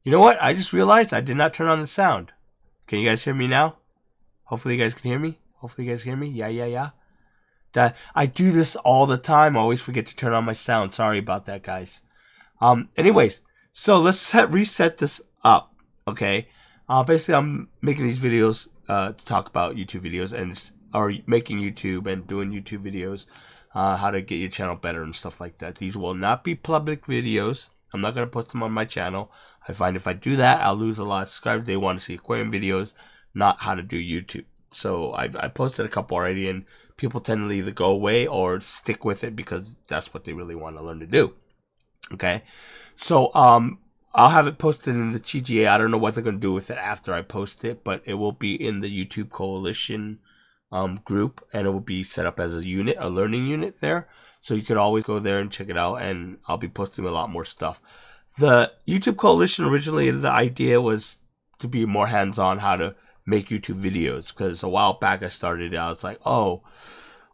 You know what? I just realized I did not turn on the sound. Can you guys hear me now? Hopefully you guys can hear me. Hopefully you guys hear me. Yeah. I do this all the time. I always forget to turn on my sound. Sorry about that, guys. Anyways, so let's reset this up. Okay. Basically, I'm making these videos to talk about YouTube videos or making YouTube and doing YouTube videos, how to get your channel better and stuff like that. These will not be public videos. I'm not going to put them on my channel. I find if I do that, I'll lose a lot of subscribers. They want to see aquarium videos, not how to do YouTube. So I posted a couple already, and people tend to either go away or stick with it because that's what they really want to learn to do. Okay, so I'll have it posted in the TGA. I don't know what they're going to do with it after I post it, but it will be in the YouTube Coalition group, and it will be set up as a unit, a learning unit there. So you could always go there and check it out, and I'll be posting a lot more stuff. The YouTube Coalition, originally the idea was to be more hands-on how to make YouTube videos, because a while back I was like, oh,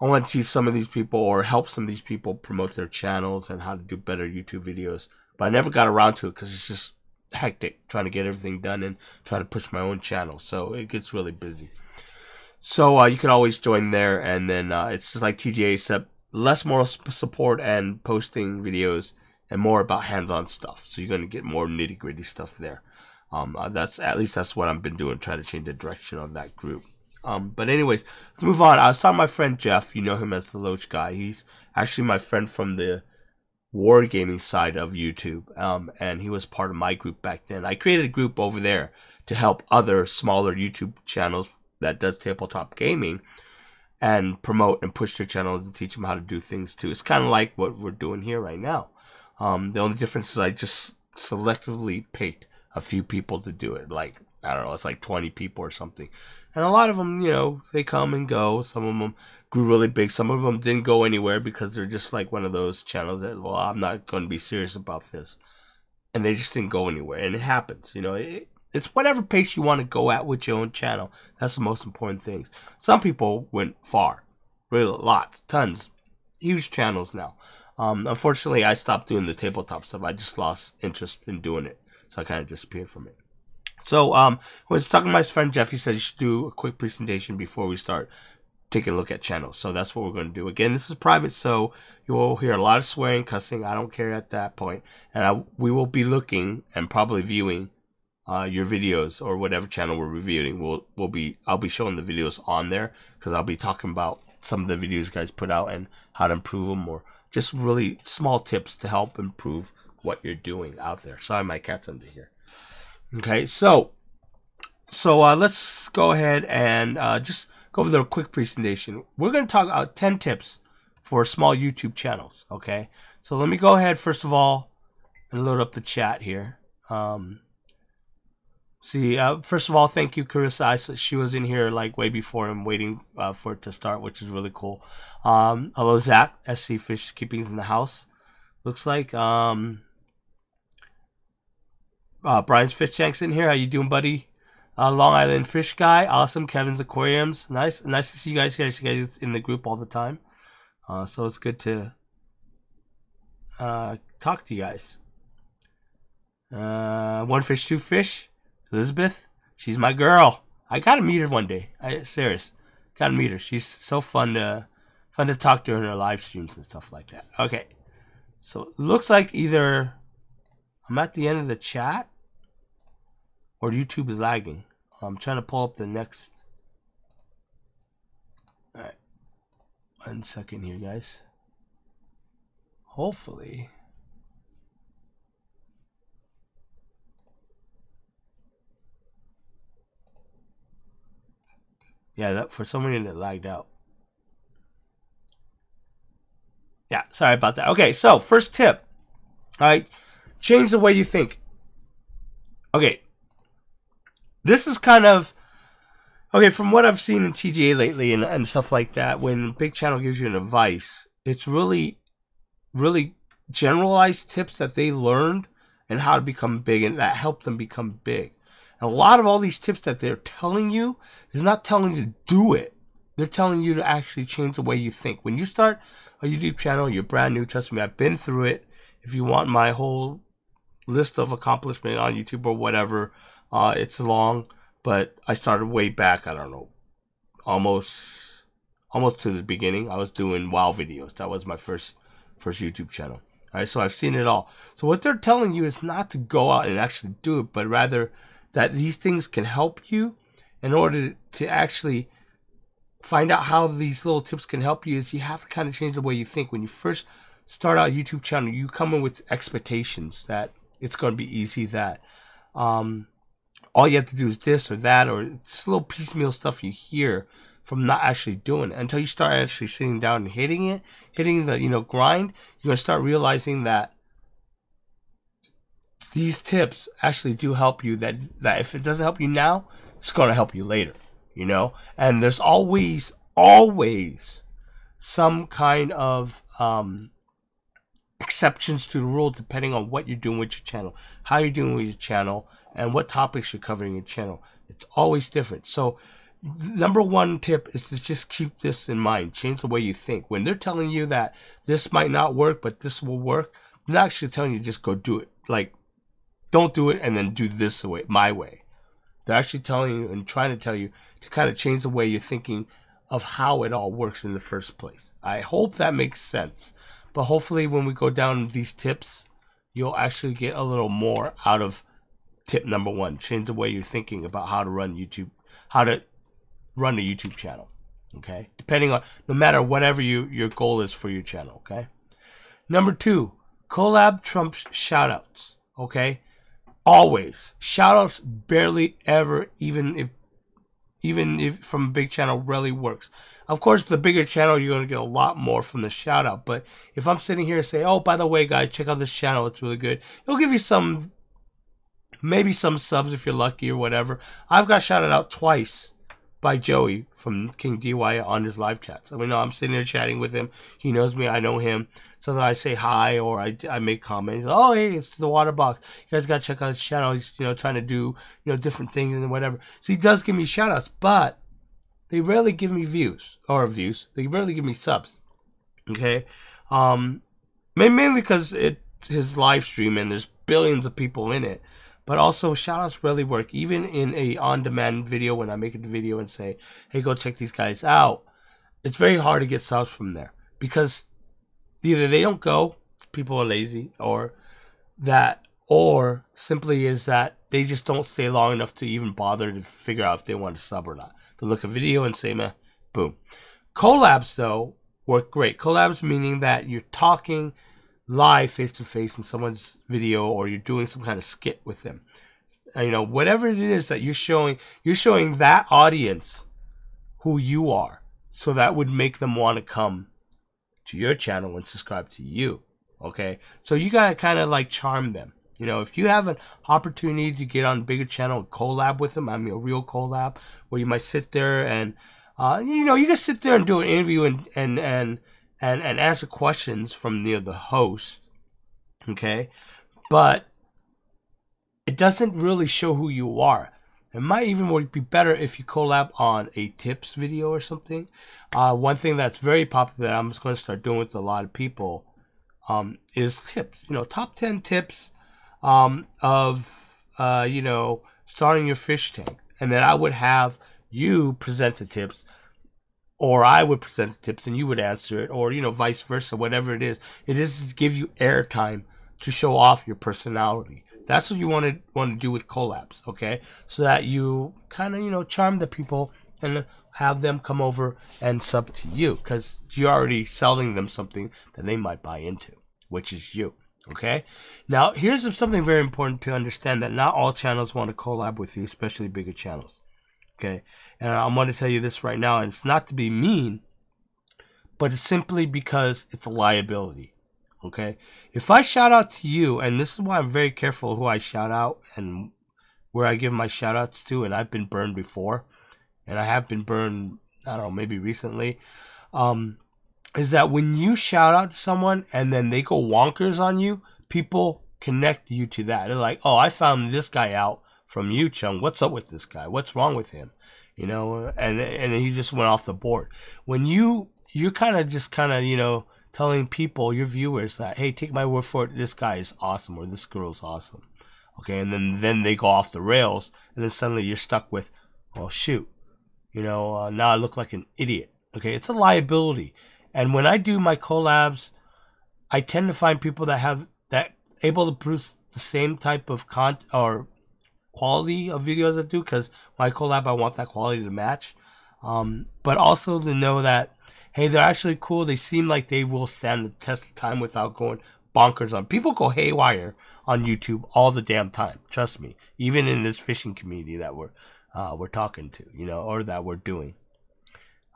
I want to see some of these people or help some of these people promote their channels and how to do better YouTube videos. But I never got around to it because it's just hectic trying to get everything done and try to push my own channel. So it gets really busy. So you can always join there, and then it's just like TGA, except less moral support and posting videos and more about hands-on stuff. So you're going to get more nitty-gritty stuff there. At least that's what I've been doing, trying to change the direction of that group. But anyways, let's move on. I was talking to my friend Jeff. You know him as the Loach guy. He's actually my friend from the wargaming side of YouTube, and he was part of my group back then. I created a group over there to help other smaller YouTube channels that does tabletop gaming and promote and push their channel and teach them how to do things too. It's kind of like what we're doing here right now. The only difference is I just selectively picked a few people to do it. Like, I don't know, it's like 20 people or something. And a lot of them, you know, they come and go. Some of them grew really big. Some of them didn't go anywhere because they're just like one of those channels that, well, I'm not going to be serious about this. And they just didn't go anywhere. And it happens, you know. It's whatever pace you want to go at with your own channel. That's the most important thing. Some people went far. Really, lots, tons. Huge channels now. Unfortunately, I stopped doing the tabletop stuff. I just lost interest in doing it. So I kind of disappeared from it. So when I was talking to my friend Jeff, he said you should do a quick presentation before we start taking a look at channels. So that's what we're going to do. Again, this is private, so you will hear a lot of swearing, cussing. I don't care at that point. And we will be looking and probably viewing your videos or whatever channel we're reviewing. I'll be showing the videos on there because I'll be talking about some of the videos you guys put out and how to improve them, or just really small tips to help improve what you're doing out there. Sorry, my cat's under here. Okay, so let's go ahead and just go over the quick presentation. We're going to talk about 10 tips for small YouTube channels. Okay, so let me go ahead first of all and load up the chat here. First of all, thank you, Carissa. She was in here like way before and waiting for it to start, which is really cool. Hello, Zach. SC Fish Keeping's in the house. Looks like Brian's Fish Tank's in here. How you doing, buddy? Long Island Fish Guy. Awesome. Kevin's Aquariums. Nice to see you guys. You guys in the group all the time. So it's good to talk to you guys. One Fish, Two Fish. Elizabeth, she's my girl. I gotta meet her one day. Serious, gotta meet her. She's so fun to talk to her in her live streams and stuff like that. Okay, so it looks like either I'm at the end of the chat or YouTube is lagging. I'm trying to pull up the next. All right, 1 second here, guys. Hopefully. Yeah, that for some reason it lagged out. Yeah, sorry about that. Okay, so first tip. All right, change the way you think. Okay, this is kind of okay from what I've seen in TGA lately and stuff like that. When Big Channel gives you an advice, it's really generalized tips that they learned and how to become big, and that helped them become big. And a lot of all these tips that they're telling you is not telling you to do it. They're telling you to actually change the way you think. When you start a YouTube channel, you're brand new. Trust me, I've been through it. If you want my whole list of accomplishment on YouTube or whatever. It's long, but I started way back. I don't know, almost to the beginning. I was doing WoW videos. That was my first YouTube channel. All right, so I've seen it all. So what they're telling you is not to go out and actually do it, but rather that these things can help you in order to actually find out how these little tips can help you. Is you have to kind of change the way you think. When you first start out a YouTube channel, you come in with expectations that it's going to be easy, that all you have to do is this or that, or it's little piecemeal stuff you hear from not actually doing it until you start actually sitting down and hitting the grind. You're gonna start realizing that these tips actually do help you. That if it doesn't help you now, it's gonna help you later. And there's always some kind of exceptions to the rule depending on what you're doing with your channel, how you're doing with your channel, and what topics you're covering in your channel. It's always different. So number one tip is to just keep this in mind. Change the way you think. When they're telling you that this might not work, but this will work, they're not actually telling you just go do it. Like, don't do it and then do this way, my way. They're actually telling you and trying to tell you to kind of change the way you're thinking of how it all works in the first place. I hope that makes sense. But hopefully when we go down these tips, you'll actually get a little more out of tip number one. Change the way you're thinking about how to run YouTube, how to run a YouTube channel. Okay? Depending on, no matter whatever your goal is for your channel. Okay? Number two, collab trumps shoutouts. Okay? Always. Shoutouts barely ever, even if from a big channel, really works. Of course, the bigger channel, you're going to get a lot more from the shout out. But if I'm sitting here and say, oh, by the way, guys, check out this channel, it's really good, it'll give you maybe some subs if you're lucky or whatever. I've got shouted out twice by Joey from King DY on his live chats. I mean, I'm sitting there chatting with him. He knows me. I know him. So then I say hi or I make comments. Oh, hey, it's the water box. You guys got to check out his channel. He's, trying to do, different things and whatever. So he does give me shout outs, but they rarely give me views. They rarely give me subs. Okay? Mainly because it's his live stream and there's billions of people in it. But also, shoutouts rarely work. Even in a on-demand video, when I make a video and say, hey, go check these guys out, it's very hard to get subs from there. Because either they don't go, people are lazy, or simply is that they just don't stay long enough to even bother to figure out if they want to sub or not. They look at a video and say, meh, boom. Collabs, though, work great. Collabs meaning that you're talking live face-to-face in someone's video, or you're doing some kind of skit with them. Whatever it is that you're showing that audience who you are. So that would make them want to come to your channel and subscribe to you. Okay? So you got to kind of like charm them. If you have an opportunity to get on a bigger channel and collab with them, I mean a real collab, where you might sit there and, you can sit there and do an interview and answer questions from the host, okay? But it doesn't really show who you are. It might even be better if you collab on a tips video or something. One thing that's very popular that I'm just going to start doing with a lot of people is tips. Top 10 tips of starting your fish tank. And then I would have you present the tips, or I would present the tips and you would answer it, or vice versa, whatever it is. It is to give you airtime to show off your personality. That's what you want to do with collabs, okay? So that you kind of charm the people and have them come over and sub to you, because you're already selling them something that they might buy into, which is you. Okay? Now, here's something very important to understand, that not all channels want to collab with you, especially bigger channels. Okay? And I'm going to tell you this right now, and it's not to be mean, but it's simply because it's a liability. Okay? If I shout out to you, and this is why I'm very careful who I shout out and where I give my shout outs to, and I've been burned before, and I have been burned, I don't know, maybe recently, is that when you shout out to someone and then they go wonkers on you, people connect you to that. They're like, oh, I found this guy out from you, Chung. What's up with this guy? What's wrong with him? And he just went off the board. When you're kind of telling people, your viewers, that, hey, take my word for it, this guy is awesome or this girl is awesome. Okay, and then they go off the rails, and then suddenly you're stuck with, well, shoot, now I look like an idiot. Okay, it's a liability. And when I do my collabs, I tend to find people that able to produce the same type of content or quality of videos I do, because my collab, I want that quality to match. But also to know that, hey, they're actually cool. They seem like they will stand the test of time without going bonkers on. People go haywire on YouTube all the damn time. Trust me. Even in this fishing community that we're talking to, or that we're doing.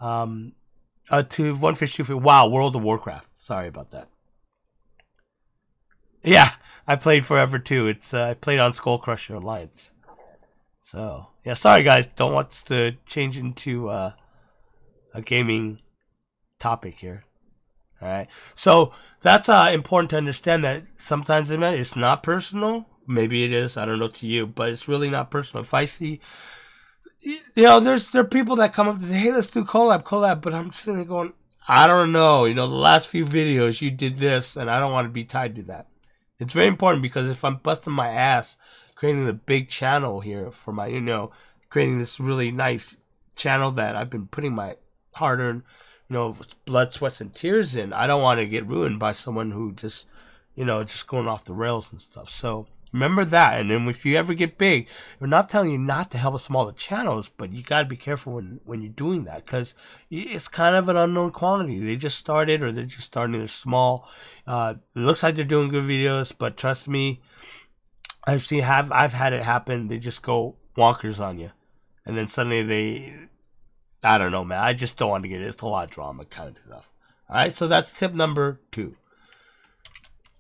To One Fish, Two Fish. Wow, World of Warcraft. Sorry about that. Yeah, I played forever too. I played on Skull Crusher Alliance. So yeah, sorry guys. Don't want us to change into a gaming topic here. All right. So that's important to understand that sometimes it's not personal. Maybe it is. I don't know to you, but it's really not personal. If I see, there are people that come up and say, "Hey, let's do collab," but I'm sitting there going, I don't know. The last few videos you did this, and I don't want to be tied to that. It's very important, because if I'm busting my ass creating a big channel here for my, creating this really nice channel that I've been putting my hard-earned, blood, sweats, and tears in, I don't want to get ruined by someone who just, just going off the rails and stuff. So remember that. And then if you ever get big, we're not telling you not to help smaller channels, but you got to be careful when you're doing that, because it's kind of an unknown quantity. They just started, or they're just starting. They're small. It looks like they're doing good videos, but trust me, I've had it happen. They just go wonkers on you, and then suddenly I don't know, man. I just don't want to get it. It's a lot of drama kind of stuff. All right, so that's tip number 2.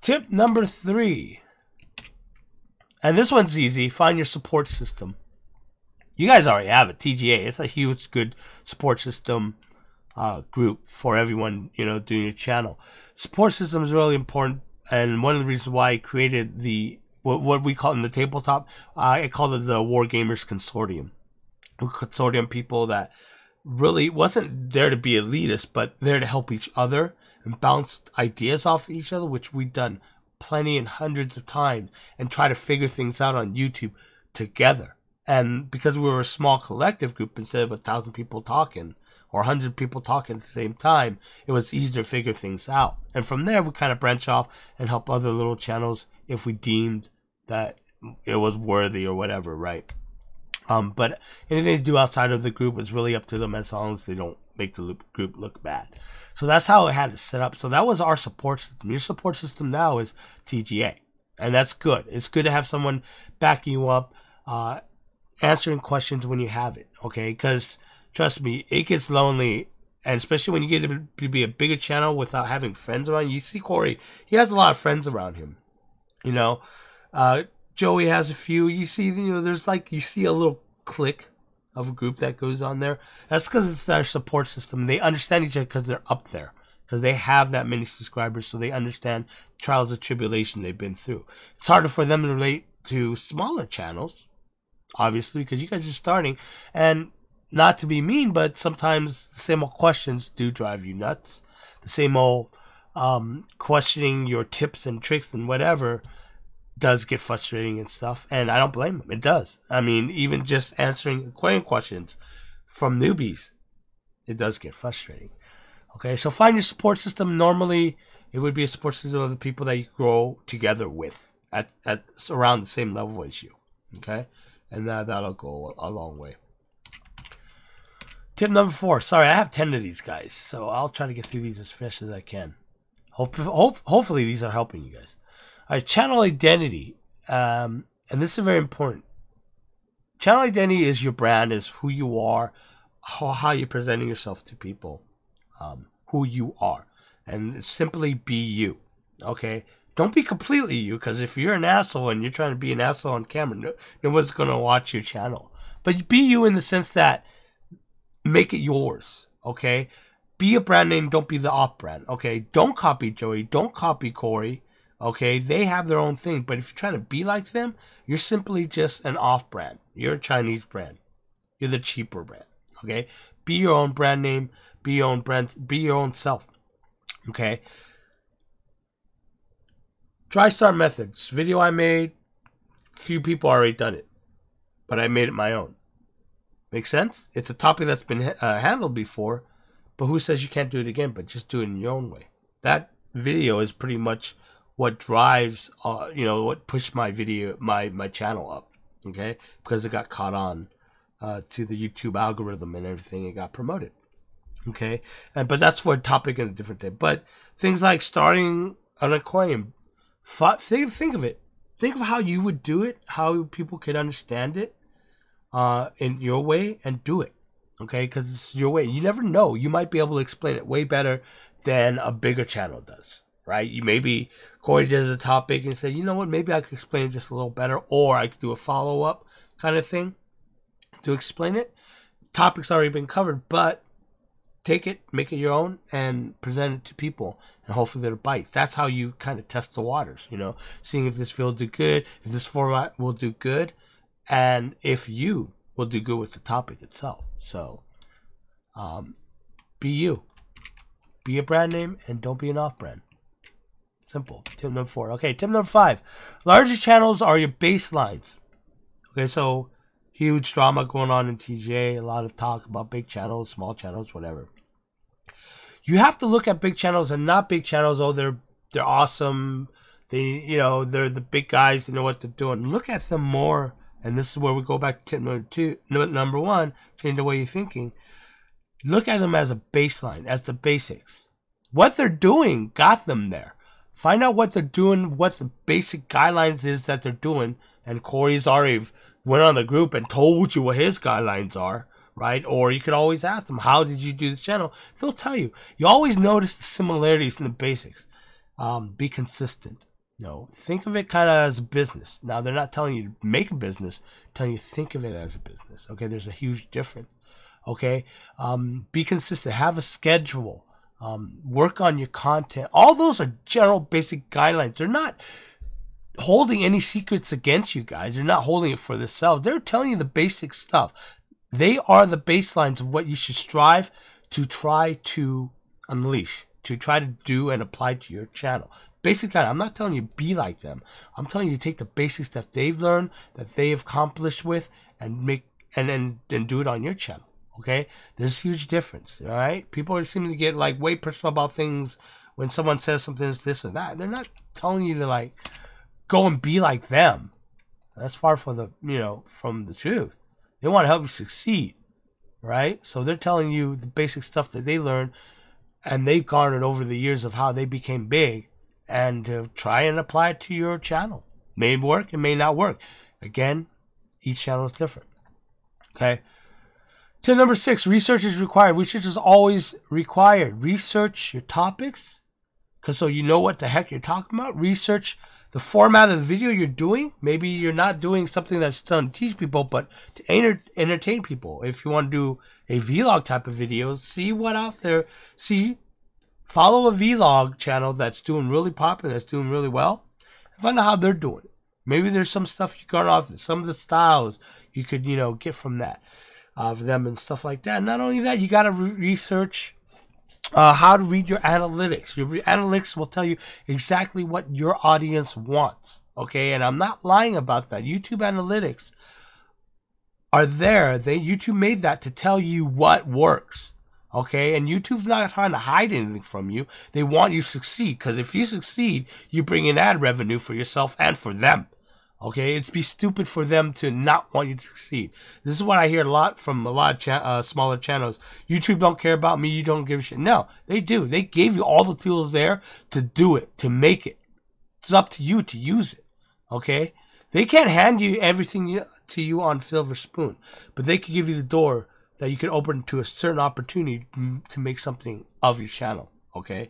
Tip number 3. And this one's easy. Find your support system. You guys already have it. TGA. It's a huge, good support system group for everyone, doing your channel. Support system is really important. And one of the reasons why I created what we call in the tabletop, I call it the War Gamers Consortium. Consortium people that really wasn't there to be elitist, but there to help each other and bounce ideas off each other, which we've done plenty and hundreds of times, and try to figure things out on YouTube together. And because we were a small collective group, instead of 1,000 people talking or 100 people talking at the same time, it was easier to figure things out. And from there, we kind of branch off and help other little channels if we deemed that it was worthy or whatever, right? But anything to do outside of the group is really up to them, as long as they don't make the group look bad. So that's how I had it set up. So that was our support system. Your support system now is TGA. And that's good. It's good to have someone backing you up, answering questions when you have it, okay? Because, trust me, it gets lonely. And especially when you get to be a bigger channel without having friends around you. You see Corey, he has a lot of friends around him. Joey has a few. You see, there's you see a little clique of a group that goes on there. That's because it's their support system. They understand each other because they're up there, because they have that many subscribers, so they understand trials and tribulation they've been through. It's harder for them to relate to smaller channels, obviously, because you guys are starting. And not to be mean, but sometimes the same old questions do drive you nuts. The same old questioning your tips and tricks and whatever does get frustrating and stuff, and I don't blame them. It does. I mean, even just answering aquarium questions from newbies, it does get frustrating. Okay, so find your support system. Normally, it would be a support system of the people that you grow together with at around the same level as you. Okay, and that'll go a long way. Tip number 4. Sorry, I have 10 of these guys, so I'll try to get through these as fast as I can. Hopefully, these are helping you guys. All right, channel identity, and this is very important. Channel identity is your brand, is who you are, how you're presenting yourself to people, who you are, and simply be you. Okay, don't be completely you, because if you're an asshole and you're trying to be an asshole on camera, no one's gonna watch your channel. But be you in the sense that make it yours. Okay, be a brand name. Don't be the off brand. Okay, don't copy Joey. Don't copy Corey. Okay, they have their own thing, but if you're trying to be like them, you're simply just an off-brand. You're a Chinese brand. You're the cheaper brand. Okay, be your own brand name. Be your own brand. Be your own self. Okay. Dry start methods. Video I made. Few people already done it, but I made it my own. Make sense? It's a topic that's been handled before, but who says you can't do it again? But just do it in your own way. That video is pretty much what drives, what pushed my video, my channel up. Okay, because it got caught on to the YouTube algorithm and everything. It got promoted. Okay, but that's for a topic in a different day. But things like starting an aquarium, think of it. Think of how you would do it, how people could understand it in your way, and do it. Okay, because it's your way. You never know. You might be able to explain it way better than a bigger channel does, right? You maybe Corey does a topic and say, you know what, maybe I could explain it just a little better, or I could do a follow-up kind of thing to explain it. Topic's already been covered, but take it, make it your own, and present it to people, and hopefully they'll bite. That's how you kind of test the waters, seeing if this will do good, if this format will do good, and if you will do good with the topic itself. So, be you. Be a brand name, and don't be an off-brand. Simple. Tip number 4. Okay, tip number 5. Larger channels are your baselines. Okay, so huge drama going on in TJ. A lot of talk about big channels, small channels, whatever. You have to look at big channels and not big channels. Oh, they're awesome. They're the big guys. They know what they're doing. Look at them more. And this is where we go back to tip number 1. Change the way you're thinking. Look at them as a baseline, as the basics. What they're doing got them there. Find out what they're doing, what the basic guidelines is that they're doing. And Corey's already went on the group and told you what his guidelines are, right? Or you could always ask them, how did you do the channel? They'll tell you. You always notice the similarities in the basics. Be consistent. Think of it kind of as a business. Now, they're not telling you to make a business, they're telling you to think of it as a business. Okay, there's a huge difference. Okay, be consistent. Have a schedule. Work on your content. All those are general basic guidelines. They're not holding any secrets against you guys. They're not holding it for themselves. They're telling you the basic stuff. They are the baselines of what you should strive to try to unleash, to try to do and apply to your channel. Basic guide. I'm not telling you be like them. I'm telling you to take the basics that they've learned, that they have accomplished with, and then do it on your channel. Okay, there's a huge difference. All right, people seem to get like way personal about things when someone says something is this or that. They're not telling you to like go and be like them. That's far from the truth. They want to help you succeed, right? So they're telling you the basic stuff that they learned and they've garnered over the years of how they became big, and to try and apply it to your channel. May work, it may not work. Again, each channel is different. Okay. Tip number 6, research is required. Research is always required. Research your topics, so you know what the heck you're talking about. Research the format of the video you're doing. Maybe you're not doing something that's done to teach people, but to entertain people. If you want to do a vlog type of video, see what out there. Follow a vlog channel that's doing really popular, that's doing really well, and find out how they're doing. Maybe there's some stuff you got off, some of the styles you could, get from that. For them and stuff like that. Not only that, you got to research how to read your analytics. Your analytics will tell you exactly what your audience wants. Okay, and I'm not lying about that. YouTube analytics are there. YouTube made that to tell you what works. Okay, and YouTube's not trying to hide anything from you. They want you to succeed, because if you succeed, you bring in ad revenue for yourself and for them. Okay, it'd be stupid for them to not want you to succeed. This is what I hear a lot from a lot of smaller channels. YouTube don't care about me. You don't give a shit. No, they do. They gave you all the tools there to do it, to make it. It's up to you to use it. Okay, they can't hand you everything to you on silver spoon, but they could give you the door that you could open to a certain opportunity to make something of your channel. Okay,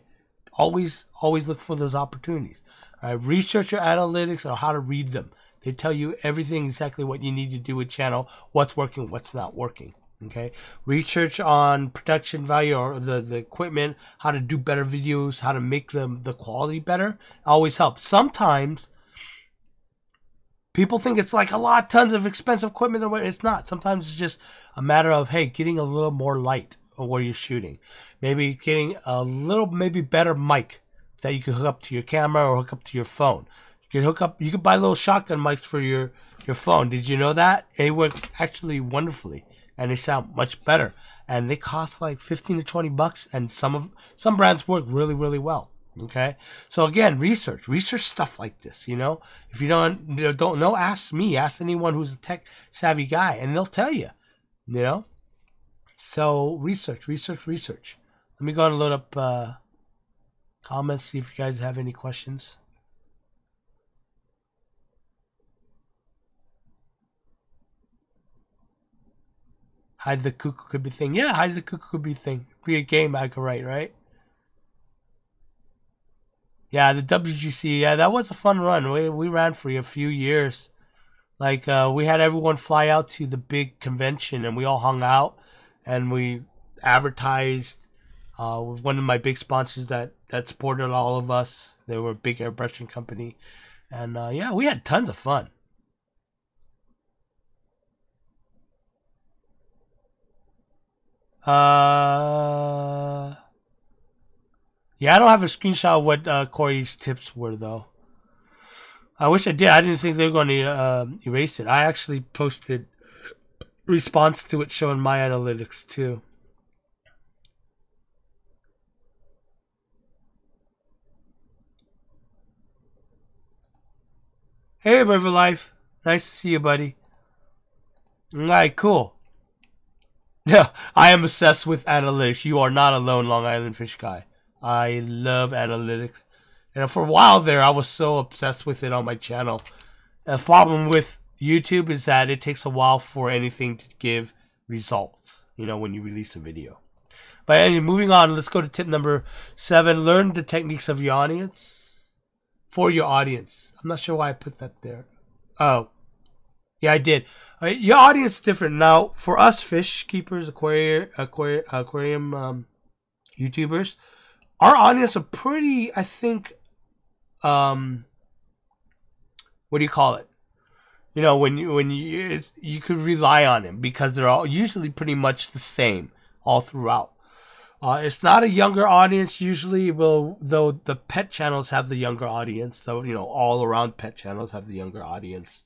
always look for those opportunities. All right, research your analytics on how to read them. They tell you everything, exactly what you need to do with channel, what's working, what's not working. Okay, research on production value or the equipment, how to do better videos, how to make the quality better. Always helps. Sometimes people think it's like tons of expensive equipment, and it's not. Sometimes it's just a matter of, hey, getting a little more light where you're shooting. Maybe getting a little, maybe better mic that you can hook up to your camera or hook up to your phone. You can hook up, you can buy little shotgun mics for your phone. Did you know that? They work actually wonderfully and they sound much better. And they cost like 15 to 20 bucks, and some brands work really, really well. Okay, so again, research stuff like this. You know, if you don't know, ask me, ask anyone who's a tech savvy guy, and they'll tell you. You know, so research. Let me go and load up comments, see if you guys have any questions. Hide the cuckoo could be a thing. Yeah, hide the cuckoo could be a thing. Be a game I could write, right? Yeah, the WGC. Yeah, that was a fun run. We ran for a few years. Like, we had everyone fly out to the big convention, and we all hung out, and we advertised with one of my big sponsors that supported all of us. They were a big airbrushing company. And, yeah, we had tons of fun. Yeah, I don't have a screenshot of what Corey's tips were, though. I wish I did. I didn't think they were going to erase it. I actually posted response to it showing my analytics, too. Hey, River Life. Nice to see you, buddy. Alright, cool. Yeah, I am obsessed with analytics. You are not alone, Long Island Fish Guy. I love analytics. And for a while there, I was so obsessed with it on my channel. The problem with YouTube is that it takes a while for anything to give results, you know, when you release a video. But anyway, moving on, let's go to tip number 7. Learn the techniques of your audience. For your audience. I'm not sure why I put that there. Oh, yeah, I did. Your audience is different. Now, for us fish keepers, aquarium YouTubers, our audience are pretty, I think, what do you call it? You know, when you could rely on them because they're all usually pretty much the same all throughout. It's not a younger audience usually, though the pet channels have the younger audience. So, you know, all around pet channels have the younger audience.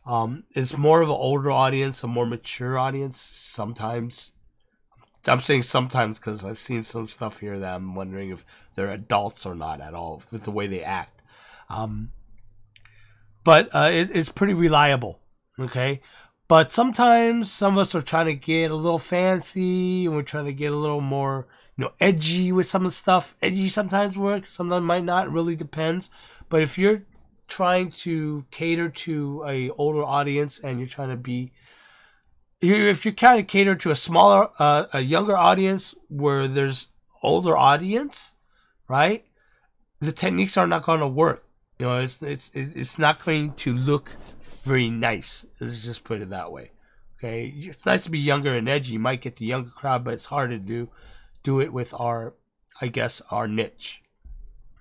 It's more of an older audience, a more mature audience sometimes. I'm saying sometimes because I've seen some stuff here that I'm wondering if they're adults or not at all with the way they act. But it's pretty reliable, okay? But sometimes some of us are trying to get a little fancy and we're trying to get a little more, you know, edgy with some of the stuff. Edgy sometimes works, sometimes might not. It really depends. But if you're trying to cater to a older audience and you're trying to be, if you're trying to cater to a smaller, a younger audience where there's older audience, right? The techniques are not going to work. You know, it's not going to look very nice. Let's just put it that way. Okay, it's nice to be younger and edgy. You might get the younger crowd, but it's hard to do it with our, I guess, our niche.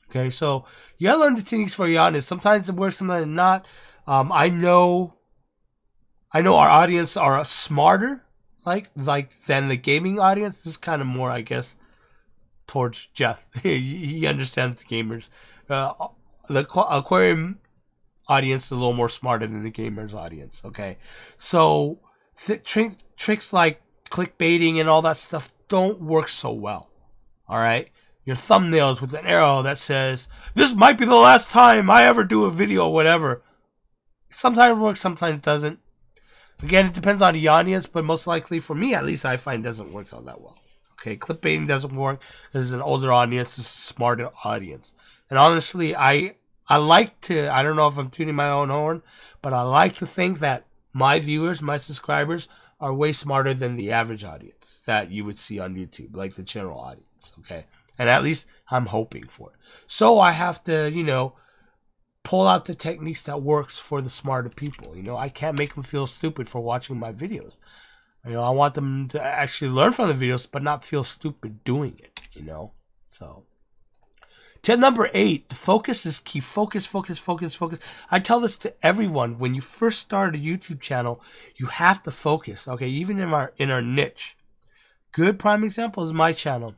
Okay, so you gotta learn the techniques for your audience. Sometimes it works, sometimes not. I know our audience are smarter, like than the gaming audience. This is kind of more, I guess, towards Jeff. He understands the gamers. The aquarium audience is a little more smarter than the gamers audience. Okay, so tricks like clickbaiting and all that stuff don't work so well. All right. Your thumbnails with an arrow that says, this might be the last time I ever do a video or whatever. Sometimes it works, sometimes it doesn't. Again, it depends on the audience, but most likely, for me at least, I find it doesn't work all that well. Okay, clickbaiting doesn't work because it's an older audience, it's a smarter audience. And honestly, I like to, I don't know if I'm tuning my own horn, but I like to think that my viewers, my subscribers, are way smarter than the average audience that you would see on YouTube, like the general audience, okay? And at least I'm hoping for it. So I have to, you know, pull out the techniques that works for the smarter people. You know, I can't make them feel stupid for watching my videos. You know, I want them to actually learn from the videos, but not feel stupid doing it, you know? So, tip number 8, the focus is key. Focus, focus, focus, focus. I tell this to everyone. When you first start a YouTube channel, you have to focus, okay? Even in our niche. good prime example is my channel.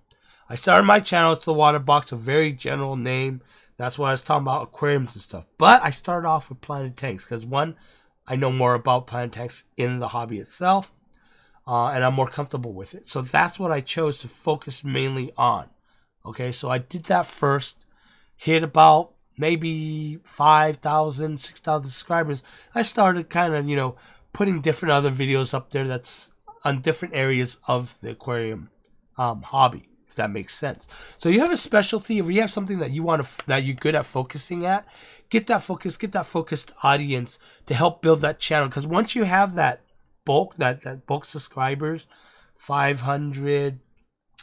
I started my channel, it's the water box, a very general name. That's why I was talking about aquariums and stuff. But I started off with planted tanks because, one, I know more about planted tanks in the hobby itself, and I'm more comfortable with it. So that's what I chose to focus mainly on. Okay, so I did that first, hit about maybe 5,000, 6,000 subscribers. I started kind of, you know, putting different other videos up there that's on different areas of the aquarium hobby. If that makes sense. So you have a specialty, if you have something that you want to, that you're good at focusing at, get that focused audience to help build that channel. Because once you have that bulk, that bulk subscribers, 500,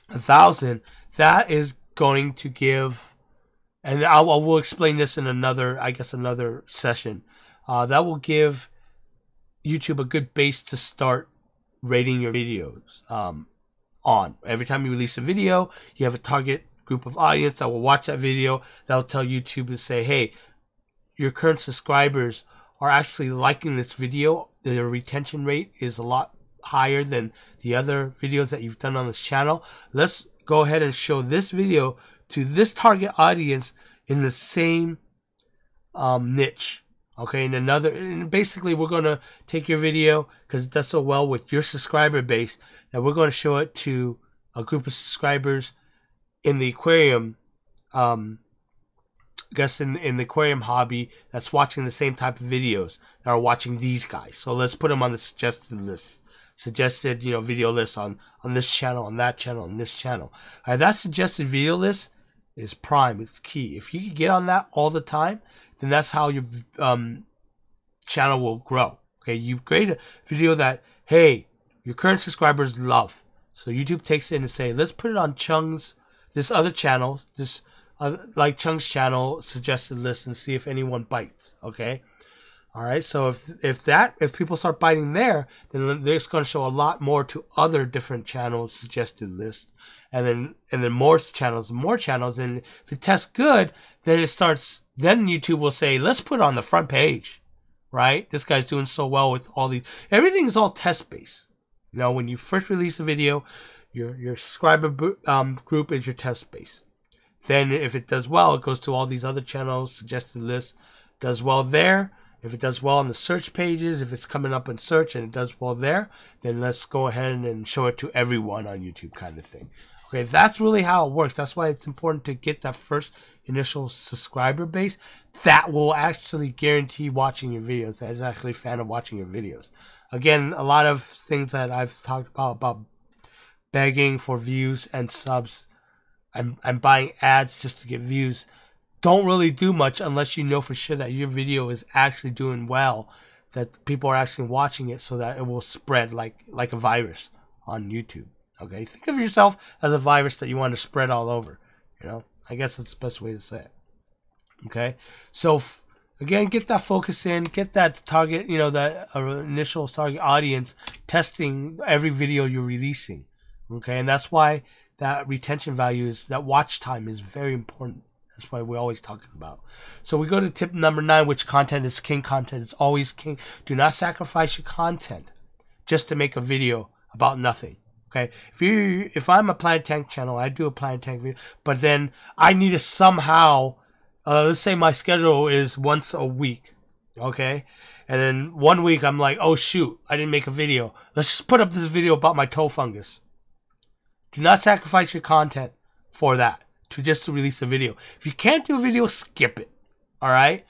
1,000, that is going to give, and I will explain this in another, I guess, another session. That will give YouTube a good base to start rating your videos. On every time you release a video, you have a target group of audience that will watch that video. That'll tell YouTube to say, hey, your current subscribers are actually liking this video. The retention rate is a lot higher than the other videos that you've done on this channel. Let's go ahead and show this video to this target audience in the same niche. Okay, and basically we're going to take your video, because it does so well with your subscriber base, that we're going to show it to a group of subscribers in the aquarium, I guess in the aquarium hobby, that's watching the same type of videos, that are watching these guys. So let's put them on the suggested list. Suggested, you know, video list on this channel, on that channel, on this channel. All right, that suggested video list is prime. It's key. If you can get on that all the time, then that's how your channel will grow. Okay, you create a video that, hey, your current subscribers love. So YouTube takes it and say, let's put it on Chung's, this other channel, this like Chung's channel suggested list, and see if anyone bites. Okay, all right. So if people start biting there, then it's going to show a lot more to other different channels suggested list, and then more channels, and if it tests good, then it starts. Then YouTube will say, let's put it on the front page, right? This guy's doing so well with all these. Everything is all test based. You know, when you first release a video, your subscriber group is your test base. Then if it does well, it goes to all these other channels, suggested lists, does well there. If it does well on the search pages, if it's coming up in search and it does well there, then let's go ahead and show it to everyone on YouTube, kind of thing. Okay, that's really how it works. That's why it's important to get that first initial subscriber base. That will actually guarantee watching your videos. That is actually a fan of watching your videos. Again, a lot of things that I've talked about begging for views and subs and buying ads just to get views, don't really do much unless you know for sure that your video is actually doing well, that people are actually watching it, so that it will spread like a virus on YouTube. Okay, think of yourself as a virus that you want to spread all over. You know, I guess that's the best way to say it. Okay, so again, get that focus in, get that target, you know, that initial target audience, testing every video you're releasing. Okay, and that's why that retention value is, that watch time is very important. That's why we're always talking about. So we go to tip number 9, which content is king. Content is always king. Do not sacrifice your content just to make a video about nothing. Okay, if I'm a planted tank channel, I do a planted tank video, but then I need to somehow, let's say my schedule is once a week, okay, and then one week I'm like, oh shoot, I didn't make a video. Let's just put up this video about my toe fungus. Do not sacrifice your content for that, just to release a video. If you can't do a video, skip it. All right.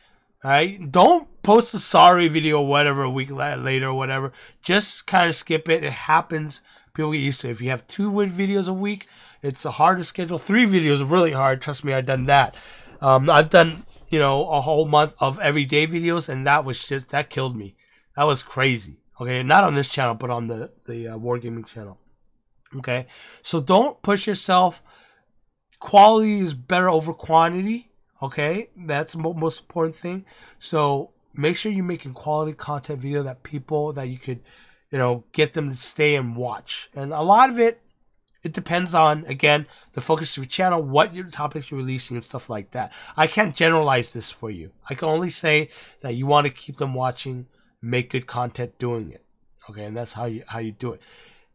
Don't post a sorry video or whatever a week later or whatever. Just kind of skip it. It happens. People get used to it. If you have 2 videos a week, it's hard to schedule. 3 videos is really hard. Trust me, I've done that. I've done, you know, a whole month of everyday videos, and that killed me. That was crazy. Okay, not on this channel, but on the Wargaming channel. Okay, so don't push yourself. Quality is better over quantity. Okay, that's the most important thing. So make sure you're making quality content video that you could, you know, get them to stay and watch. And a lot of it depends on, again, the focus of your channel, what your topics you're releasing and stuff like that. I can't generalize this for you. I can only say that you want to keep them watching, make good content doing it. Okay, and that's how you do it.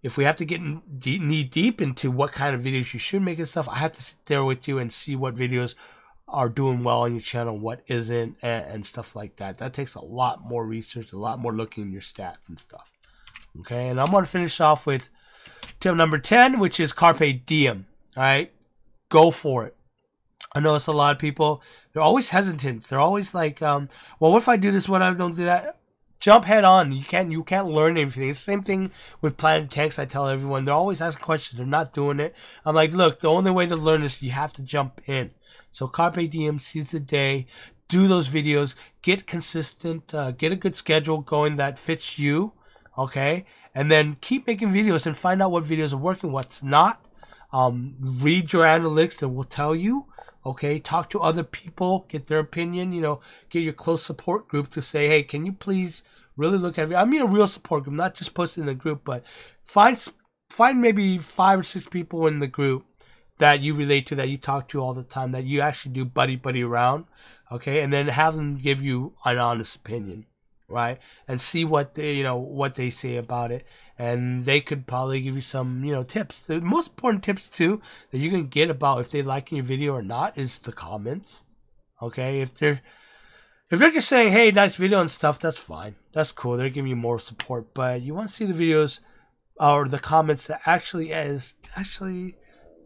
if we have to get knee deep into what kind of videos you should make and stuff, I have to sit there with you and see what videos are doing well on your channel, what isn't, and stuff like that. That takes a lot more research, a lot more looking at your stats and stuff. Okay, and I'm going to finish off with tip number 10, which is Carpe Diem. All right, go for it. I notice a lot of people, they're always hesitant. They're always like, well, what if I do this, what if I don't do that? Jump head on. You can't learn anything. It's the same thing with Planet Tanks. I tell everyone, they're always asking questions. They're not doing it. I'm like, look, the only way to learn is you have to jump in. So Carpe Diem, seize the day, do those videos, get consistent, get a good schedule going that fits you, okay? And then keep making videos and find out what videos are working, what's not. Read your analytics that will tell you. Okay, talk to other people, get their opinion, you know, get your close support group to say, hey, can you please really look at it? I mean a real support group, not just posting in the group, but find maybe 5 or 6 people in the group that you relate to, that you talk to all the time, that you actually do buddy around, okay? And then have them give you an honest opinion, right? And see what they, you know, what they say about it. And they could probably give you some, you know, tips. The most important tips too that you can get about if they like your video or not is the comments. Okay, if they're just saying, hey, nice video and stuff, that's fine. That's cool. They're giving you more support. But you want to see the videos or the comments that actually is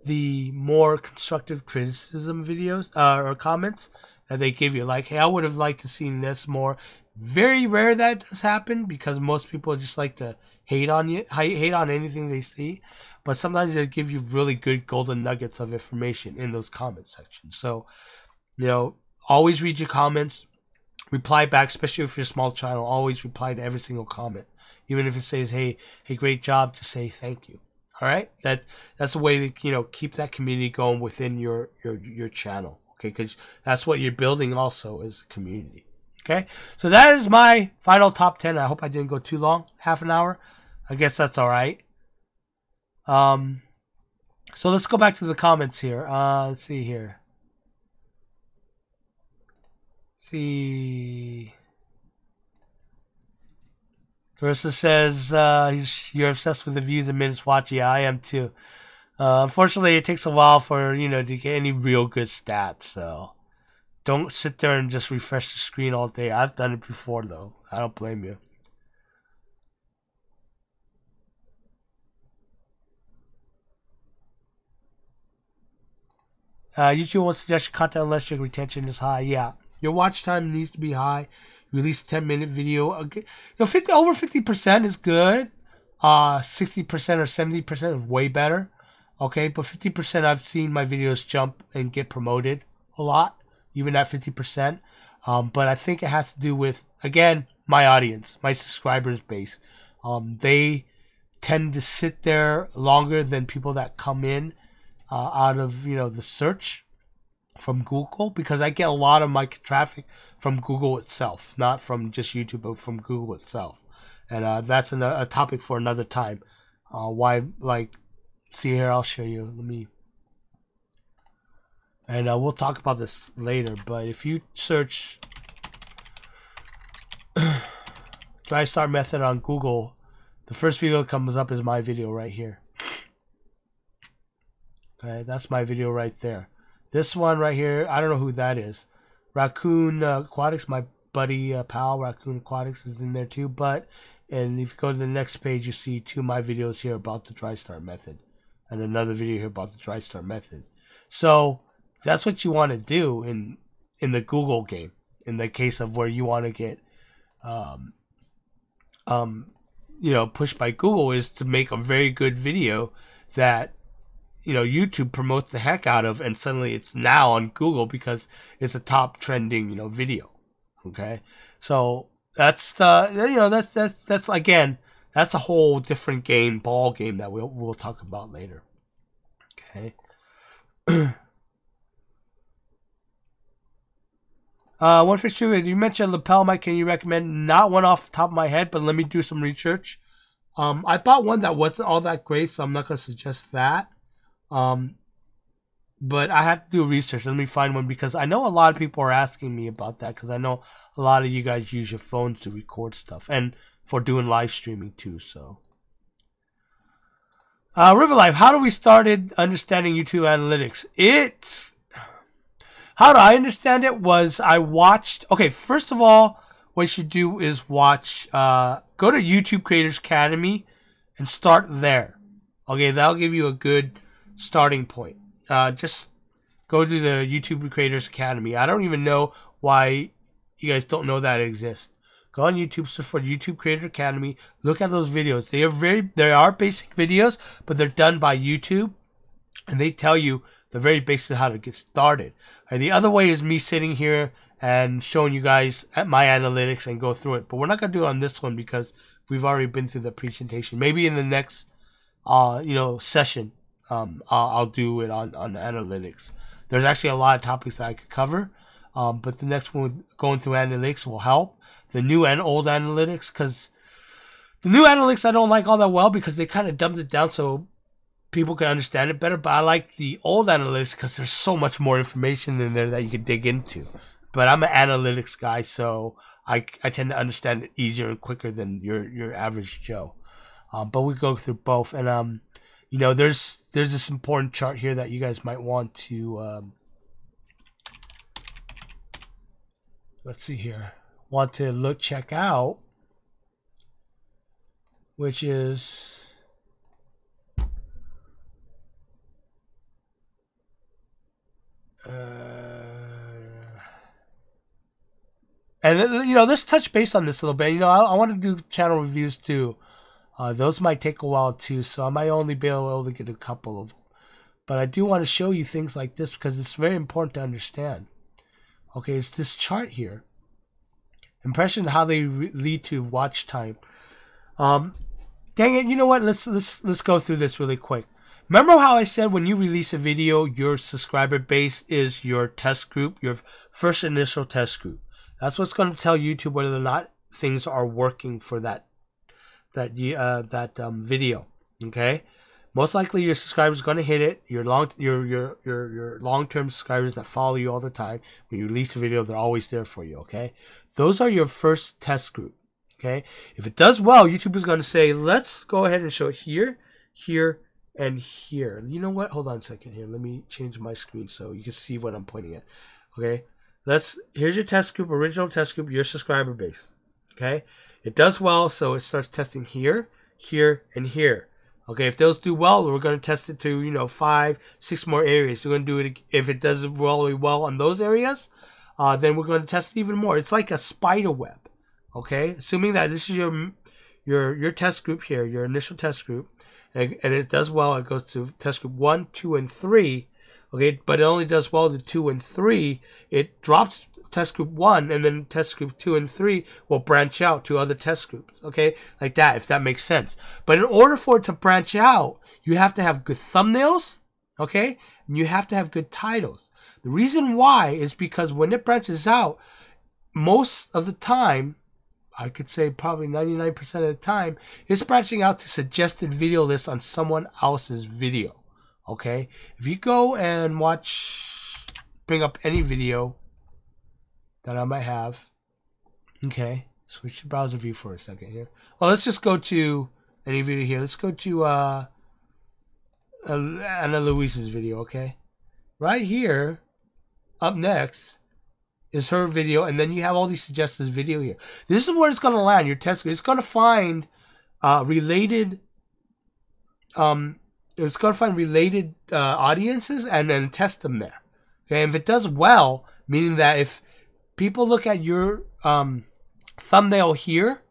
the more constructive criticism videos or comments that they give you. Like, hey, I would have liked to seen this more. Very rare that does happen because most people just like to hate on you, hate on anything they see, but sometimes they give you really good golden nuggets of information in those comment sections. So, you know, always read your comments, reply back, especially if you're a small channel. Always reply to every single comment, even if it says, "Hey, great job," to say thank you. All right, that's a way to, you know, keep that community going within your channel. Okay, because that's what you're building also is a community. Okay, so that is my final top 10. I hope I didn't go too long, half an hour. I guess that's all right. So let's go back to the comments here. Let's see here. See. Carissa says, you're obsessed with the views and minutes watched. Yeah, I am too. Unfortunately, it takes a while for, you know, to get any real good stats. So don't sit there and just refresh the screen all day. I've done it before, though. I don't blame you. YouTube won't suggest your content unless your retention is high. Yeah, your watch time needs to be high. Release a 10-minute video. Okay. You know, over 50% is good. 60% or 70% is way better. Okay, but 50% I've seen my videos jump and get promoted a lot, even at 50%. But I think it has to do with, again, my audience, my subscribers base. They tend to sit there longer than people that come in out of, you know, the search from Google, because I get a lot of my traffic from Google itself, not from just YouTube, but from Google itself. And that's a topic for another time. Why, like, see here, I'll show you. Let me, and we'll talk about this later. But if you search dry start method on Google, the first video that comes up is my video right here. Okay, that's my video right there. This one right here, I don't know who that is. Raccoon Aquatics, my buddy pal Raccoon Aquatics is in there too. But, and if you go to the next page, you see 2 of my videos here about the dry start method, and another video here about the dry start method. So that's what you want to do in the Google game. In the case of where you want to get, you know, pushed by Google, is to make a very good video that, you know, YouTube promotes the heck out of, and suddenly it's now on Google because it's a top trending, you know, video. Okay, so that's the, you know, that's again, that's a whole different ball game that we'll talk about later. Okay. One for sure. You mentioned lapel mic. Can you recommend? Not one off the top of my head, but let me do some research. I bought one that wasn't all that great, so I'm not gonna suggest that. But I have to do research. Let me find one, because I know a lot of people are asking me about that, because I know a lot of you guys use your phones to record stuff and for doing live streaming too. So River Life, how do we started understanding YouTube analytics? How do I understand it was I watched, okay, first of all, what you should do is watch, go to YouTube Creators Academy and start there. Okay, that'll give you a good starting point. Just go to the YouTube Creators Academy. I don't even know why you guys don't know that it exists. Go on YouTube, search for YouTube Creator Academy. Look at those videos. They are basic videos, but they're done by YouTube, and they tell you the very basics of how to get started. And the other way is me sitting here and showing you guys at my analytics and go through it. But we're not gonna do it on this one because we've already been through the presentation. Maybe in the next, session, I'll do it on analytics. There's actually a lot of topics that I could cover, but the next one, going through analytics, will help. The new and old analytics, because the new analytics I don't like all that well because they kind of dumbed it down so people can understand it better. But I like the old analytics because there's so much more information in there that you can dig into. But I'm an analytics guy, so I tend to understand it easier and quicker than your average Joe. But we go through both, and there's this important chart here that you guys might want to let's see here. Want to check out, which is and let's touch base on this a little bit. I want to do channel reviews too. Those might take a while too, so I might only be able to get a couple of them. But I do want to show you things like this because it's very important to understand. Okay, it's this chart here. Impression, how they lead to watch time. Dang it! You know what? Let's go through this really quick. Remember how I said when you release a video, your subscriber base is your test group, your first initial test group. That's what's going to tell YouTube whether or not things are working for that video. Okay. Most likely your subscribers are going to hit it. Your long-term subscribers that follow you all the time, when you release a video, they're always there for you, okay? Those are your first test group, okay? If it does well, YouTube is going to say, let's go ahead and show it here, here, and here. You know what? Hold on a second here. Let me change my screen so you can see what I'm pointing at, okay? Here's your test group, original test group, your subscriber base, okay? It does well, so it starts testing here, here, and here. Okay, if those do well, we're going to test it to, 5, 6 more areas. We're going to do it. If it does really well on those areas, then we're going to test it even more. It's like a spider web. Okay, assuming that this is your test group here, your initial test group, and it does well, it goes to test group 1, 2, and 3. Okay, but it only does well to 2 and 3. It drops test group 1, and then test group 2 and 3 will branch out to other test groups. Okay, like that, if that makes sense. But in order for it to branch out, you have to have good thumbnails, okay, and you have to have good titles. The reason why is because when it branches out, most of the time, I could say probably 99% of the time, it's branching out to suggested video lists on someone else's video. Okay, if you go and bring up any video that I might have. Okay, switch to browser view for a second here. Well, let's just go to any video here. Let's go to Anna Louise's video. Okay, right here, up next is her video, and then you have all these suggested video here. This is where it's going to land. Your test. It's going to find related. It's going to find related audiences and then test them there. Okay, and if it does well, meaning that if people look at your thumbnail here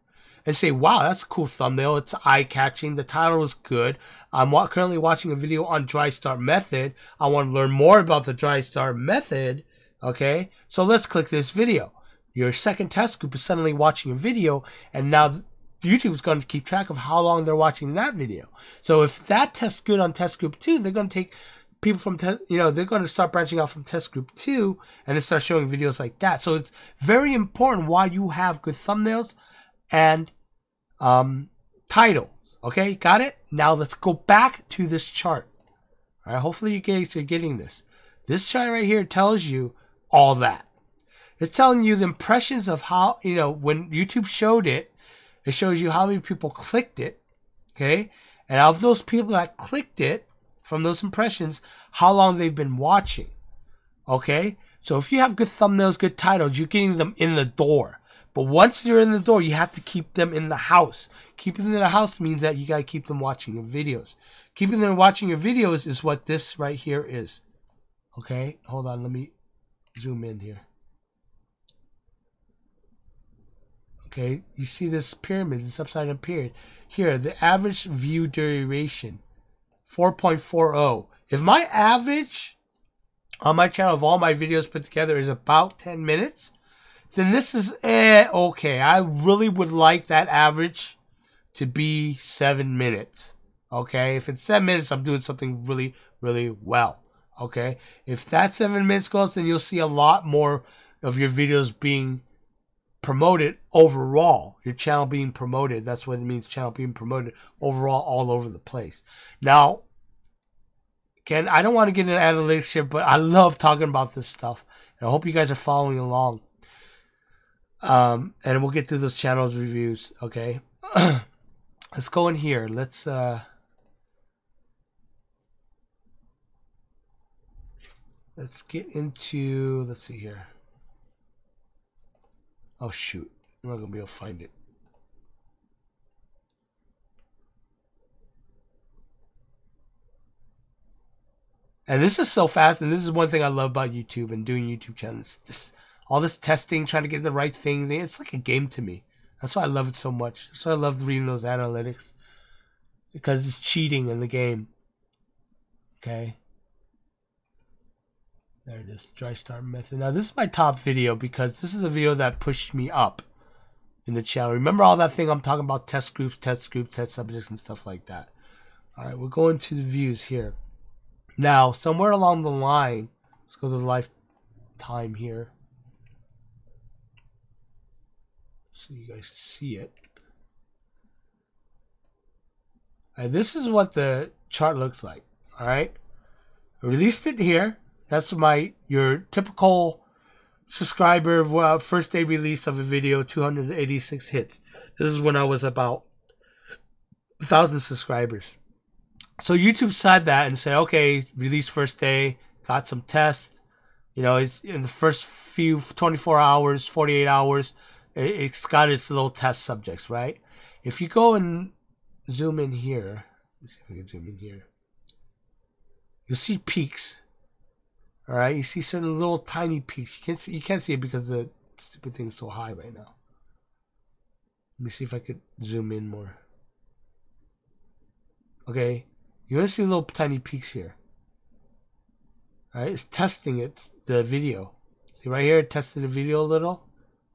and say, wow, that's a cool thumbnail. It's eye-catching. The title is good. I'm currently watching a video on dry start method. I want to learn more about the dry start method. Okay, so let's click this video. Your second test group is suddenly watching a video, and now YouTube is going to keep track of how long they're watching that video. So if that tests good on test group 2, they're going to take people from, they're going to start branching out from test group 2 and then start showing videos like that. So it's very important why you have good thumbnails and title. Okay, got it? Now let's go back to this chart. All right, hopefully you guys are getting this. This chart right here tells you all that. It's telling you the impressions of how, when YouTube showed it, it shows you how many people clicked it. Okay, And of those people that clicked it, from those impressions, how long they've been watching. Okay? So if you have good thumbnails, good titles, you're getting them in the door. But once they're in the door, you have to keep them in the house. Keeping them in the house means that you got to keep them watching your videos. Keeping them watching your videos is what this right here is. Okay? Hold on. Let me zoom in here. Okay? You see this pyramid, this upside down pyramid. Here, the average view duration, 4.40. If my average on my channel of all my videos put together is about 10 minutes, then this is okay. I really would like that average to be 7 minutes. Okay, if it's 7 minutes, I'm doing something really, really well. Okay, if that 7 minutes goes, then you'll see a lot more of your videos being promoted overall. Your channel being promoted. That's what it means, channel being promoted overall all over the place. Now, again, I don't want to get into analytics here, but I love talking about this stuff. And I hope you guys are following along. And we'll get through those channels reviews, okay? Let's go in here. Let's get into, let's see here. Oh shoot, I'm not gonna be able to find it. And this is so fast, and this is one thing I love about YouTube and doing YouTube channels. All this testing, trying to get the right thing, it's like a game to me. That's why I love it so much. That's why I love reading those analytics. Because it's cheating in the game. Okay. There it is, dry start method. Now this is my top video because this is a video that pushed me up in the channel. Remember all that thing I'm talking about, test groups, test subjects, and stuff like that. Alright, we're going to the views here. Now, somewhere along the line, let's go to the lifetime here. So you guys see it. Alright, this is what the chart looks like. Alright. I released it here. That's your typical subscriber first day release of a video, 286 hits. This is when I was about 1,000 subscribers. So YouTube said that and said, okay, release first day, got some tests. You know, it's in the first few 24 hours, 48 hours, it's got its little test subjects, right? If you go and zoom in here, let's see if I can zoom in here. You'll see peaks. All right, you see certain little tiny peaks. You can't see it because the stupid thing is so high right now. Let me see if I could zoom in more. Okay, you're gonna see little tiny peaks here. All right, it's testing the video. See right here, it tested the video a little.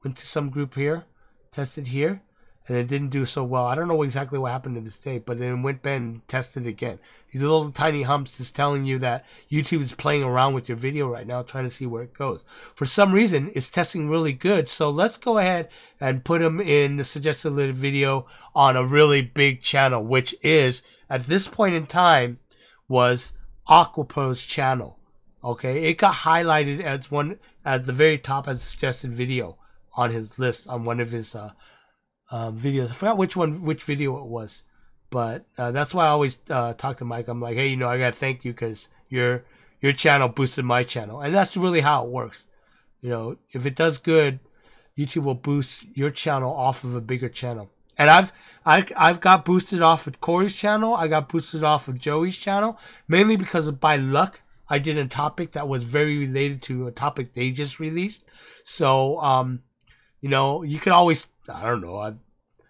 Went to some group here, tested here, and it didn't do so well. I don't know exactly what happened to this day, but then it went back and tested again. These little tiny humps is telling you that YouTube is playing around with your video right now, trying to see where it goes. For some reason, it's testing really good. So let's go ahead and put them in the suggested video on a really big channel, which is, at this point in time, was Aquapro's channel. Okay, it got highlighted as at the very top as a suggested video on his list, on one of his videos. I forgot which video it was, but that's why I always talk to Mike. I'm like, hey, I gotta thank you because your channel boosted my channel, and that's really how it works. If it does good, YouTube will boost your channel off of a bigger channel. And I've got boosted off of Corey's channel. I got boosted off of Joey's channel, mainly because of by luck I did a topic that was very related to a topic they just released. So you could always, I don't know,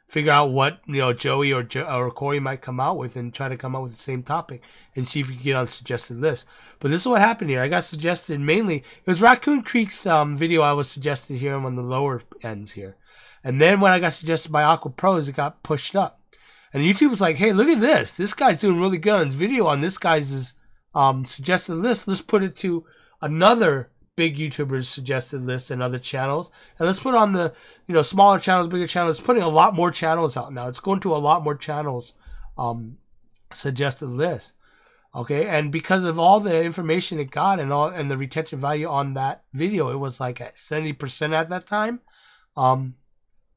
figure out what Joey or Corey might come out with and try to come out with the same topic and see if you can get on suggested list. But this is what happened here. I got suggested mainly, it was Raccoon Creek's video I was suggested here on the lower ends here. And then when I got suggested by Aqua Pros, it got pushed up. And YouTube was like, hey, look at this. This guy's doing really good on his video on this guy's suggested list. Let's put it to another big YouTubers suggested list and other channels, and let's put on the smaller channels, bigger channels. It's putting a lot more channels out now. It's going to a lot more channels suggested list. Okay, and because of all the information it got and the retention value on that video, it was like at 70% at that time.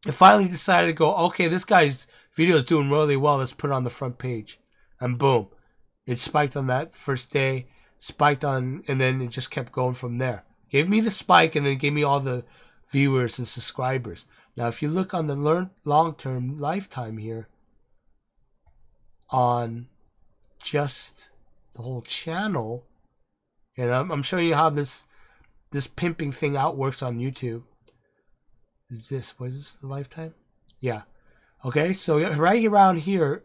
It finally decided to go, okay, this guy's video is doing really well. Let's put it on the front page. and boom, it spiked on that first day, spiked on, and then it just kept going from there. Gave me the spike, and then gave me all the viewers and subscribers. Now, if you look on the long-term lifetime here, on just the whole channel, and I'm showing you how this pimping thing out works on YouTube. What is this, the lifetime? Yeah. Okay, so right around here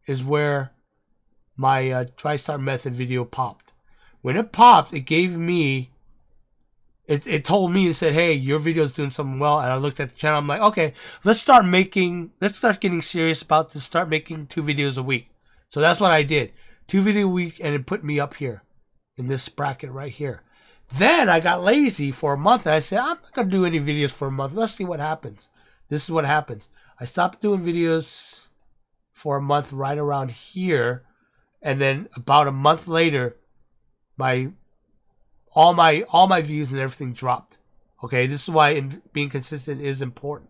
is where my TriStar method video popped. When it popped, it gave me, it told me, it said, hey, your video is doing something well. And I looked at the channel. I'm like, okay, let's start getting serious about this. Start making 2 videos a week. So that's what I did. 2 videos a week, and it put me up here in this bracket right here. Then I got lazy for a month, and I said, I'm not going to do any videos for a month. Let's see what happens. This is what happens. I stopped doing videos for a month right around here, and then about a month later, all my views and everything dropped. Okay, this is why being consistent is important.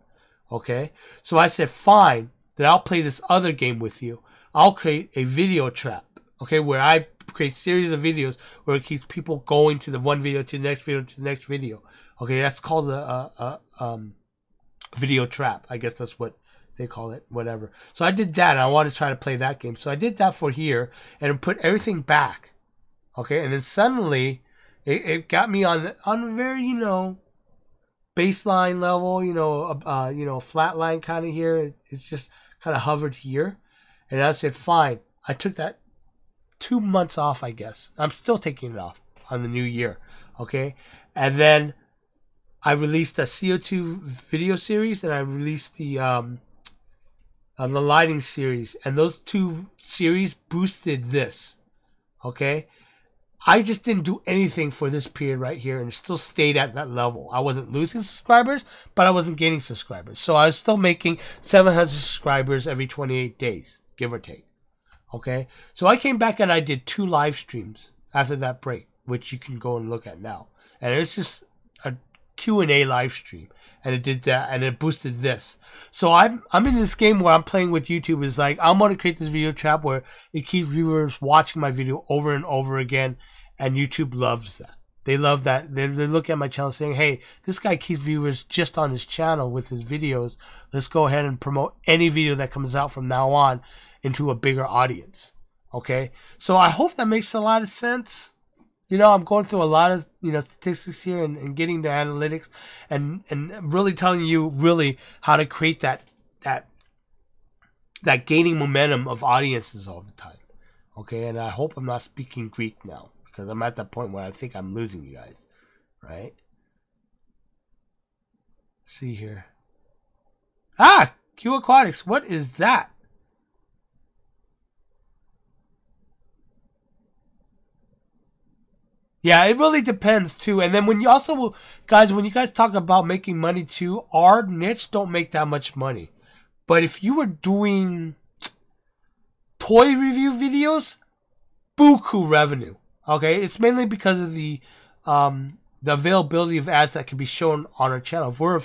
Okay, so I said, fine, then I'll play this other game with you. I'll create a video trap. Okay, where I create series of videos where it keeps people going to the one video to the next video to the next video. Okay, that's called a video trap. I guess that's what they call it, whatever. So I did that, and I wanted to try to play that game. So I did that for here, and it put everything back. Okay, and then suddenly it got me on a very, baseline level, flat line kind of here. It's just kind of hovered here. And I said, fine. I took that 2 months off, I guess. I'm still taking it off on the new year. Okay, and then I released a CO2 video series, and I released the lighting series, and those 2 series boosted this. Okay, I just didn't do anything for this period right here, and it still stayed at that level. I wasn't losing subscribers, but I wasn't gaining subscribers. So I was still making 700 subscribers every 28 days, give or take. Okay, so I came back and I did 2 live streams after that break, which you can go and look at now. And it's just a Q&A live stream, and it did that, and it boosted this. So I'm in this game where I'm playing with YouTube. Is like, I'm going to create this video trap where it keeps viewers watching my video over and over again, and YouTube loves that. They love that. They look at my channel saying, hey, this guy keeps viewers just on his channel with his videos. Let's go ahead and promote any video that comes out from now on into a bigger audience. Okay, so I hope that makes a lot of sense. I'm going through a lot of statistics here, and getting the analytics, and really telling you really how to create that gaining momentum of audiences all the time. Okay, and I hope I'm not speaking Greek now, because I'm at that point where I think I'm losing you guys. Right? See here. Q Aquatics. What is that? Yeah, it really depends too. And then when you also, guys, when you guys talk about making money too, our niche don't make that much money. But if you were doing toy review videos, buku revenue. Okay, it's mainly because of the availability of ads that can be shown on our channel. If we're an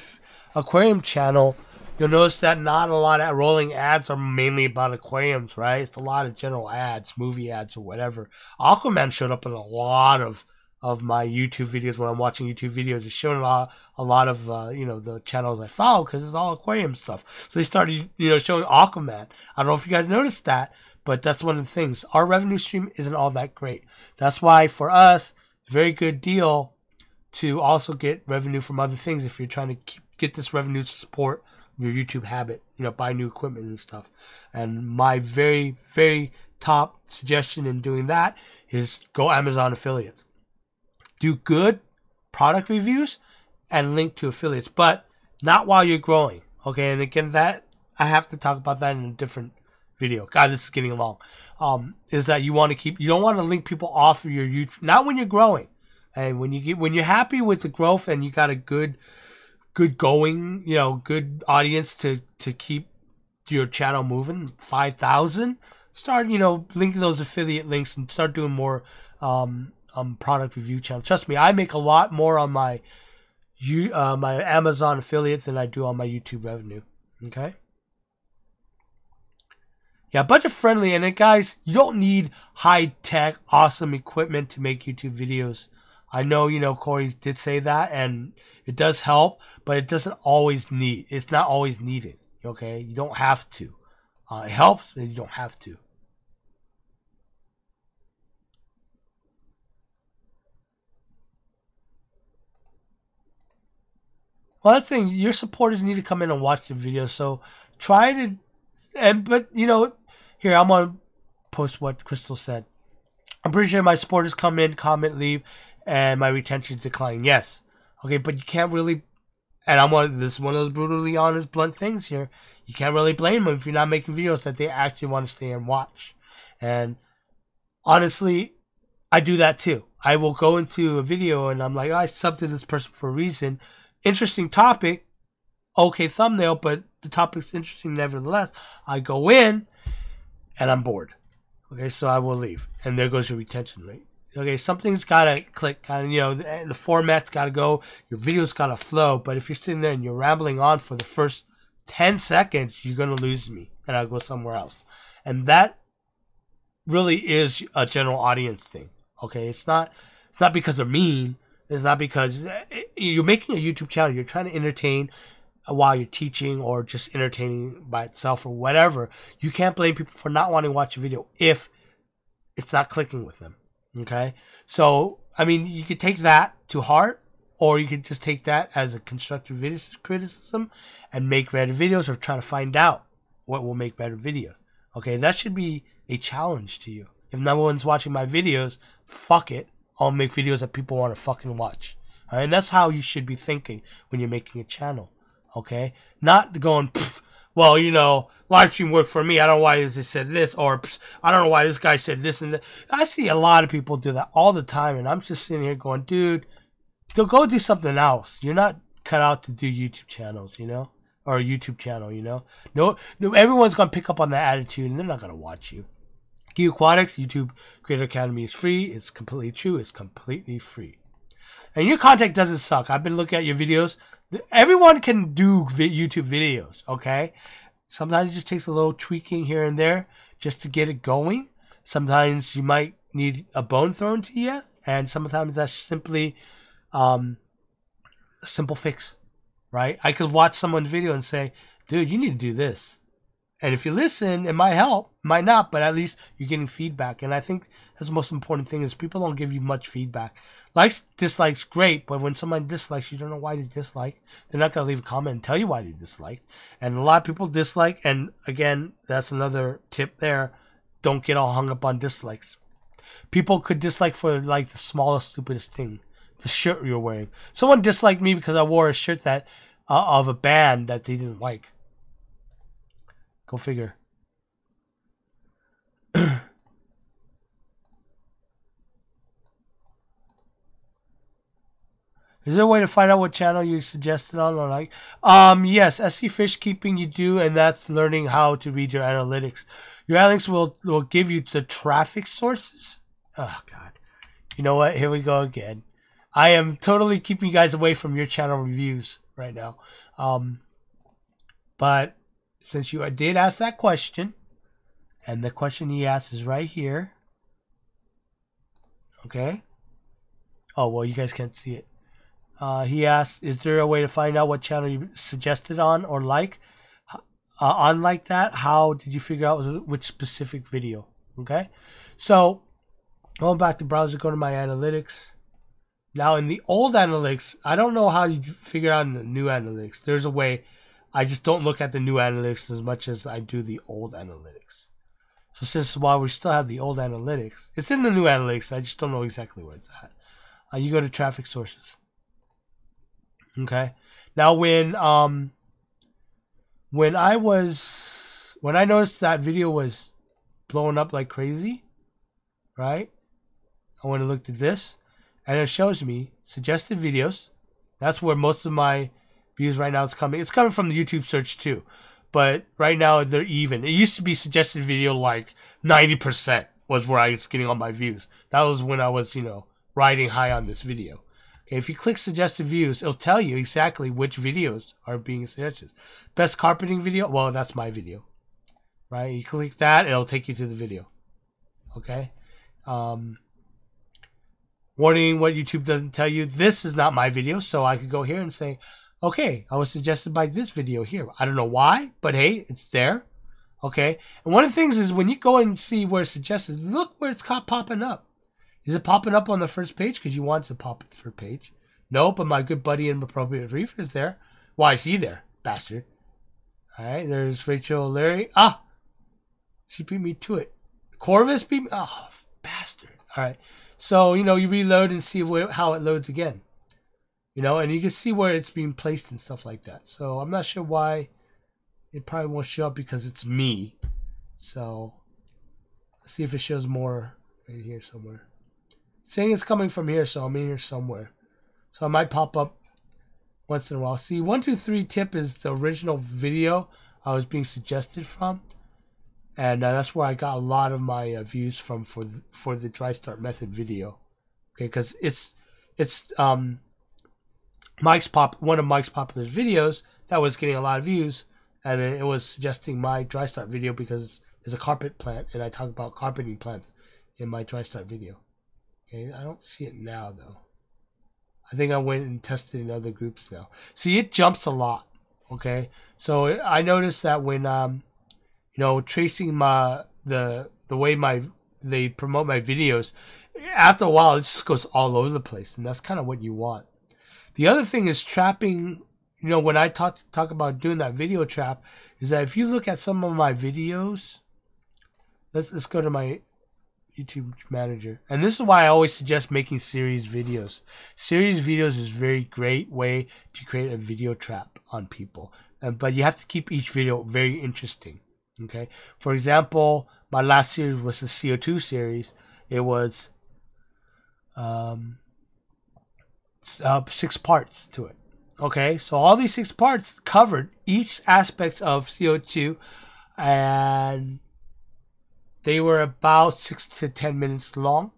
aquarium channel, you'll notice that not a lot of rolling ads are mainly about aquariums, right? It's a lot of general ads, movie ads, or whatever. Aquaman showed up in a lot of my YouTube videos when I'm watching YouTube videos. It's showing a lot of the channels I follow, because it's all aquarium stuff. So they started showing Aquaman. I don't know if you guys noticed that, but that's one of the things. Our revenue stream isn't all that great. That's why for us, very good deal to also get revenue from other things if you're trying to get this revenue to support your YouTube habit, buy new equipment and stuff. And my very, very top suggestion in doing that is go Amazon affiliates. Do good product reviews and link to affiliates, but not while you're growing. Okay, and again, that I have to talk about that in a different video. God, this is getting long. Is that you don't want to link people off of your YouTube, not when you're growing. And when you're happy with the growth and you got a good going, good audience to keep your channel moving, 5,000, start, linking those affiliate links and start doing more product review channels. Trust me, I make a lot more on my Amazon affiliates than I do on my YouTube revenue. Okay? Yeah, budget friendly. And then guys, you don't need high tech, awesome equipment to make YouTube videos. I know, Corey did say that, and it does help, but it doesn't always need. It's not always needed. Okay, you don't have to. It helps, but you don't have to. Well, that's the thing. Your supporters need to come in and watch the video. So try to, but here I'm gonna post what Crystal said. I'm pretty sure my supporters come in, comment, leave, and my retention's declining. Yes, okay, but you can't really. And this is one of those brutally honest, blunt things here. You can't really blame them if you're not making videos that they actually want to stay and watch. And honestly, I do that too. I will go into a video and I'm like, I subbed to this person for a reason. Interesting topic. Okay, thumbnail, but the topic's interesting nevertheless. I go in and I'm bored. Okay, so I will leave. And there goes your retention rate. Okay, something's got to click. The format's got to go. Your video's got to flow. But if you're sitting there and you're rambling on for the first 10 seconds, you're going to lose me. And I'll go somewhere else. And that really is a general audience thing. Okay, it's not because they're mean. It's not because you're making a YouTube channel. You're trying to entertain while you're teaching or just entertaining by itself or whatever. You can't blame people for not wanting to watch a video if it's not clicking with them. Okay, so I mean, you could take that to heart, or you could just take that as a constructive criticism and make better videos, or try to find out what will make better videos. Okay, that should be a challenge to you. If no one's watching my videos, fuck it, I'll make videos that people want to fucking watch. All right, and that's how you should be thinking when you're making a channel. Okay, not going, well, live stream worked for me. I don't know why they said this, or I don't know why this guy said this and that. I see a lot of people do that all the time, and I'm just sitting here going, dude, so go do something else. You're not cut out to do YouTube channels, or a YouTube channel, No, everyone's gonna pick up on that attitude, and they're not gonna watch you. Geek Aquatics YouTube Creator Academy is free. It's completely true. It's completely free, and your content doesn't suck. I've been looking at your videos. Everyone can do YouTube videos, okay? Sometimes it just takes a little tweaking here and there just to get it going. Sometimes you might need a bone thrown to you, and sometimes that's simply a simple fix, right? I could watch someone's video and say, dude, you need to do this. And if you listen, it might help, might not, but at least you're getting feedback. And I think that's the most important thing is people don't give you much feedback. Likes, dislikes, great, but when someone dislikes, you don't know why they dislike. They're not going to leave a comment and tell you why they dislike. And a lot of people dislike, and again, that's another tip there. Don't get all hung up on dislikes. People could dislike for like the smallest, stupidest thing. The shirt you're wearing. Someone disliked me because I wore a shirt that of a band that they didn't like. Go figure. Is there a way to find out what channel you suggested on or like? Yes, SC Fish Keeping you do, and that's learning how to read your analytics. Your analytics will give you the traffic sources. Oh God. You know what? Here we go again. I am totally keeping you guys away from your channel reviews right now. But since you did ask that question, and the question he asked is right here. Okay. Oh, well, you guys can't see it. He asked, is there a way to find out what channel you suggested on or like? On like that, how did you figure out which specific video? Okay. So, going back to browser, go to my analytics. Now, in the old analytics, I don't know how you figure out in the new analytics. There's a way. I just don't look at the new analytics as much as I do the old analytics. So since while we still have the old analytics, it's in the new analytics. I just don't know exactly where it's at. You go to traffic sources. Okay. Now when I noticed that video was blowing up like crazy, right? I went and looked at this, and it shows me suggested videos. That's where most of my views right now is coming. It's coming from the YouTube search too, but right now they're even. It used to be suggested video like 90% was where I was getting all my views. That was when I was, riding high on this video. Okay, if you click suggested views, it'll tell you exactly which videos are being suggested. Best carpeting video? Well, that's my video. right? You click that, it'll take you to the video. Okay. Warning, what YouTube doesn't tell you, this is not my video, so I could go here and say, okay, I was suggested by this video here. I don't know why, but hey, it's there. Okay. And one of the things is when you go and see where it's suggested, look where it's popping up. Is it popping up on the first page because you want it to pop at the first page? No, but my good buddy and appropriate Reef is there. Why is he there, bastard? All right, there's Rachel Larry. Ah, she beat me to it. Corvus beat me. Oh, bastard. All right. So, you know, you reload and see how it loads again. You know, and you can see where it's being placed and stuff like that. So I'm not sure why it probably won't show up because it's me. So let's see if it shows more right here somewhere. Saying it's coming from here, so I'm in here somewhere. So I might pop up once in a while. See, 123 tip is the original video I was being suggested from. And that's where I got a lot of my views from for the dry start method video. Okay, because it's one of Mike's popular videos that was getting a lot of views, and then it was suggesting my dry start video because there's a carpet plant, and I talk about carpeting plants in my dry start video. Okay, I don't see it now though. I think I went and tested in other groups now. See, it jumps a lot. Okay, so I noticed that when you know, tracing the way they promote my videos, after a while it just goes all over the place, and that's kind of what you want. The other thing is trapping. You know, when I talk about doing that video trap, is that if you look at some of my videos, let's go to my YouTube manager, and this is why I always suggest making series videos. Series videos is a very great way to create a video trap on people, but you have to keep each video very interesting. Okay, for example, my last series was the CO2 series. It was 6 parts to it. Okay, so all these 6 parts covered each aspect of CO2, and they were about 6 to 10 minutes long.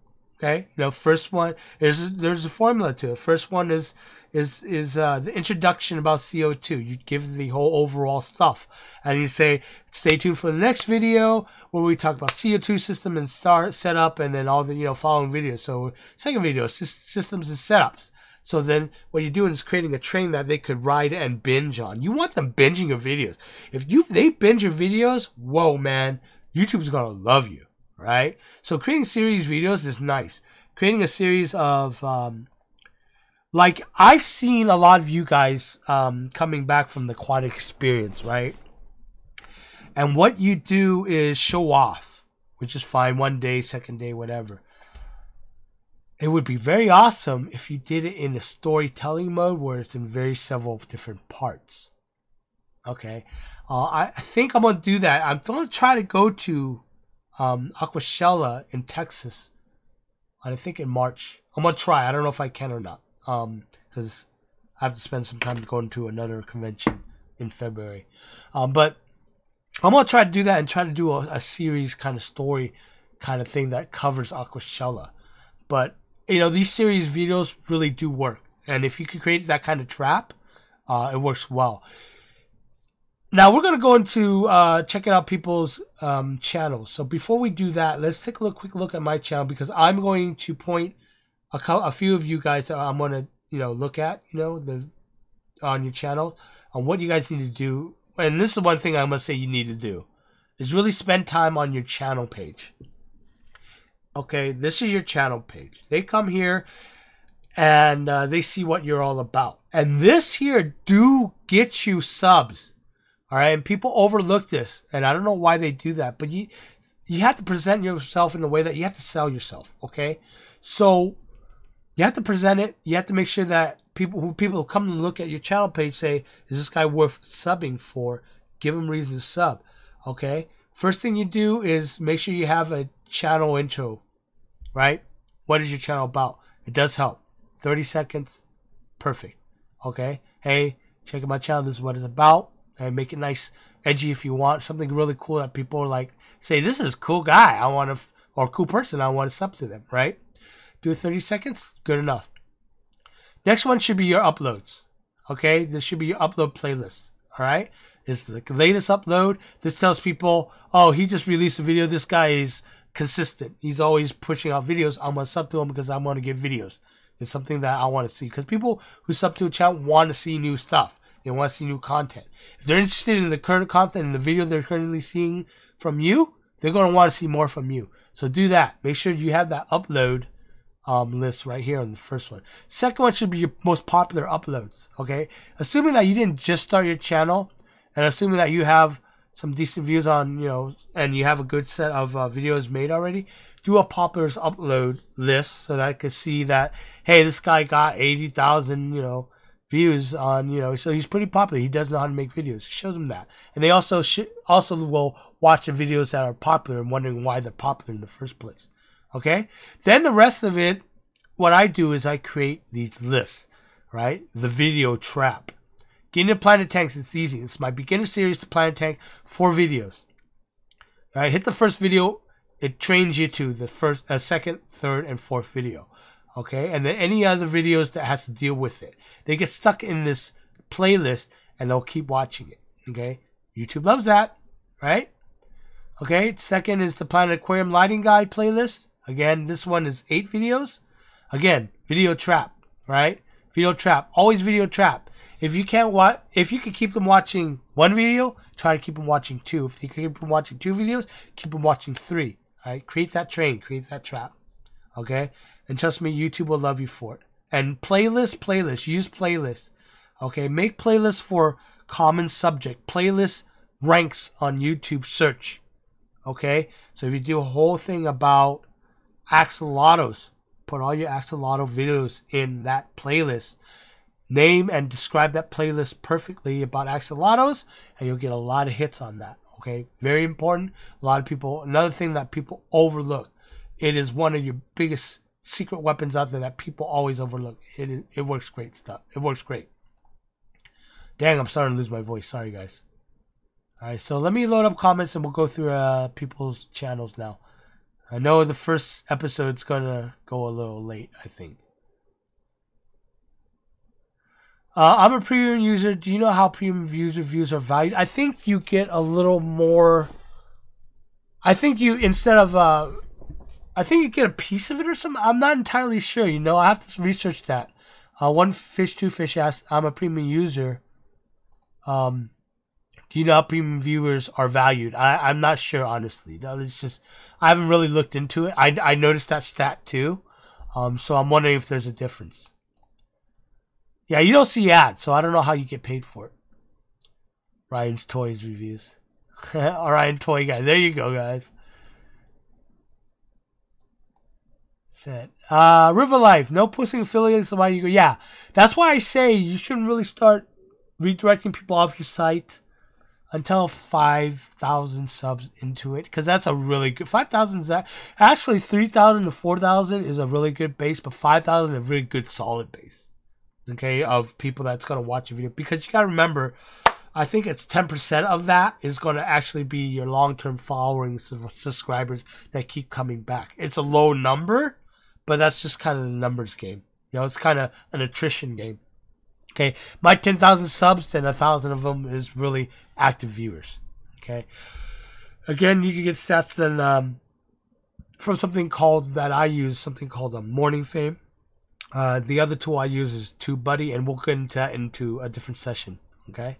Okay, you know, first one there's a formula to it. First one is the introduction about CO2. You give the whole overall stuff, and you say, stay tuned for the next video where we talk about CO2 system and setup, and then all the following videos. So second video, systems and setups. So then what you're doing is creating a train that they could ride and binge on. You want them binging your videos. If they binge your videos, whoa man, YouTube's gonna love you. Right? So creating series videos is nice. Creating a series of, like I've seen a lot of you guys coming back from the aquatic experience, right? And what you do is show off, which is fine, one day, second day, whatever. It would be very awesome if you did it in a storytelling mode where it's in several different parts. Okay? I think I'm going to do that. I'm going to try to go to Aquashella in Texas, I think in March. I'm gonna try. I don't know if I can or not, because I have to spend some time going to another convention in February. But I'm gonna try to do that and try to do a series kind of story kind of thing that covers Aquashella. But these series videos really do work, and if you can create that kind of trap, it works well. Now we're going to go into checking out people's channels. So before we do that, let's take a quick look at my channel, because I'm going to point a few of you guys that I'm going to look at on your channel on what you guys need to do. And this is one thing I must say you need to do is really spend time on your channel page. Okay, this is your channel page. They come here and they see what you're all about. And this here do get you subs. All right, and people overlook this, and I don't know why they do that, but you have to present yourself in a way that you have to sell yourself, okay? So you have to present it. You have to make sure that people who come to look at your channel page say, is this guy worth subbing for? Give him reason to sub, okay? First thing you do is make sure you have a channel intro, right? What is your channel about? It does help. 30 seconds, perfect, okay? Hey, check out my channel. This is what it's about. And make it nice, edgy if you want. Something really cool that people are like, say, this is a cool guy. I want to, or cool person. I want to sub to them, right? Do 30 seconds. Good enough. Next one should be your uploads. Okay? This should be your upload playlist. All right? It's the latest upload. This tells people, oh, he just released a video. This guy is consistent. He's always pushing out videos. I'm going to sub to him because I want to get videos. It's something that I want to see. Because people who sub to a channel want to see new stuff. They want to see new content. If they're interested in the current content and the video they're currently seeing from you, they're going to want to see more from you. So do that. Make sure you have that upload list right here on the first one. Second one should be your most popular uploads. Okay, assuming that you didn't just start your channel, and assuming that you have some decent views on, you know, and you have a good set of videos made already, do a popular upload list so that I could see that, hey, this guy got 80,000, you know, views on, you know, so he's pretty popular. He does know how to make videos. It shows them that, and they also will watch the videos that are popular and wondering why they're popular in the first place. Okay, then the rest of it, what I do is I create these lists, right? The video trap. Getting to Planet Tanks, it's easy. It's my beginner series to Planet Tank, 4 videos. All right, hit the first video. It trains you to the first, second, third, and fourth video. Okay, and then any other videos that has to deal with it. They get stuck in this playlist and they'll keep watching it. Okay, YouTube loves that, right? Okay, second is the Planet Aquarium Lighting Guide playlist. Again, this one is 8 videos. Again, video trap, right? Video trap, always video trap. If you can't watch, if you can keep them watching 1 video, try to keep them watching 2. If you can keep them watching 2 videos, keep them watching 3. All right, create that train, create that trap. Okay, and trust me, YouTube will love you for it. And playlist, use playlists. Okay, make playlists for common subject. Playlist ranks on YouTube search. Okay, so if you do a whole thing about axolotls, put all your axolotl videos in that playlist. Name and describe that playlist perfectly about axolotls, and you'll get a lot of hits on that. Okay, very important. A lot of people, another thing that people overlook, it is one of your biggest secret weapons out there that people always overlook. It works great stuff. It works great. Dang, I'm starting to lose my voice. Sorry, guys. All right, so let me load up comments and we'll go through people's channels now. I know the first episode's gonna go a little late, I think. I'm a premium user. Do you know how premium views are valued? I think you get a little more. I think you, instead of I think you get a piece of it or something. I'm not entirely sure. You know, I have to research that. One fish, two fish asked, I'm a premium user. Do you know how premium viewers are valued? I'm not sure, honestly. It's just, I haven't really looked into it. I noticed that stat too. So I'm wondering if there's a difference. Yeah, you don't see ads, so I don't know how you get paid for it. Ryan's Toys reviews. Ryan Toy Guy. There you go, guys. River Life. No posting affiliates. Why you go? Yeah, that's why I say you shouldn't really start redirecting people off your site until 5,000 subs into it, because that's a really good 5,000 is actually 3,000 to 4,000 is a really good base, but 5,000 is a really good solid base. Okay, of people that's gonna watch your video, because you gotta remember, I think it's 10% of that is gonna actually be your long-term following subscribers that keep coming back. It's a low number, but that's just kind of the numbers game. You know, it's kind of an attrition game. Okay, my 10,000 subs, then 1,000 of them is really active viewers. Okay, again, you can get stats then from something called that I use, something called a Morning Fame. The other tool I use is TubeBuddy, and we'll get into that into a different session. Okay.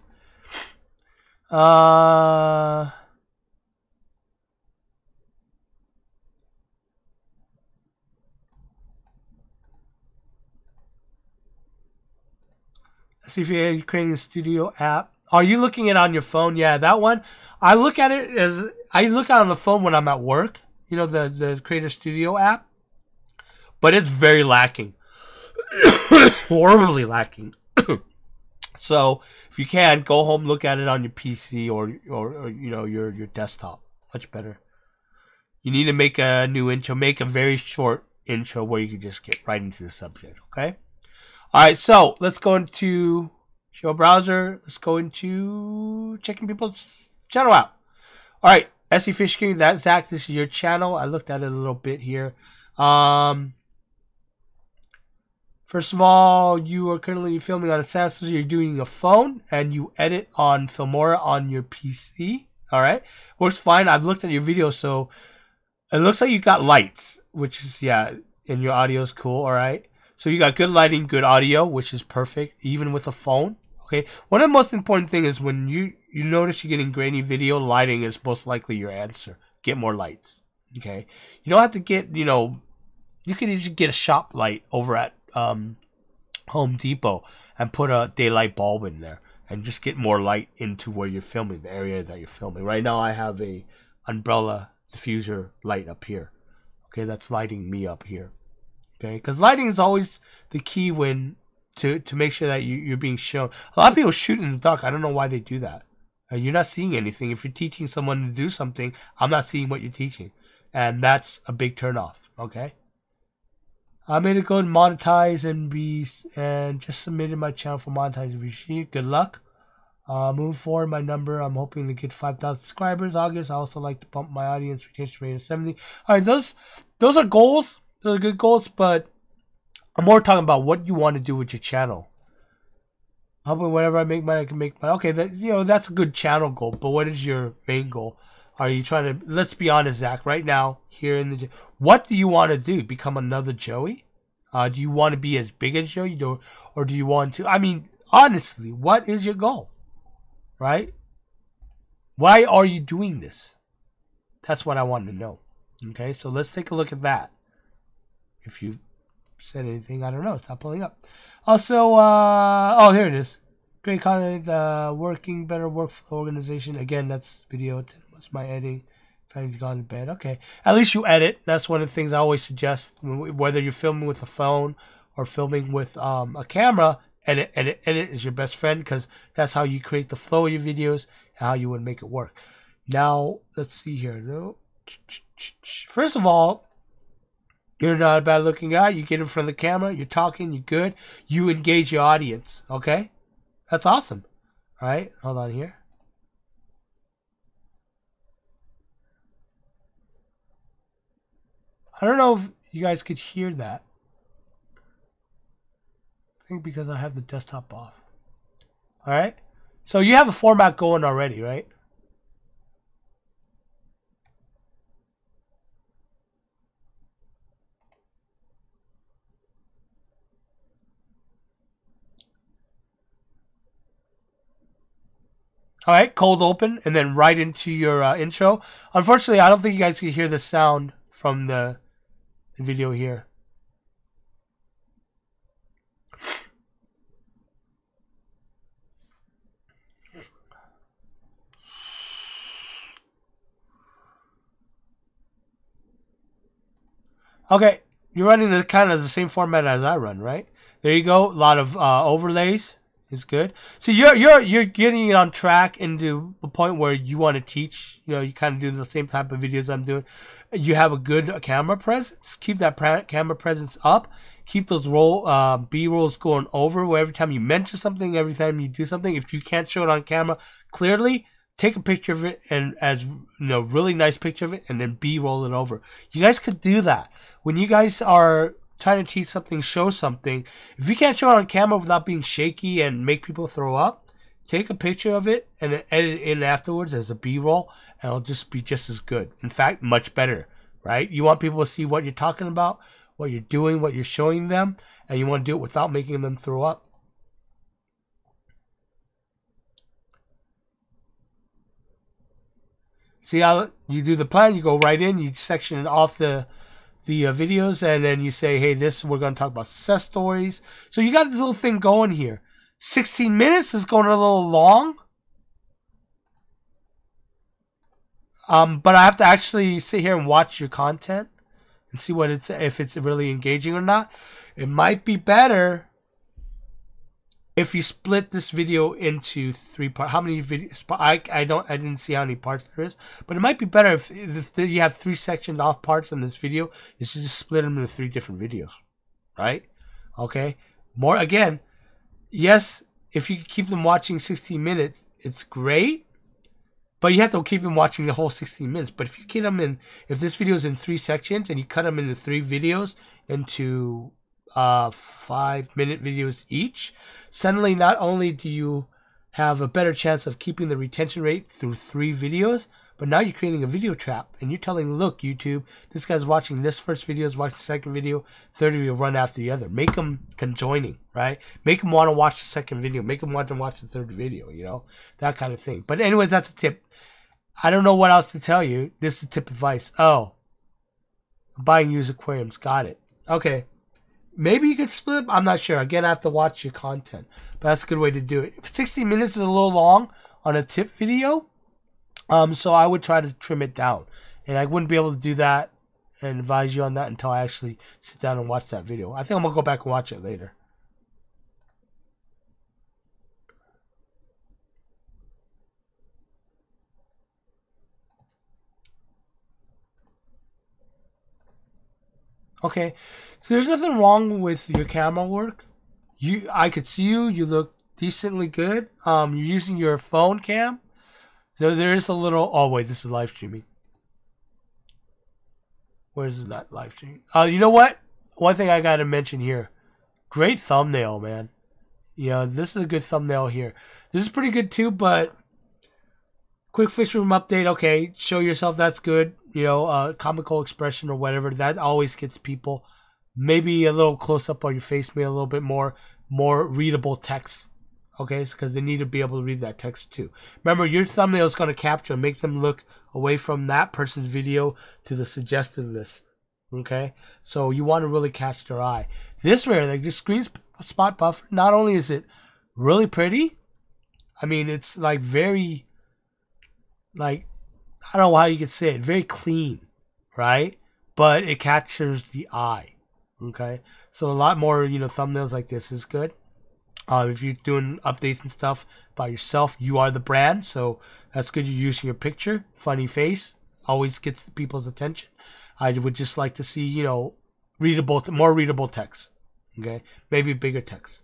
See if you're creating a studio app. Are you looking at it on your phone? Yeah, that one. I look at it as I look at it on the phone when I'm at work. You know, the Creator Studio app, but it's very lacking, horribly lacking. So if you can, go home, look at it on your PC or you know your desktop. Much better. You need to make a new intro. Make a very short intro where you can just get right into the subject. Okay. All right, so let's go into show browser. Let's go into checking people's channel out. All right, SE Fish King, that's Zach. This is your channel. I looked at it a little bit here. For First of all, you are currently filming on a Samsung, so you're doing a phone, and you edit on Filmora on your PC. Alright? Works fine. I've looked at your video, so it looks like you got lights, which is, yeah, and your audio is cool, alright? So you got good lighting, good audio, which is perfect, even with a phone. Okay? One of the most important things is when you notice you're getting grainy video, lighting is most likely your answer. Get more lights. Okay? You don't have to get, you can just get a shop light over at Home Depot and put a daylight bulb in there and just get more light into where you're filming, the area that you're filming. Right now I have a umbrella diffuser light up here. Okay, that's lighting me up here. Okay, because lighting is always the key when to make sure that you're being shown. A lot of people shoot in the dark. I don't know why they do that. You're not seeing anything. If you're teaching someone to do something, I'm not seeing what you're teaching. And that's a big turnoff. Okay? I made it go and monetize and just submitted my channel for monetization. Good luck. Moving forward, my number, I'm hoping to get 5,000 subscribers August. I also like to bump my audience retention rate to 70. Alright, those are goals. Those are good goals, but I'm more talking about what you want to do with your channel. Hoping whatever I make money, I can make money. Okay, that's a good channel goal, but what is your main goal? Are you trying to, let's be honest, Zach, right now, here in the, what do you want to do? Become another Joey? Do you want to be as big as Joey? Or do you want to, I mean, honestly, what is your goal? Right? Why are you doing this? That's what I want to know. Okay, so let's take a look at that. If you said anything, I don't know. It's not pulling up. Also, oh, here it is. Great content, working better workflow organization. Again, that's video. What's my editing? Trying to go to bed. Okay, at least you edit. That's one of the things I always suggest. Whether you're filming with a phone or filming with a camera, edit is your best friend, because that's how you create the flow of your videos and how you would make it work. Now, let's see here. First of all, you're not a bad looking guy. You get in front of the camera, you're talking, you're good. You engage your audience, okay? That's awesome. All right, hold on here. I don't know if you guys could hear that. I think because I have the desktop off. All right, so you have a format going already, right? All right, cold open, and then right into your intro. Unfortunately, I don't think you guys can hear the sound from the video here. Okay, you're running the kind of the same format as I run, right? There you go. A lot of overlays. Is good. So you're getting it on track into a point where you want to teach. You kind of do the same type of videos I'm doing. You have a good camera presence. Keep that camera presence up. Keep those B-rolls going over. Where every time you mention something, every time you do something, if you can't show it on camera clearly, take a picture of it, and really nice picture of it, and then B-roll it over. You guys could do that when you guys are trying to teach something, show something. If you can't show it on camera without being shaky and make people throw up, take a picture of it and then edit it in afterwards as a B-roll, and it'll just be just as good. In fact, much better, right? You want people to see what you're talking about, what you're doing, what you're showing them, and you want to do it without making them throw up. See how you do the plan? You go right in, you section it off the videos, and then you say, hey, we're going to talk about success stories. So you got this little thing going here. 16 minutes is going a little long. But I have to actually sit here and watch your content and see if it's really engaging or not. It might be better if you split this video into 3 parts. How many videos? I didn't see how many parts there is, but it might be better if you have 3 sectioned off parts in this video. You should just split them into 3 different videos, right? Okay. More again. Yes, if you keep them watching 16 minutes, it's great, but you have to keep them watching the whole 16 minutes. But if you keep them if this video is in 3 sections and you cut them into 3 videos into 5-minute videos each. Suddenly, not only do you have a better chance of keeping the retention rate through 3 videos, but now you're creating a video trap, and you're telling, look, YouTube, this guy's watching this first video, is watching the second video, third video, run after the other. Make them conjoining, right? Make them want to watch the second video. Make them want to watch the third video, you know? That kind of thing. But anyways, that's a tip. I don't know what else to tell you. This is tip advice. Oh, buying used aquariums. Got it. Okay. Maybe you could split. I'm not sure. Again, I have to watch your content. But that's a good way to do it. 60 minutes is a little long on a tip video. So I would try to trim it down. And I wouldn't be able to do that and advise you on that until I actually sit down and watch that video. I think I'm going to go back and watch it later. Okay, so there's nothing wrong with your camera work. I could see you. You look decently good. You're using your phone cam. So there is a little. Oh wait, this is live streaming. Where's that live streaming? You know what? One thing I gotta mention here. Great thumbnail, man. Yeah, this is a good thumbnail here. This is pretty good too, but quick fish room update. Okay, show yourself. That's good. You know, comical expression or whatever. That always gets people. Maybe a little close up on your face. Maybe a little bit more readable text. Okay, because they need to be able to read that text too. Remember, your thumbnail is going to capture and make them look away from that person's video to the suggested list. Okay, so you want to really catch their eye. This way, like the screen spot buffer, not only is it really pretty, I mean, it's like very, like, I don't know how you could say it, very clean, right? But it captures the eye. Okay, so a lot more, you know, thumbnails like this is good. If you're doing updates and stuff by yourself, you are the brand, so that's good. You're using your picture, funny face, always gets people's attention. I would just like to see, you know, more readable text. Okay, maybe bigger text.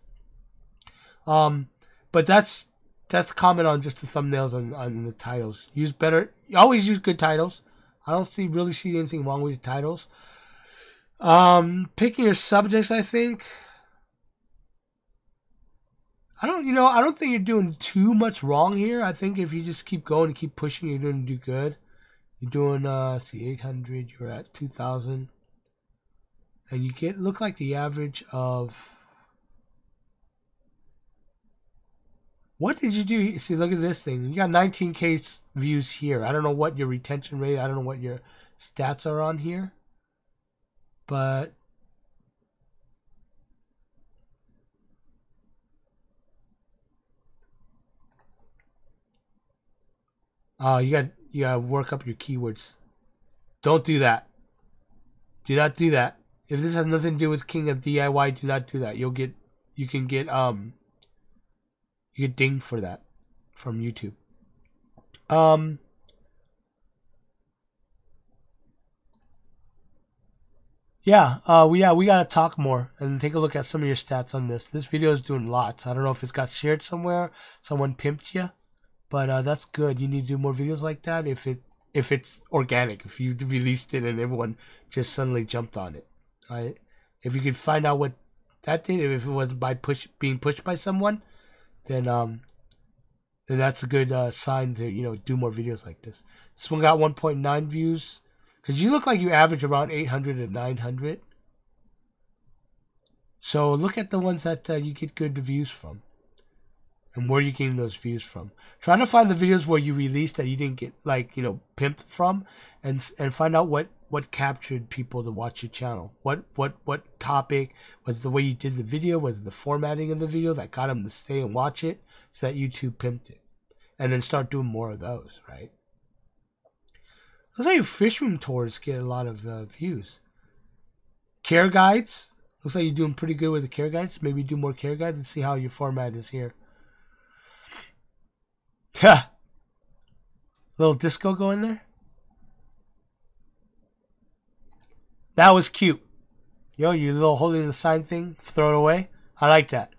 But that's comment on just the thumbnails on the titles. Always use good titles. I don't really see anything wrong with your titles. Picking your subjects, I think. I don't think you're doing too much wrong here. I think if you just keep going and keep pushing, you're going to do good. You're doing, 800, you're at 2,000. And you look like the average of, what did you do? See, look at this thing. You got 19K views here. I don't know what your retention rate, I don't know what your stats are on here. But you gotta work up your keywords. Don't do that. Do not do that. If this has nothing to do with King of DIY, do not do that. You can get dinged for that from YouTube. We gotta talk more and take a look at some of your stats on this. This video is doing lots. I don't know if it's got shared somewhere. Someone pimped you. But that's good. You need to do more videos like that if it's organic. If you released it and everyone just suddenly jumped on it, right? If you could find out what that did, if it was by being pushed by someone, then that's a good sign to do more videos like this. This one got 1.9 views because you look like you average around 800 to 900. So look at the ones that you get good views from. And where you getting those views from. Try to find the videos where you released that you didn't get, like, pimped from, and find out what captured people to watch your channel. What topic, was it the way you did the video, was it the formatting of the video that got them to stay and watch it, so that YouTube pimped it. And then start doing more of those, right? Looks like your fish room tours get a lot of views. Care guides. Looks like you're doing pretty good with the care guides. Maybe do more care guides and see how your format is here. Ha! Little disco going there. That was cute. Yo, you little holding the sign thing, throw it away. I like that.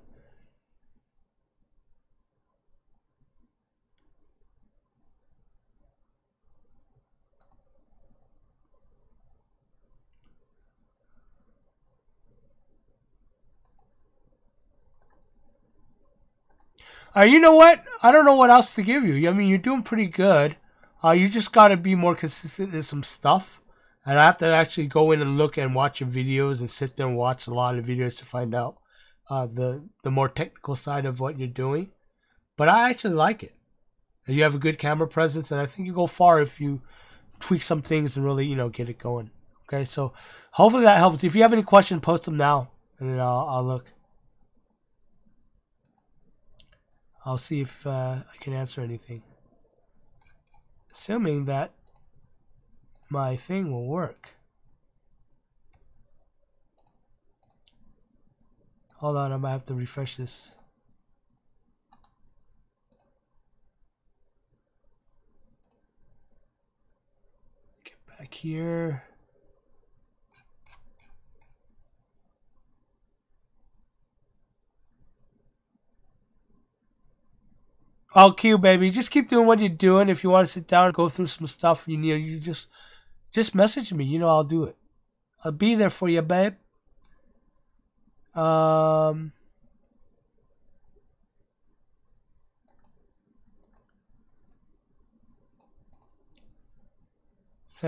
You know what? I don't know what else to give you. I mean, you're doing pretty good. You just got to be more consistent in some stuff. And I have to actually go in and look and watch your videos and sit there and watch a lot of videos to find out the more technical side of what you're doing. But I actually like it. And you have a good camera presence, and I think you go far if you tweak some things and really, get it going. Okay, so hopefully that helps. If you have any questions, post them now, and then I'll look. I'll see if I can answer anything. Assuming that my thing will work. Hold on, I might have to refresh this. Get back here. Oh, Q, baby. Just keep doing what you're doing. If you want to sit down and go through some stuff, you just message me. I'll do it. I'll be there for you, babe. So,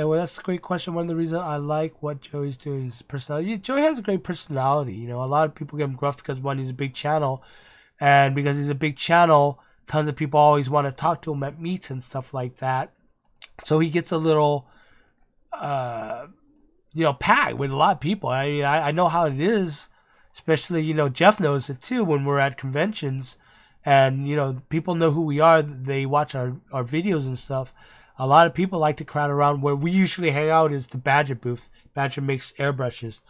well, that's a great question. One of the reasons I like what Joey's doing is personality. Joey has a great personality. A lot of people get him gruff because, one, he's a big channel. And because he's a big channel, tons of people always want to talk to him at meets and stuff like that. So he gets a little, packed with a lot of people. I mean, I know how it is, especially, Jeff knows it too when we're at conventions and, people know who we are. They watch our videos and stuff. A lot of people like to crowd around where we usually hang out is the Badger booth. Badger makes airbrushes.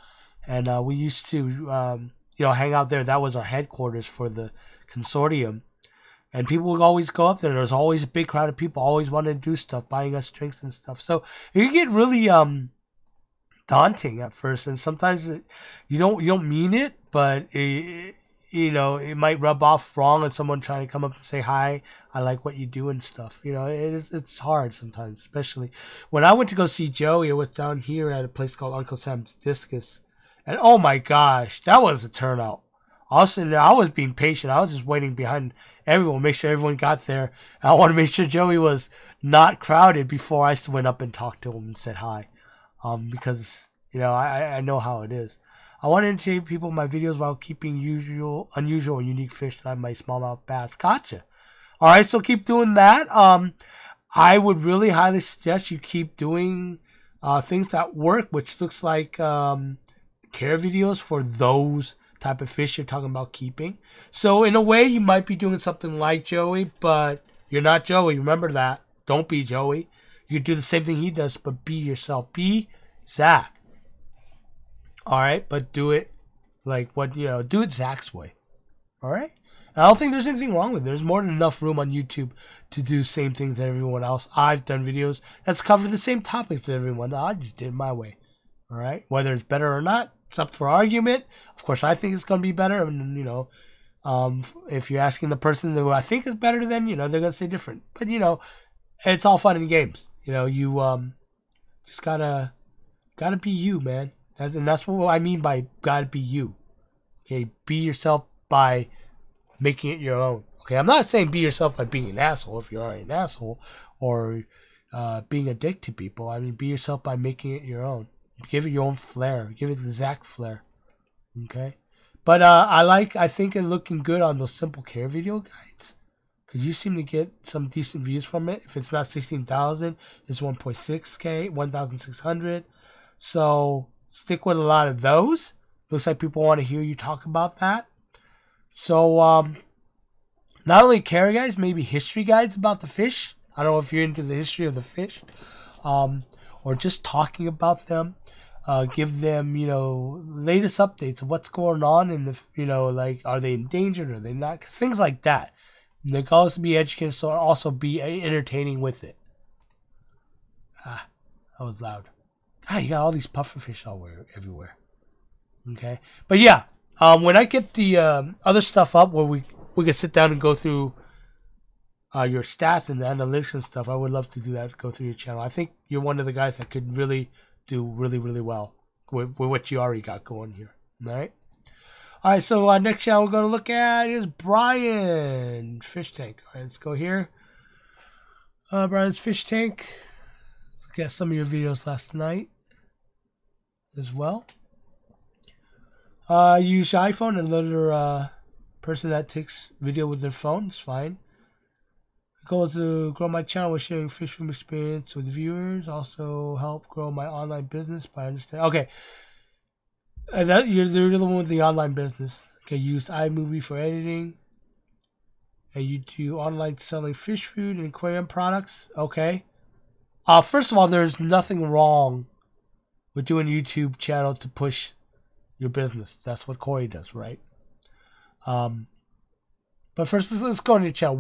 And we used to, hang out there. That was our headquarters for the consortium. And people would always go up there. There's always a big crowd of people always wanting to do stuff, buying us drinks and stuff. So it can get really daunting at first. And sometimes you don't mean it, but it might rub off wrong on someone trying to come up and say hi. I like what you do and stuff. It's hard sometimes, especially when I went to go see Joey. I was down here at a place called Uncle Sam's Discus, and oh my gosh, that was a turnout. I was sitting there, I was being patient. I was just waiting behind everyone, make sure everyone got there. And I want to make sure Joey was not crowded before I went up and talked to him and said hi, because I know how it is. I want to entertain people in my videos while keeping unusual or unique fish that I my smallmouth bass. Gotcha. All right, so keep doing that. I would really highly suggest you keep doing things that work, which looks like care videos for those type of fish you're talking about keeping. So in a way, you might be doing something like Joey, but you're not Joey. Remember that. Don't be Joey. You do the same thing he does, but be yourself. Be Zach. All right, but do it like do it Zach's way. All right. And I don't think there's anything wrong with it. There's more than enough room on YouTube to do the same things that everyone else. I've done videos that's covered the same topics as everyone. I just did it my way. All right. Whether it's better or not, it's up for argument. Of course, I think it's going to be better. And, if you're asking the person who I think is better, then, they're going to say different. But, it's all fun and games. You just gotta be you, man. And that's what I mean by gotta be you. Okay, be yourself by making it your own. Okay, I'm not saying be yourself by being an asshole if you're already an asshole or being a dick to people. I mean, be yourself by making it your own. Give it your own flair. Give it the Zach flair. Okay? But I think it's looking good on those simple care video guides. Because you seem to get some decent views from it. If it's not 16,000, it's 1.6K, 1,600. So stick with a lot of those. Looks like people want to hear you talk about that. So not only care guides, maybe history guides about the fish. I don't know if you're into the history of the fish. Or just talking about them. Give them, latest updates of what's going on and if, like, are they endangered or are they not? 'Cause things like that. They can also be educated, so also be entertaining with it. Ah, that was loud. God, you got all these pufferfish everywhere. Okay, but yeah, when I get the other stuff up where we can sit down and go through your stats and the analytics and stuff, I would love to do that. Go through your channel. I think you're one of the guys that could really do really well with what you already got going here. All right. All right, so next channel we're going to look at is Brian Fish Tank. All right, let's go here. Brian's Fish Tank. Let's look at some of your videos last night as well. Use your iPhone. Another person that takes video with their phone. It's fine. The goal is to grow my channel with sharing fish room experience with viewers. Also help grow my online business by understanding. Okay. You're the one with the online business. Okay, use iMovie for editing. And you do online selling fish food and aquarium products. Okay. First of all, there's nothing wrong with doing a YouTube channel to push your business. That's what Corey does, right? But first, let's go to your channel.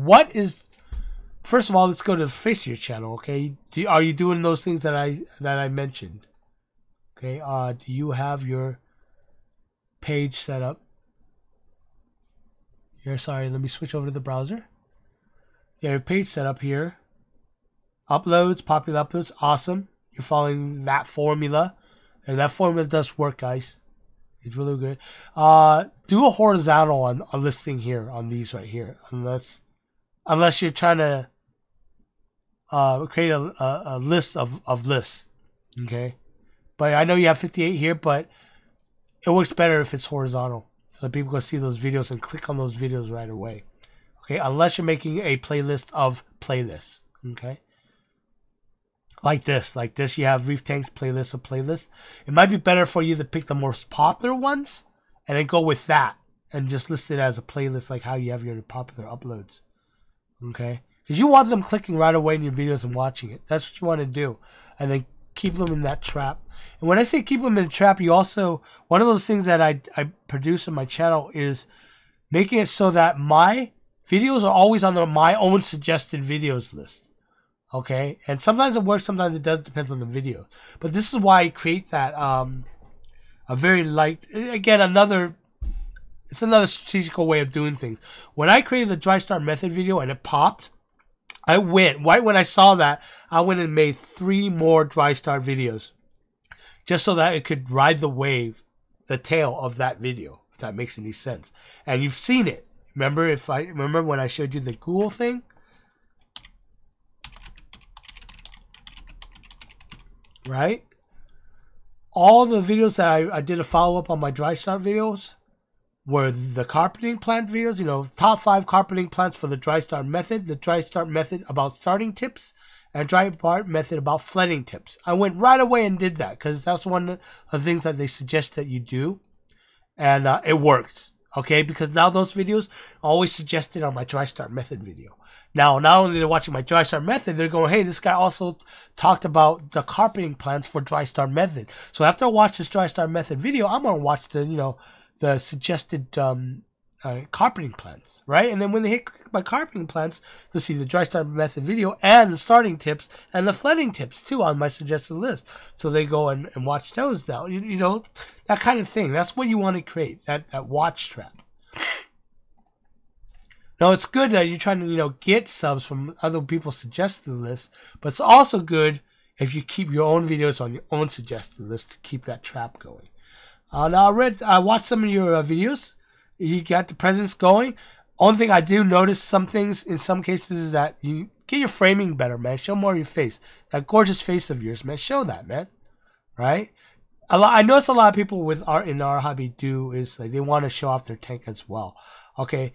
First of all, let's go to the face of your channel. Okay, are you doing those things that I mentioned? Okay. Do you have your page set up here? Sorry, let me switch over to the browser. Yeah, your page set up here. Uploads, popular uploads, awesome. You're following that formula, and that formula does work, guys. It's really good. Do a horizontal on a listing here on these right here, unless you're trying to create a list of lists. Okay, but I know you have 58 here, but it works better if it's horizontal, so that people can see those videos and click on those videos right away. Okay, unless you're making a playlist of playlists. Okay, like this, you have Reef Tank's playlist of playlists. It might be better for you to pick the most popular ones and then go with that and just list it as a playlist, like how you have your popular uploads. Okay, because you want them clicking right away in your videos and watching it. That's what you want to do, and then keep them in that trap. And when I say keep them in the trap, you also, one of those things that I produce on my channel is making it so that my videos are always on my own suggested videos list. Okay, and sometimes it works, sometimes it does, depends on the video. But this is why I create that a very again, it's another strategical way of doing things. When I created the dry start method video and it popped, I went, right when I saw that, I went and made 3 more dry start videos. Just so that it could ride the wave, the tail of that video, if that makes any sense. And you've seen it. Remember when I showed you the Google thing? Right? All the videos that I did a follow-up on my dry start videos were the carpeting plant videos, you know, top 5 carpeting plants for the dry start method, the dry start method about starting tips, and dry start method about flooding tips. I went right away and did that because that's one of the things that they suggest that you do, and it works. Okay, because now those videos are always suggested on my dry start method video. Now, not only they're watching my dry start method, they're going, hey, this guy also talked about the carpeting plants for dry start method. So after I watch this dry start method video, I'm gonna watch the suggested carpeting plants, right? And then when they hit click my carpeting plants, they'll see the dry start method video and the starting tips and the flooding tips too on my suggested list. So they go and watch those now. You know, that kind of thing. That's what you want to create, that watch trap. Now, it's good that you're trying to, get subs from other people's suggested list, but it's also good if you keep your own videos on your own suggested list to keep that trap going. Now, I watched some of your videos. You got the presence going. Only thing I do notice some things in some cases is that you get your framing better, man. Show more of your face. That gorgeous face of yours, man. Show that, man. Right? I notice a lot of people with art in our hobby do is like they want to show off their tank as well. Okay.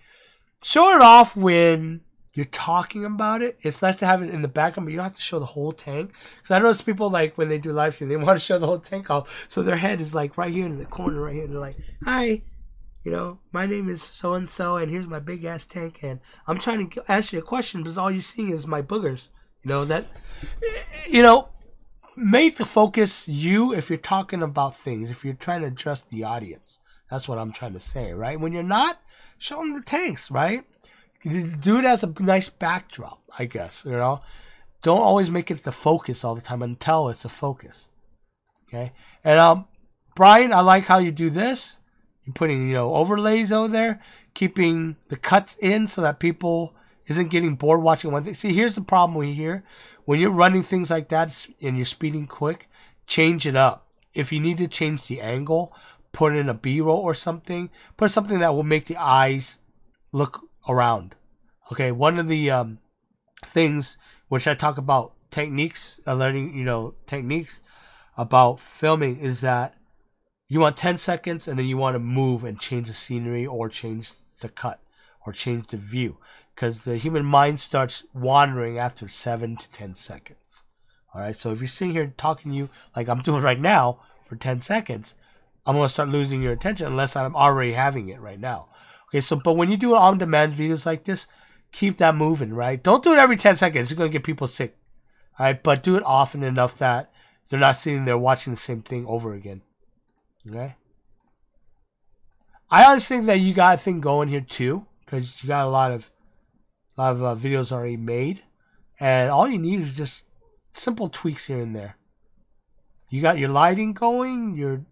Show it off when you're talking about it. It's nice to have it in the background, but you don't have to show the whole tank. Because I notice people, like, when they do live stream, they want to show the whole tank off. So their head is, like, right here in the corner right here. And they're like, hi, my name is so-and-so, and here's my big-ass tank. And I'm trying to answer your question, because all you see is my boogers. Make the focus you if you're talking about things, if you're trying to address the audience. That's what I'm trying to say, right? When you're not, show them the tanks, right? Do it as a nice backdrop, I guess, Don't always make it the focus all the time until it's the focus, okay? And, Brian, I like how you do this. You're putting, overlays over there, keeping the cuts in so that people isn't getting bored watching one thing. See, here's the problem here. When you're running things like that and you're speeding quick, change it up. If you need to change the angle, put in a B-roll or something, put something that will make the eyes look around. Okay, one of the things which I talk about techniques, learning, techniques about filming is that you want 10 seconds and then you want to move and change the scenery or change the cut or change the view, because the human mind starts wandering after 7 to 10 seconds. All right, so if you're sitting here talking to you like I'm doing right now for 10 seconds, I'm going to start losing your attention unless I'm already having it right now. Okay, so but when you do on-demand videos like this, keep that moving, right? Don't do it every 10 seconds. You're going to get people sick. All right, but do it often enough that they're not sitting there watching the same thing over again. Okay? I honestly think that you got a thing going here too, because you got a lot of videos already made, and all you need is just simple tweaks here and there. You got your lighting going,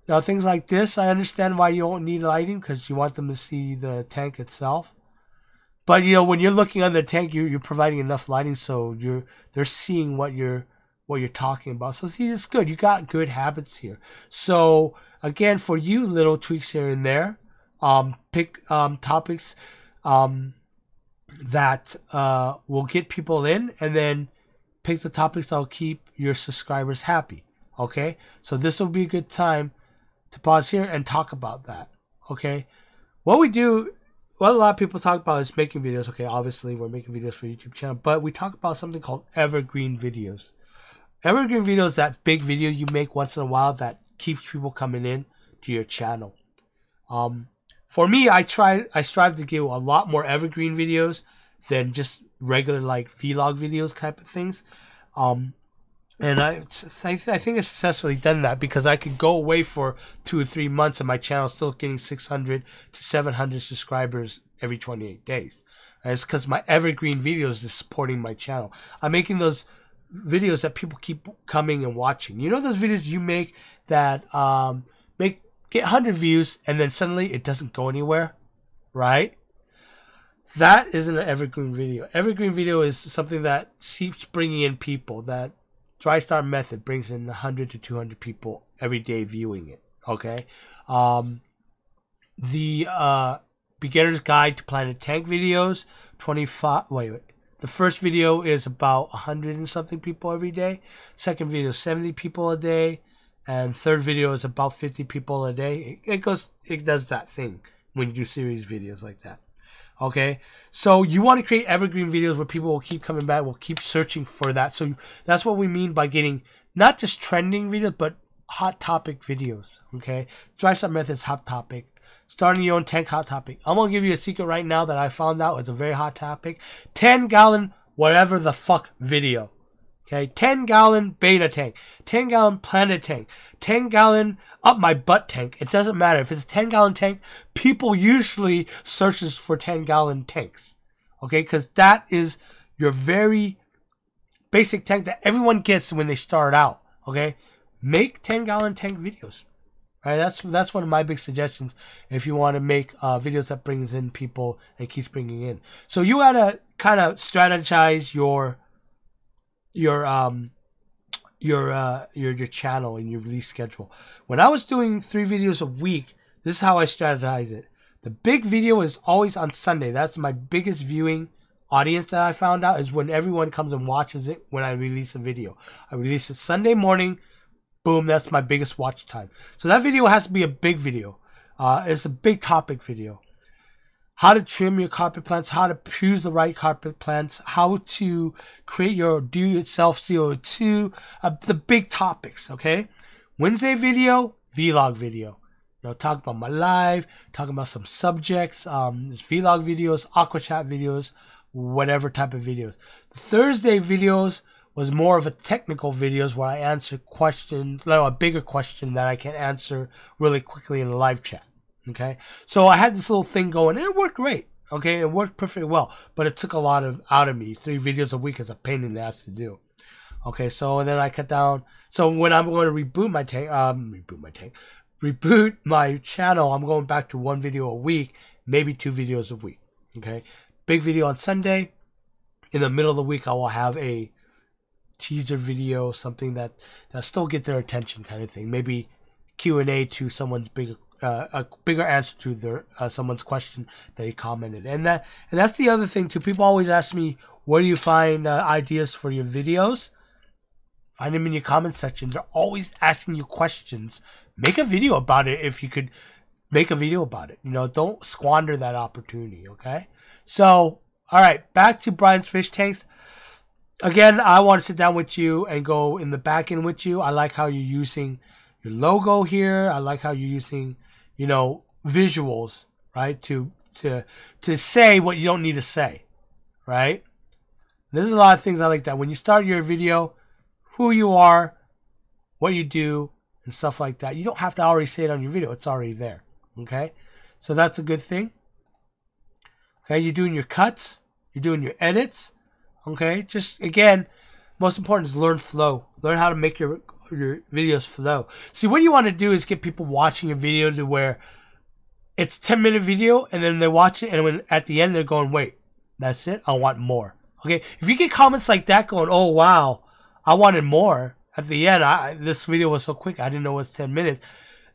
now things like this, I understand why you don't need lighting, because you want them to see the tank itself. But when you're looking under the tank, you're providing enough lighting so they're seeing what you're talking about. So see, it's good. You got good habits here. So again, for you, little tweaks here and there. Pick topics that will get people in, and then pick the topics that will keep your subscribers happy. Okay, so this will be a good time to pause here and talk about that. Okay, what a lot of people talk about is making videos. Okay, obviously we're making videos for YouTube channel, but we talk about something called evergreen videos. Evergreen videos, that big video you make once in a while that keeps people coming in to your channel. For me, I strive to give a lot more evergreen videos than just regular like vlog videos type of things. And I think it's successfully done that, because I could go away for 2 or 3 months and my channel is still getting 600 to 700 subscribers every 28 days. And it's because my evergreen videos is supporting my channel. I'm making those videos that people keep coming and watching. You know those videos you make that get 100 views and then suddenly it doesn't go anywhere, right? That isn't an evergreen video. Evergreen video is something that keeps bringing in people. That Dry Star Method brings in 100 to 200 people every day viewing it. Okay, the Beginner's Guide to Planet Tank videos, 25. Wait. The first video is about 100 and something people every day. Second video is 70 people a day, and third video is about 50 people a day. It does that thing when you do series videos like that. Okay, so you want to create evergreen videos where people will keep coming back, will keep searching for that. So that's what we mean by getting not just trending videos, but hot topic videos. Okay, Dry Star Method's hot topic. Starting your own tank, hot topic. I'm gonna give you a secret right now that I found out. It's a very hot topic. 10-gallon whatever the fuck video. Okay, 10-gallon beta tank, 10-gallon planet tank, 10-gallon up my butt tank. It doesn't matter. If it's a 10-gallon tank, people usually searches for 10-gallon tanks. Okay, because that is your very basic tank that everyone gets when they start out. Okay, make 10-gallon tank videos. All right, that's one of my big suggestions if you want to make videos that brings in people and keeps bringing in. So you gotta kind of strategize your channel and your release schedule. When I was doing 3 videos a week, this is how I strategize it. The big video is always on Sunday. That's my biggest viewing audience that I found out, is when everyone comes and watches it when I release a video. I release it Sunday morning. Boom, that's my biggest watch time. So that video has to be a big video. It's a big topic video. How to trim your carpet plants, how to choose the right carpet plants, how to create your do-it-yourself CO2, the big topics, okay? Wednesday video, vlog video. Talk about my life, talking about some subjects, there's vlog videos, aqua chat videos, whatever type of videos. The Thursday videos was more of a technical videos where I answer questions, a bigger question that I can answer really quickly in a live chat. Okay, so I had this little thing going, and it worked great. Okay, it worked perfectly well, but it took a lot out of me. 3 videos a week is a pain in the ass to do. Okay, so then I cut down. So when I'm going to reboot my channel, I'm going back to 1 video a week, maybe 2 videos a week. Okay, big video on Sunday. In the middle of the week, I will have a teaser video, something that still get their attention, kind of thing. Maybe Q&A to someone's a bigger answer to their someone's question that they commented. And that's the other thing too. People always ask me, where do you find ideas for your videos? Find them in your comment section. They're always asking you questions. Make a video about it if you could. Make a video about it. You know, don't squander that opportunity, okay? So, all right, back to Brian's fish tanks. Again, I want to sit down with you and go in the back end with you. I like how you're using your logo here. I like how you're using, you know, visuals, right? To say what you don't need to say, right? There's a lot of things I like that. When you start your video, who you are, what you do, and stuff like that. You don't have to already say it on your video. It's already there. Okay, so that's a good thing. Okay, you're doing your cuts, you're doing your edits. Okay, just again, most important is learn flow. Learn how to make your videos flow. See, what you want to do is get people watching a video to where it's a 10-minute video, and then they watch it, and when at the end they're going, "Wait, that's it? I want more." Okay, if you get comments like that going, "Oh wow, I wanted more," at the end, this video was so quick, I didn't know it was 10 minutes.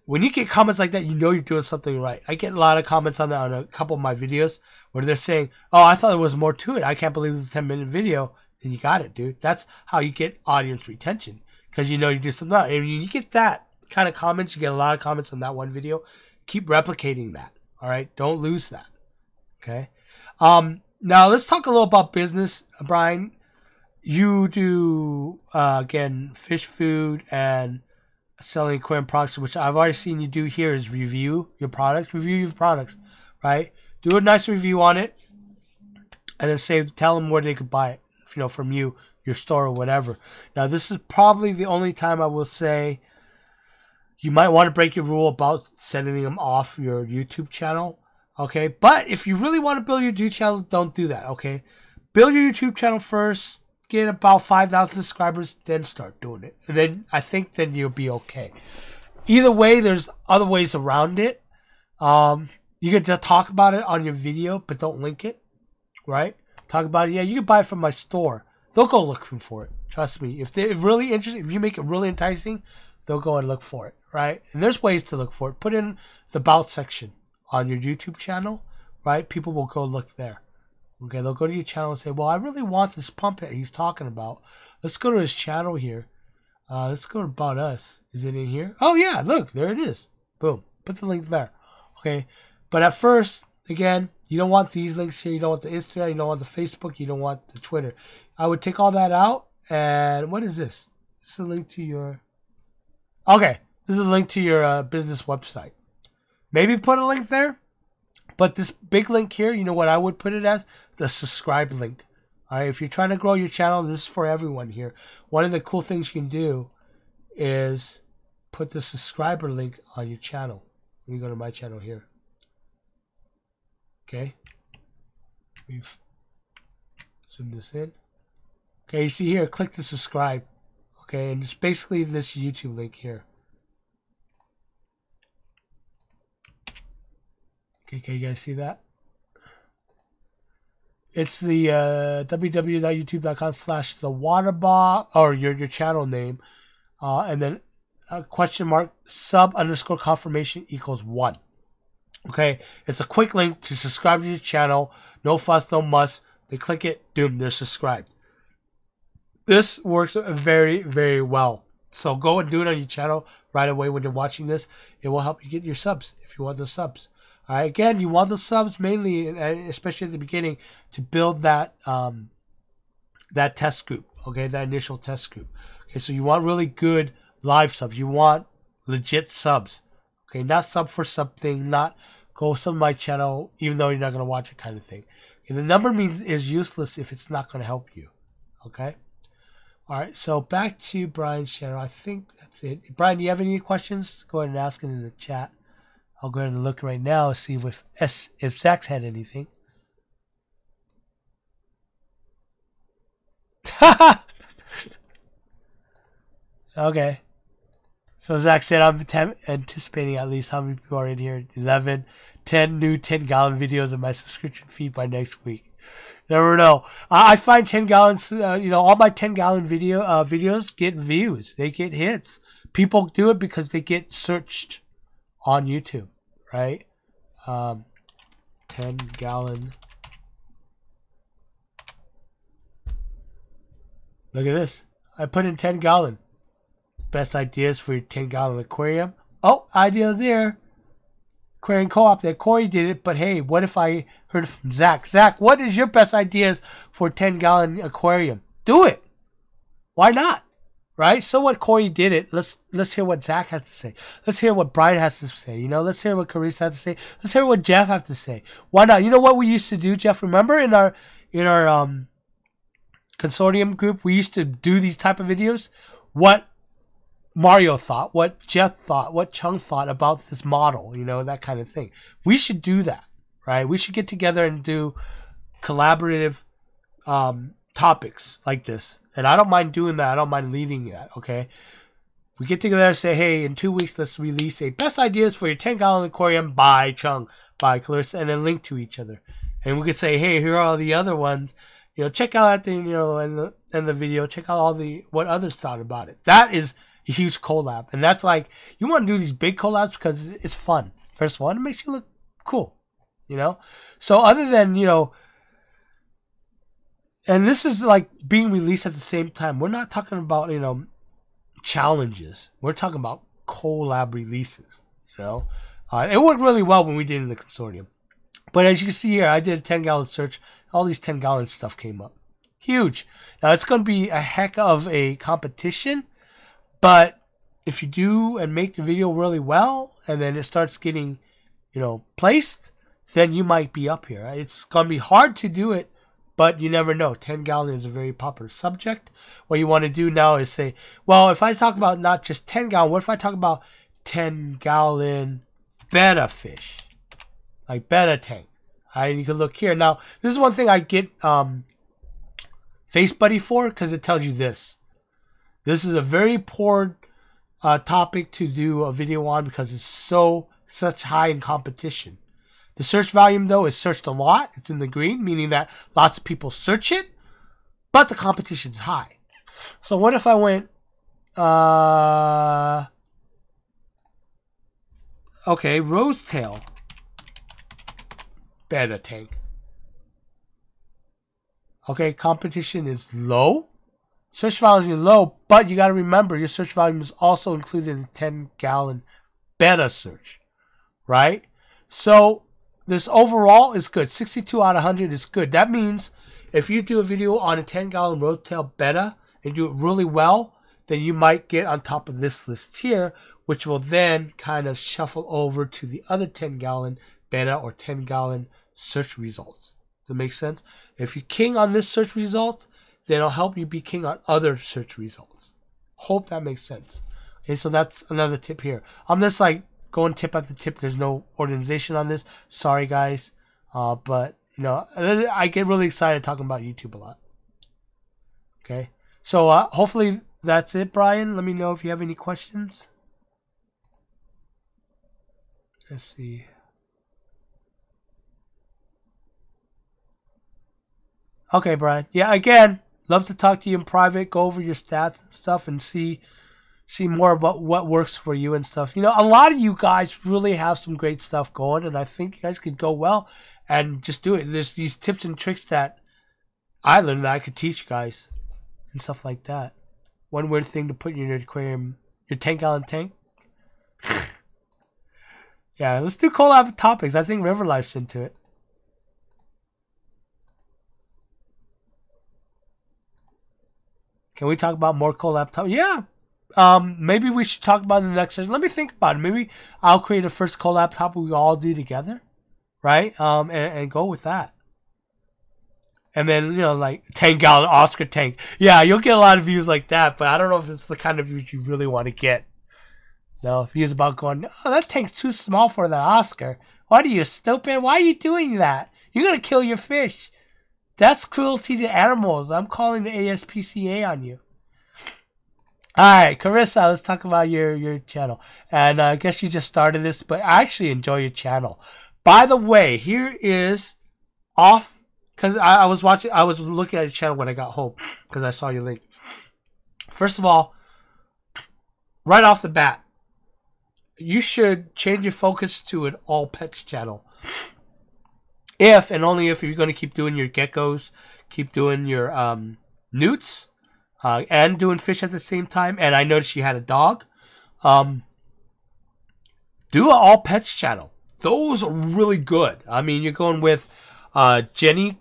When you get comments like that, you know you're doing something right. I get a lot of comments on that on a couple of my videos where they're saying, "Oh, I thought there was more to it. I can't believe it's a 10-minute video." Then you got it, dude. That's how you get audience retention, because you know you do something right. And when you get that kind of comments, you get a lot of comments on that one video. Keep replicating that. All right, don't lose that. Okay. Now let's talk a little about business, Brian. You do again fish food and selling aquarium products, which I've already seen you do here, is review your products, right? Do a nice review on it, and then tell them where they could buy it, you know, from you, your store or whatever. Now, this is probably the only time I will say you might want to break your rule about sending them off your YouTube channel, okay? But if you really want to build your YouTube channel, don't do that, okay? Build your YouTube channel first. Get about 5,000 subscribers, then start doing it. And then I think then you'll be okay. Either way, there's other ways around it. You can just talk about it on your video, but don't link it, right? Talk about it. Yeah, you can buy it from my store. They'll go looking for it. Trust me. If they're really interested, if you make it really enticing, they'll go and look for it, right? And there's ways to look for it. Put in the about section on your YouTube channel, right? People will go look there. Okay, they'll go to your channel and say, "Well, I really want this pump that he's talking about. Let's go to his channel here. Let's go to About Us. Is it in here? Oh, yeah, look, there it is. Boom. Put the link there." Okay, but at first, again, you don't want these links here. You don't want the Instagram. You don't want the Facebook. You don't want the Twitter. I would take all that out. And what is this? This is a link to your... Okay, this is a link to your business website. Maybe put a link there. But this big link here, you know what I would put it as? The subscribe link. All right, if you're trying to grow your channel, this is for everyone here. One of the cool things you can do is put the subscriber link on your channel. Let me go to my channel here. Okay. We've zoomed this in. Okay, you see here, click to subscribe. Okay, and it's basically this YouTube link here. Okay, can you guys see that? It's the www.youtube.com/thewaterbog, or your channel name, and then question mark sub_confirmation equals 1. Okay, it's a quick link to subscribe to your channel. No fuss, no muss. They click it, boom, they're subscribed. This works very, very well. So go and do it on your channel right away when you're watching this. It will help you get your subs if you want those subs. All right, again, you want the subs mainly, especially at the beginning, to build that that test group. Okay, that initial test group. Okay, so you want really good live subs. You want legit subs. Okay, not sub for something, not go sub my channel even though you're not gonna watch it, kind of thing. Okay, the number is useless if it's not gonna help you. Okay. All right, so back to Brian's channel. I think that's it. Brian, do you have any questions? Go ahead and ask it in the chat. I'll go ahead and look right now and see if Zach's had anything. Okay. So Zach said, I'm anticipating at least how many people are in here. 11, 10 new 10-gallon videos in my subscription feed by next week. Never know. I find 10 gallons, all my 10-gallon videos get views. They get hits. People do it because they get searched on YouTube, right? 10-gallon. Look at this. I put in 10-gallon. Best ideas for your 10-gallon aquarium. Oh, idea there. Aquarium Co-op there. Corey did it, but hey, what if I heard from Zach? Zach, what is your best ideas for 10-gallon aquarium? Do it. Why not? Right? So what, Corey did it. Let's hear what Zach has to say. Let's hear what Brian has to say. Let's hear what Carissa has to say. Let's hear what Jeff has to say. Why not? You know what we used to do, Jeff? Remember in our consortium group, we used to do these type of videos? What Mario thought, what Jeff thought, what Chung thought about this model, that kind of thing. We should do that, right? We should get together and do collaborative topics like this. And I don't mind doing that. I don't mind leading that, okay? We get together and say, hey, in 2 weeks, let's release a best ideas for your 10-gallon aquarium by Chung, by Clarissa, and then link to each other. And we could say, hey, here are all the other ones. Check out at the, in the video, check out all what others thought about it. That is a huge collab. And that's like, you want to do these big collabs because it's fun. First of all, it makes you look cool, So other than, and this is like being released at the same time. We're not talking about, challenges. We're talking about collab releases, It worked really well when we did it in the consortium. But as you can see here, I did a 10-gallon search. All these 10-gallon stuff came up. Huge. Now, it's going to be a heck of a competition. But if you do and make the video really well, and then it starts getting, placed, then you might be up here. It's going to be hard to do it, but you never know. 10-gallon is a very popular subject. What you want to do now is say, well, if I talk about not just 10-gallon, what if I talk about 10-gallon betta fish? Like betta tank. You can look here. Now, this is one thing I get FaceBuddy for, because it tells you this. This is a very poor topic to do a video on because it's such high in competition. The search volume, though, is searched a lot. It's in the green, meaning that lots of people search it, but the competition's high. So what if I went, okay, rosetail betta tank. Okay, competition is low. Search volume is low, but you got to remember your search volume is also included in the 10-gallon betta search, right? So this overall is good. 62 out of 100 is good. That means if you do a video on a 10-gallon rosetail betta and do it really well, then you might get on top of this list here, which will then kind of shuffle over to the other 10-gallon betta or 10-gallon search results. Does that make sense? If you're king on this search result, then it'll help you be king on other search results. Hope that makes sense. Okay, so that's another tip here. I'm just like going tip after tip. There's no organization on this. Sorry, guys. But, I get really excited talking about YouTube a lot. Okay. So, hopefully that's it, Brian. Let me know if you have any questions. Let's see. Okay, Brian. Yeah, again, love to talk to you in private, go over your stats and stuff, and see more about what works for you and stuff. A lot of you guys really have some great stuff going, and I think you guys could go well and just do it. There's these tips and tricks that I learned that I could teach you guys and stuff like that. One weird thing to put in your aquarium, your 10-gallon tank. Yeah, let's do collab topics. I think River Life's into it. Can we talk about more collab topics? Yeah. Maybe we should talk about it in the next session. Let me think about it. Maybe I'll create a first collab topic we all do together. Right? And go with that. And then, like 10-gallon Oscar tank. Yeah, you'll get a lot of views like that, but I don't know if it's the kind of views you really want to get. No, views about going, oh, that tank's too small for that Oscar. What are you, stupid? Why are you doing that? You're going to kill your fish. That's cruelty to animals. I'm calling the ASPCA on you. Alright, Carissa, let's talk about your channel. And I guess you just started this, but I actually enjoy your channel. By the way, here is off because I was watching, I was looking at your channel when I got home because I saw your link. First of all, right off the bat, you should change your focus to an all pets channel. If and only if you're going to keep doing your geckos, keep doing your newts, and doing fish at the same time. And I noticed you had a dog. Do an all pets channel. Those are really good. I mean, you're going with Jenny,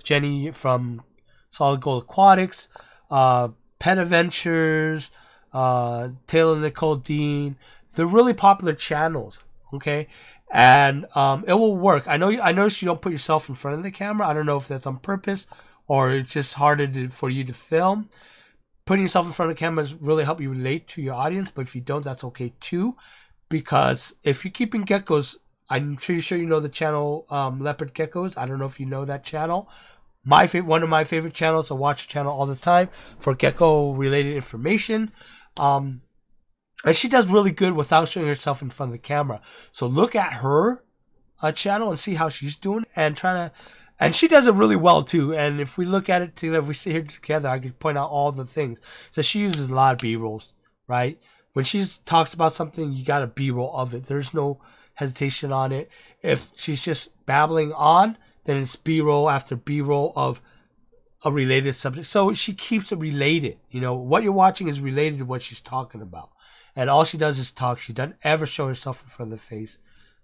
Jenny from Solid Gold Aquatics, Pet Adventures, Taylor and Nicole Dean. They're really popular channels. Okay. And it will work. I noticed you don't put yourself in front of the camera. I don't know if that's on purpose or it's just harder for you to film. Putting yourself in front of the camera is really help you relate to your audience. But if you don't, that's okay too. Because if you're keeping geckos, I'm pretty sure you know the channel Leopard Geckos. I don't know if you know that channel. One of my favorite channels. I watch the channel all the time for gecko related information. And she does really good without showing herself in front of the camera. So look at her channel and see how she's doing, and and she does it really well too. And if we look at it together, if we sit here together, I could point out all the things. So she uses a lot of B-rolls, right? When she talks about something, you got a B-roll of it. There's no hesitation on it. If she's just babbling on, then it's B-roll after B-roll of a related subject. So she keeps it related. You know, what you're watching is related to what she's talking about. And all she does is talk. She doesn't ever show herself in front of the face,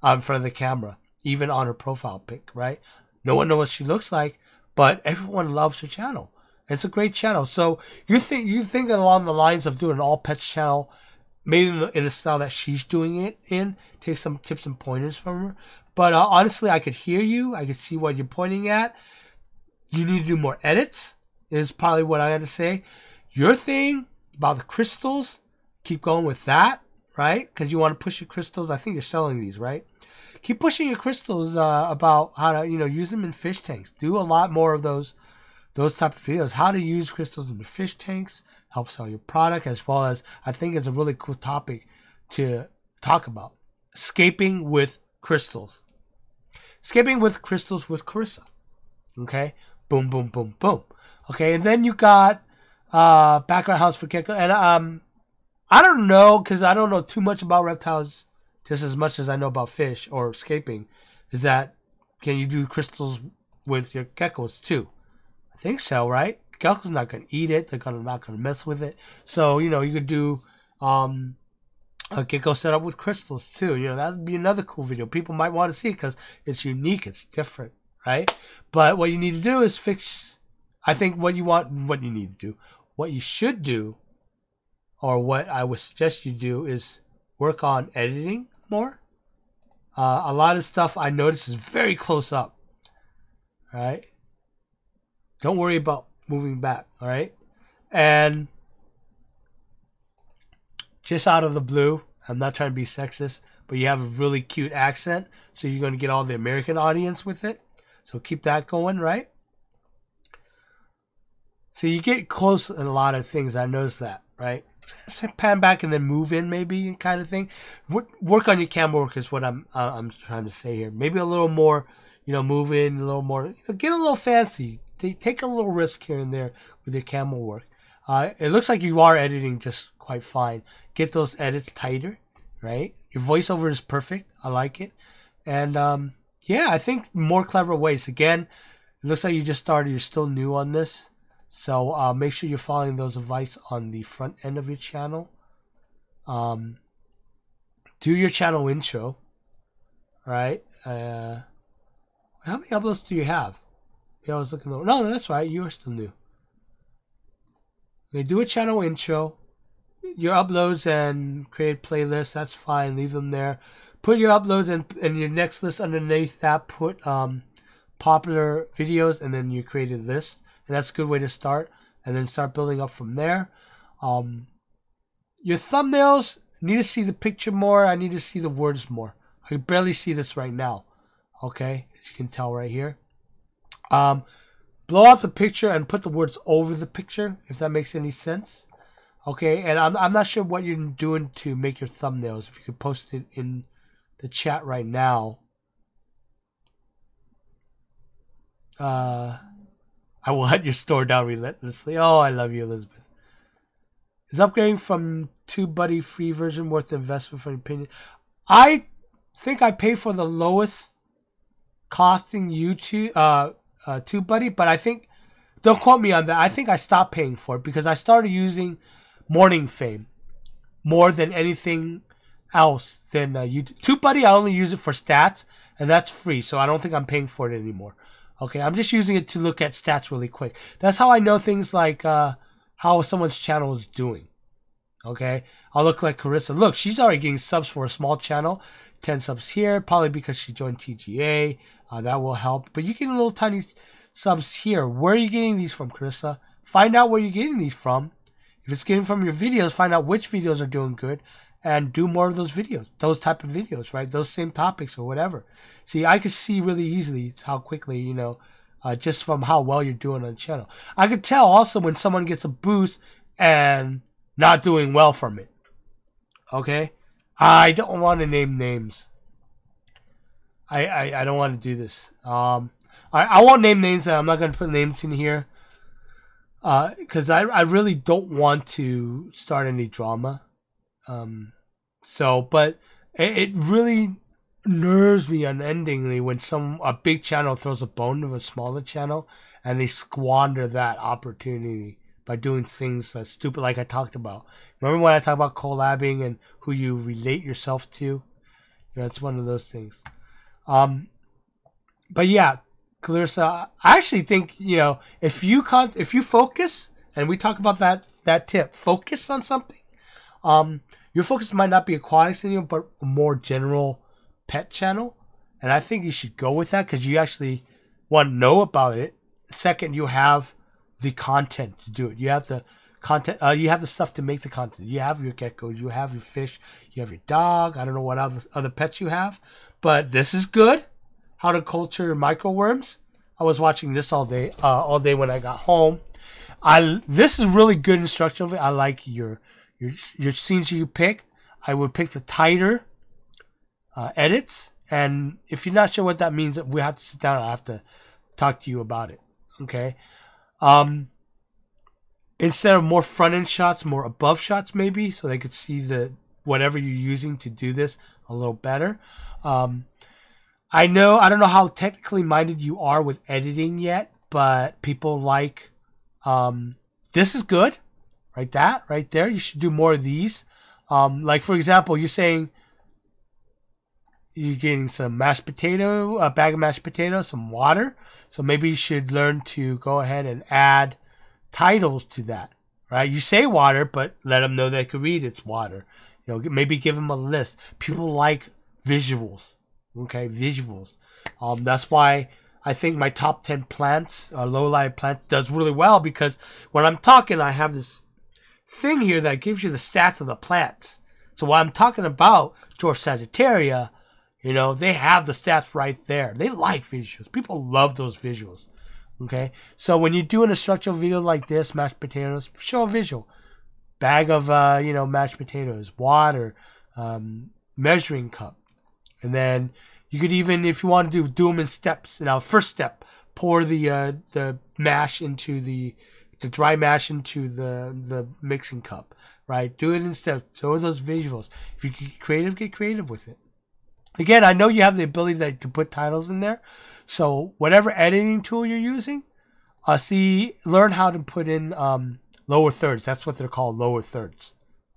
in front of the camera, even on her profile pic, right? No one knows what she looks like, but everyone loves her channel. It's a great channel. So you think along the lines of doing an all pets channel, maybe in the style that she's doing it in, take some tips and pointers from her. But honestly, I could hear you. I could see what you're pointing at. You need to do more edits, is probably what I had to say. Your thing about the crystals, keep going with that, right? Because you want to push your crystals. I think you're selling these, right? Keep pushing your crystals about how to, use them in fish tanks. Do a lot more of those type of videos. How to use crystals in the fish tanks, help sell your product, as well as I think it's a really cool topic to talk about. Escaping with crystals. Escaping with crystals with Carissa. Okay? Boom, boom, boom, boom. Okay, and then you got background house for gecko. And I don't know, because I don't know too much about reptiles, just as much as I know about fish or escaping. Is that, can you do crystals with your geckos too? I think so, right? Gecko's not going to eat it. They're not going to mess with it. So, you could do a gecko setup with crystals too. That would be another cool video. People might want to see it because it's unique. It's different, right? But what you need to do is fix, I think what you need to do. What you should do, or what I would suggest you do, is work on editing more. A lot of stuff I notice is very close up. All right? Don't worry about moving back. All right? And just out of the blue, I'm not trying to be sexist, but you have a really cute accent, so you're going to get all the American audience with it. So keep that going, right? So you get close in a lot of things. I noticed that, right? Pan back and then move in, maybe, kind of thing. Work on your camera work is what I'm trying to say here. Maybe a little more, move in a little more. Get a little fancy. Take a little risk here and there with your camera work. It looks like you are editing just quite fine. Get those edits tighter, right? Your voiceover is perfect. I like it. And yeah, I think more clever ways. Again, it looks like you just started. You're still new on this. So make sure you're following those advice on the front end of your channel. Do your channel intro, right? How many uploads do you have? Yeah, I was looking over. No, that's right. You are still new. Okay, do a channel intro. Your uploads and create playlists. That's fine. Leave them there. Put your uploads and your next list underneath that. Put popular videos, and then you create a list. And that's a good way to start. And then start building up from there. Your thumbnails, need to see the picture more. I need to see the words more. I can barely see this right now. Okay, as you can tell right here. Blow out the picture and put the words over the picture, if that makes any sense. Okay, and I'm not sure what you're doing to make your thumbnails. If you could post it in the chat right now. I will hunt your store down relentlessly. Oh, I love you, Elizabeth. Is upgrading from TubeBuddy free version worth the investment for an opinion? I think I pay for the lowest costing YouTube TubeBuddy, but I think, don't quote me on that. I think I stopped paying for it because I started using Morning Fame more than anything else than YouTube. TubeBuddy, I only use it for stats, and that's free, so I don't think I'm paying for it anymore. Okay, I'm just using it to look at stats really quick. That's how I know things like how someone's channel is doing. Okay, I'll look like Carissa. Look, she's already getting subs for a small channel. 10 subs here, probably because she joined TGA. That will help. But you get little tiny subs here. Where are you getting these from, Carissa? Find out where you're getting these from. If it's getting from your videos, find out which videos are doing good and do more of those videos. Those type of videos, right? Those same topics or whatever. See, I can see really easily how quickly, you know, just from how well you're doing on the channel. I could tell also when someone gets a boost and not doing well from it. Okay? I don't want to name names. I don't want to do this. I won't name names. I'm not going to put names in here. Because I really don't want to start any drama. But it really nerves me unendingly when a big channel throws a bone to a smaller channel and they squander that opportunity by doing things that's stupid, like I talked about. Remember when I talked about collabing and who you relate yourself to? You know, it's one of those things. But yeah, Clarissa, I actually think, you know, if you focus, and we talk about that tip, focus on something. Your focus might not be aquatics anymore, but a more general pet channel, and I think you should go with that because you actually want to know about it. Second, you have the content to do it. You have the content. You have the stuff to make the content. You have your geckos. You have your fish. You have your dog. I don't know what other pets you have, but this is good. How to culture microworms. I was watching this all day when I got home. This is really good instruction. I like your scenes you pick. I would pick the tighter edits, and if you're not sure what that means, we have to sit down. I have to talk to you about it. Okay. Instead of more front end shots, more above shots maybe, so they could see whatever you're using to do this a little better. I don't know how technically minded you are with editing yet, but people like this is good. Right there. You should do more of these. Like for example, you're saying you're getting some mashed potato, a bag of mashed potatoes, some water. So maybe you should learn to go ahead and add titles to that, right? You say water, but let them know they can read it's water. You know, maybe give them a list. People like visuals, okay? Visuals. That's why I think my top 10 plants, low-light plant, does really well because when I'm talking, I have this thing here that gives you the stats of the plants. So what I'm talking about, George Sagittaria, you know, they have the stats right there. They like visuals. People love those visuals. Okay? So when you do an instructional video like this, mashed potatoes, show a visual. Bag of, mashed potatoes, water, measuring cup. And then you could even, if you want to do them in steps. Now, first step, pour the mash into the dry mash into the mixing cup, right? Do it in steps. Show those visuals. If you get creative with it. Again, I know you have the ability to put titles in there. So whatever editing tool you're using, learn how to put in lower thirds. That's what they're called, lower thirds.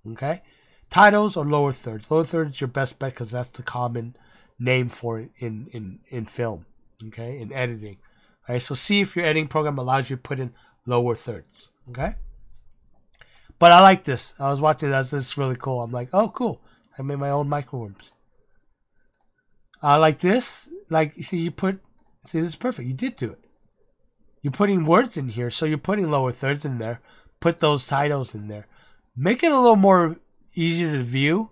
Okay? Titles or lower thirds. Lower thirds is your best bet because that's the common name for it in film. Okay? In editing. All right? So see if your editing program allows you to put in lower thirds. Okay? But I like this. I was watching this. This is really cool. I'm like, oh, cool. I made my own microworms. Like this. Like, see, this is perfect. You did do it. You're putting words in here. So you're putting lower thirds in there. Put those titles in there. Make it a little more easier to view.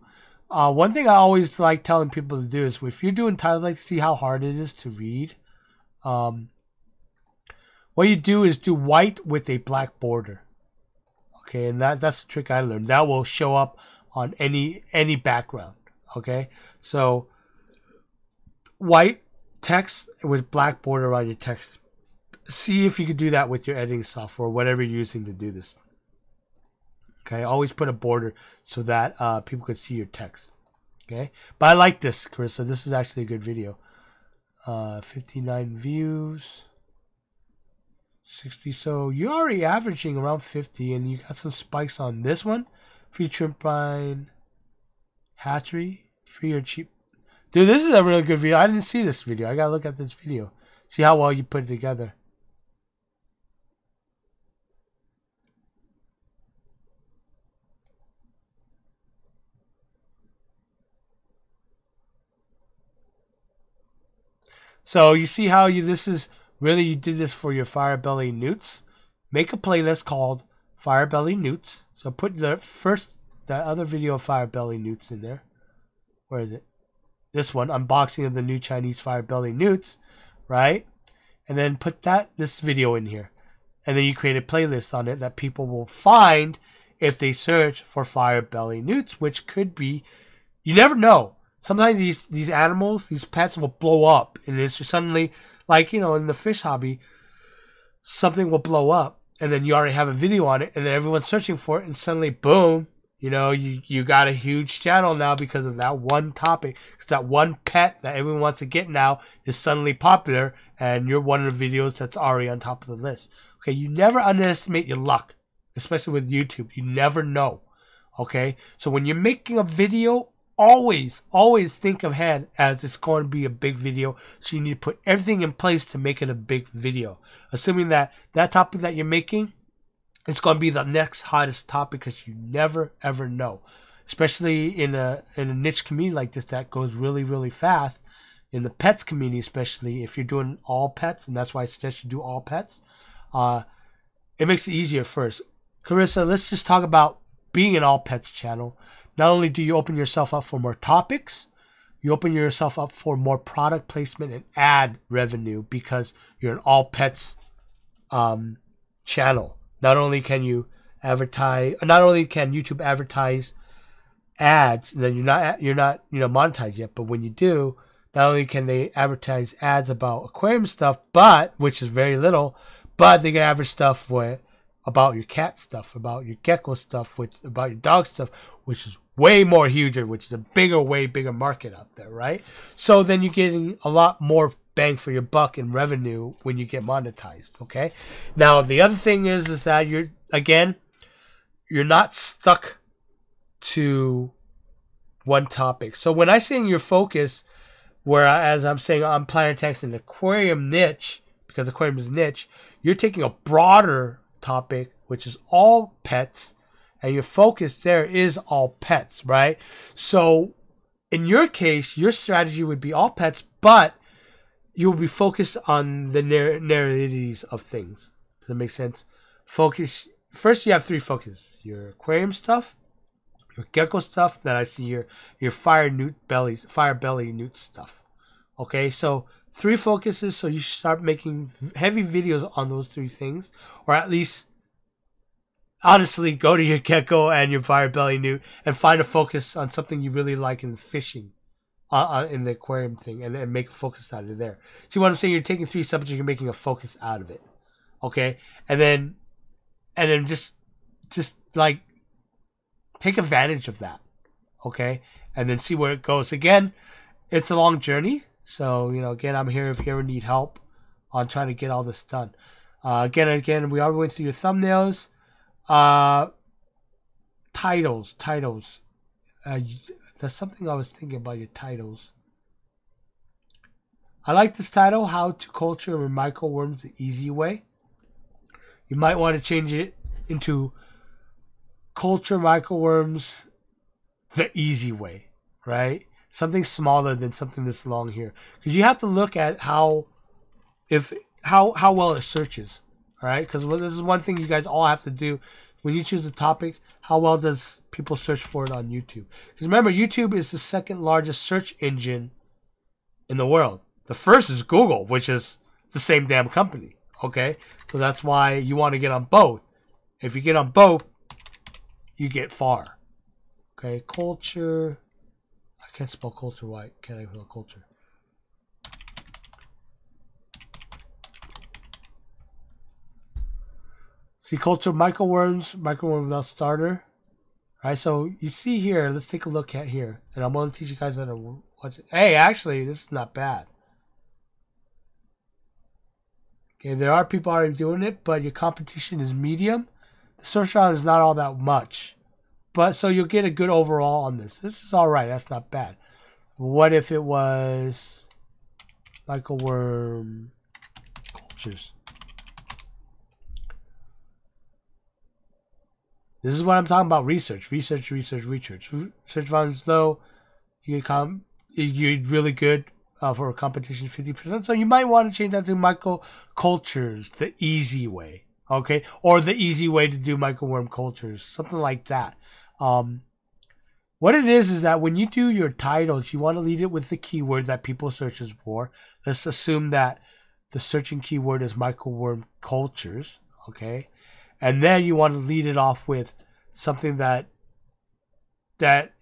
One thing I always like telling people to do is if you're doing titles, like see how hard it is to read. What you do is do white with a black border. Okay, and that's the trick I learned. That will show up on any background. Okay, so white text with black border around your text. see if you could do that with your editing software, whatever you're using to do this. Okay, always put a border so that people could see your text. Okay, but I like this, Carissa. This is actually a good video. 59 views, 60. So you're already averaging around 50, and you got some spikes on this one. Featuring Prime Hatchery, free or cheap. Dude, this is a really good video. I didn't see this video. I gotta look at this video. See how well you put it together. So you see how this is really, you did this for your Firebelly newts. Make a playlist called Firebelly Newts. So put that other video of Firebelly Newts in there. Where is it? This one, unboxing of the new Chinese Firebelly Newts, right? And then put this video in here. And then you create a playlist on it that people will find if they search for Firebelly Newts, which could be, you never know. Sometimes these animals, these pets will blow up, and it's just suddenly, like, you know, in the fish hobby, something will blow up, and then you already have a video on it, and then everyone's searching for it, and suddenly, boom, you know, you got a huge channel now because of that one topic. Because that one pet that everyone wants to get now is suddenly popular, and you're one of the videos that's already on top of the list. Okay, you never underestimate your luck, especially with YouTube. You never know. Okay, so when you're making a video, always think of hand as it's going to be a big video. So you need to put everything in place to make it a big video. Assuming that topic that you're making, it's going to be the next hottest topic, because you never ever know. Especially in a niche community like this that goes really, really fast. In the pets community, especially if you're doing all pets, and that's why I suggest you do all pets. It makes it easier first. Carissa, let's just talk about being an all pets channel. Not only do you open yourself up for more topics, you open yourself up for more product placement and ad revenue, because you're an all pets channel. Not only can you advertise, not only can YouTube advertise ads, then you're not monetized yet, but when you do, not only can they advertise ads about aquarium stuff, but which is very little, but they can advertise stuff about your cat stuff, about your gecko stuff, about your dog stuff, which is way more huger, which is a way bigger market out there, right? So then you're getting a lot more bang for your buck in revenue when you get monetized, okay? Now, the other thing is that you're not stuck to one topic. So when I say your focus, whereas I'm saying I'm planning to an aquarium niche, because aquarium is niche, you're taking a broader topic, which is all pets, and your focus there is all pets, right? So in your case, your strategy would be all pets, but you will be focused on the narratives of things. Does that make sense? Focus. First, you have three focuses: your aquarium stuff, your gecko stuff, that I see your Firebelly newt stuff. Okay, so three focuses. So you should start making heavy videos on those three things, or at least, honestly, go to your gecko and your Firebelly newt and find a focus on something you really like in fishing, in the aquarium thing, and make a focus out of there. See what I'm saying? You're taking three subjects, you're making a focus out of it. Okay, and then just like take advantage of that. Okay, and then see where it goes. Again, it's a long journey. So, you know, again, I'm here if you ever need help on trying to get all this done. Again, we are going through your thumbnails. Titles. There's something I was thinking about your titles. I like this title, How to Culture Microworms the Easy Way. You might want to change it into Culture Microworms the Easy Way, right? Something smaller than something this long here. Because you have to look at how well it searches. Alright? Because this is one thing you guys all have to do. When you choose a topic, how well does people search for it on YouTube? Because remember, YouTube is the second largest search engine in the world. The first is Google, which is the same damn company. Okay? So that's why you want to get on both. If you get on both, you get far. Okay? Culture. I can't spell culture right. Can I spell culture? See, culture microworms without starter. All right, so you see here, let's take a look at here. And I'm going to teach you guys how to watch it. Hey, actually, this is not bad. Okay, there are people already doing it, but your competition is medium. The search round is not all that much. But so you'll get a good overall on this. This is all right. That's not bad. What if it was microworm cultures? This is what I'm talking about. Research. Search volume is low. You're really good for a competition, 50%. So you might want to change that to microcultures, the easy way. Okay, or the easy way to do microworm cultures, something like that. What it is that when you do your titles, you want to lead it with the keyword that people searches for. Let's assume that the searching keyword is microworm cultures. Okay, and then you want to lead it off with something that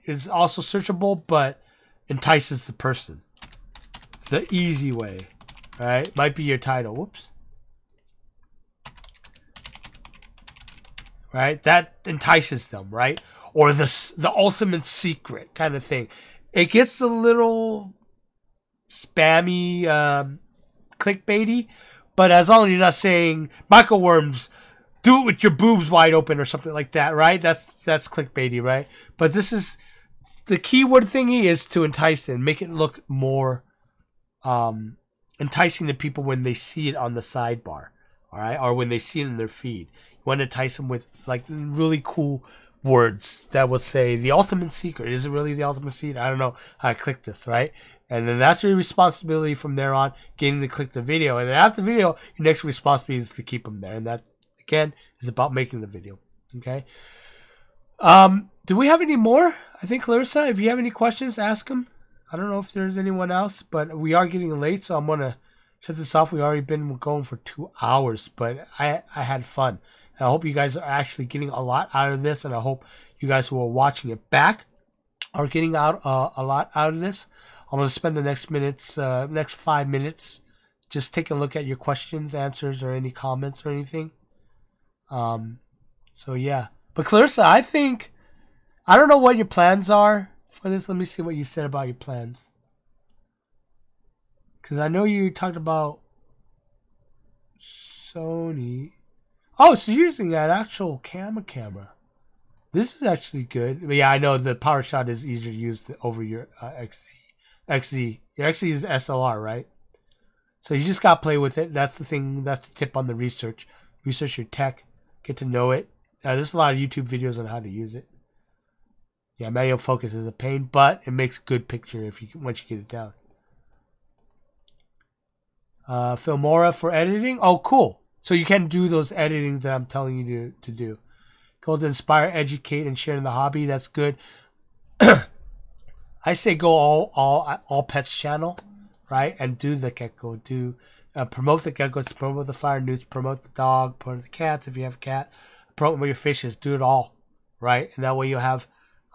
is also searchable but entices the person. The easy way, right? Might be your title. Whoops. Right? That entices them, right? Or the ultimate secret kind of thing. It gets a little spammy, clickbaity, but as long as you're not saying microworms, do it with your boobs wide open or something like that, right? That's clickbaity, right? But this is the keyword thingy is to entice and make it look more enticing to people when they see it on the sidebar, all right, or when they see it in their feed. You want to entice them with like really cool words that would say the ultimate secret. Is it really the ultimate secret? I don't know how I click this, right? And then that's your responsibility from there on, getting to click the video. And then after the video, your next responsibility is to keep them there. And that, again, is about making the video. Okay. Do we have any more? I think, Clarissa, if you have any questions, ask them. I don't know if there's anyone else, but we are getting late, so I'm going to shut this off. We've already been going for 2 hours, but I had fun. And I hope you guys are actually getting a lot out of this, and I hope you guys who are watching it back are getting out a lot out of this. I'm going to spend the next 5 minutes just taking a look at your questions, answers, or any comments or anything. So, yeah. But, Clarissa, I don't know what your plans are for this. Let me see what you said about your plans. Because I know you talked about Sony. Oh, so you're using an actual camera. This is actually good. But yeah, I know the PowerShot is easier to use over your XZ. Your XZ is SLR, right? So you just got to play with it. That's the thing. That's the tip on the research. Research your tech. Get to know it. There's a lot of YouTube videos on how to use it. Yeah, manual focus is a pain, but it makes a good picture once you get it down. Filmora for editing. Oh, cool. So you can do those editings that I'm telling you to do. Go to inspire, educate, and share in the hobby. That's good. I say go all pets channel, right? And do the gecko. Promote the geckos, promote the fire newts, promote the dog, promote the cats if you have a cat, promote your fishes. Do it all, right? And that way you'll have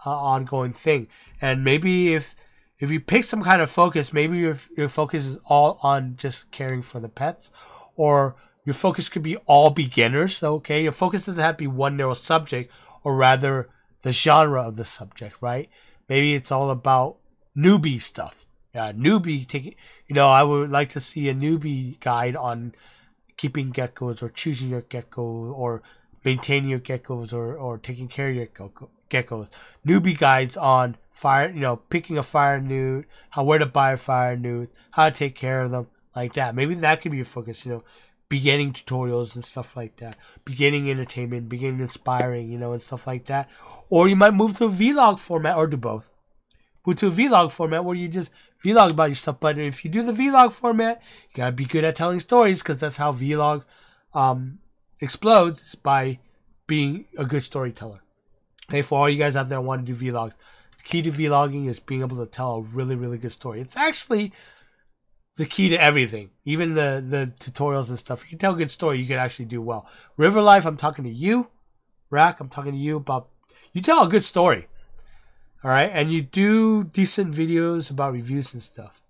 an ongoing thing. And maybe if you pick some kind of focus, maybe your focus is all on just caring for the pets, or your focus could be all beginners, okay? Your focus doesn't have to be one narrow subject, or rather the genre of the subject, right? Maybe it's all about newbie stuff. Yeah, newbie taking, I would like to see a newbie guide on keeping geckos, or choosing your gecko, or maintaining your geckos, or taking care of your geckos. Newbie guides on fire, picking a fire newt, where to buy a fire newt, how to take care of them, like that. Maybe that could be your focus, beginning tutorials and stuff like that, beginning entertainment, beginning inspiring, and stuff like that. Or you might move to a vlog format, or do both. Move to a vlog format where you just vlog about your stuff. But if you do the vlog format, you gotta be good at telling stories, because that's how vlog explodes, by being a good storyteller. Hey, for all you guys out there who want to do vlogs, the key to vlogging is being able to tell a really, really good story. It's actually the key to everything, even the tutorials and stuff. If you can tell a good story, you can actually do well. River Life, I'm talking to you. Rack, I'm talking to you about, you tell a good story, all right, and you do decent videos about reviews and stuff,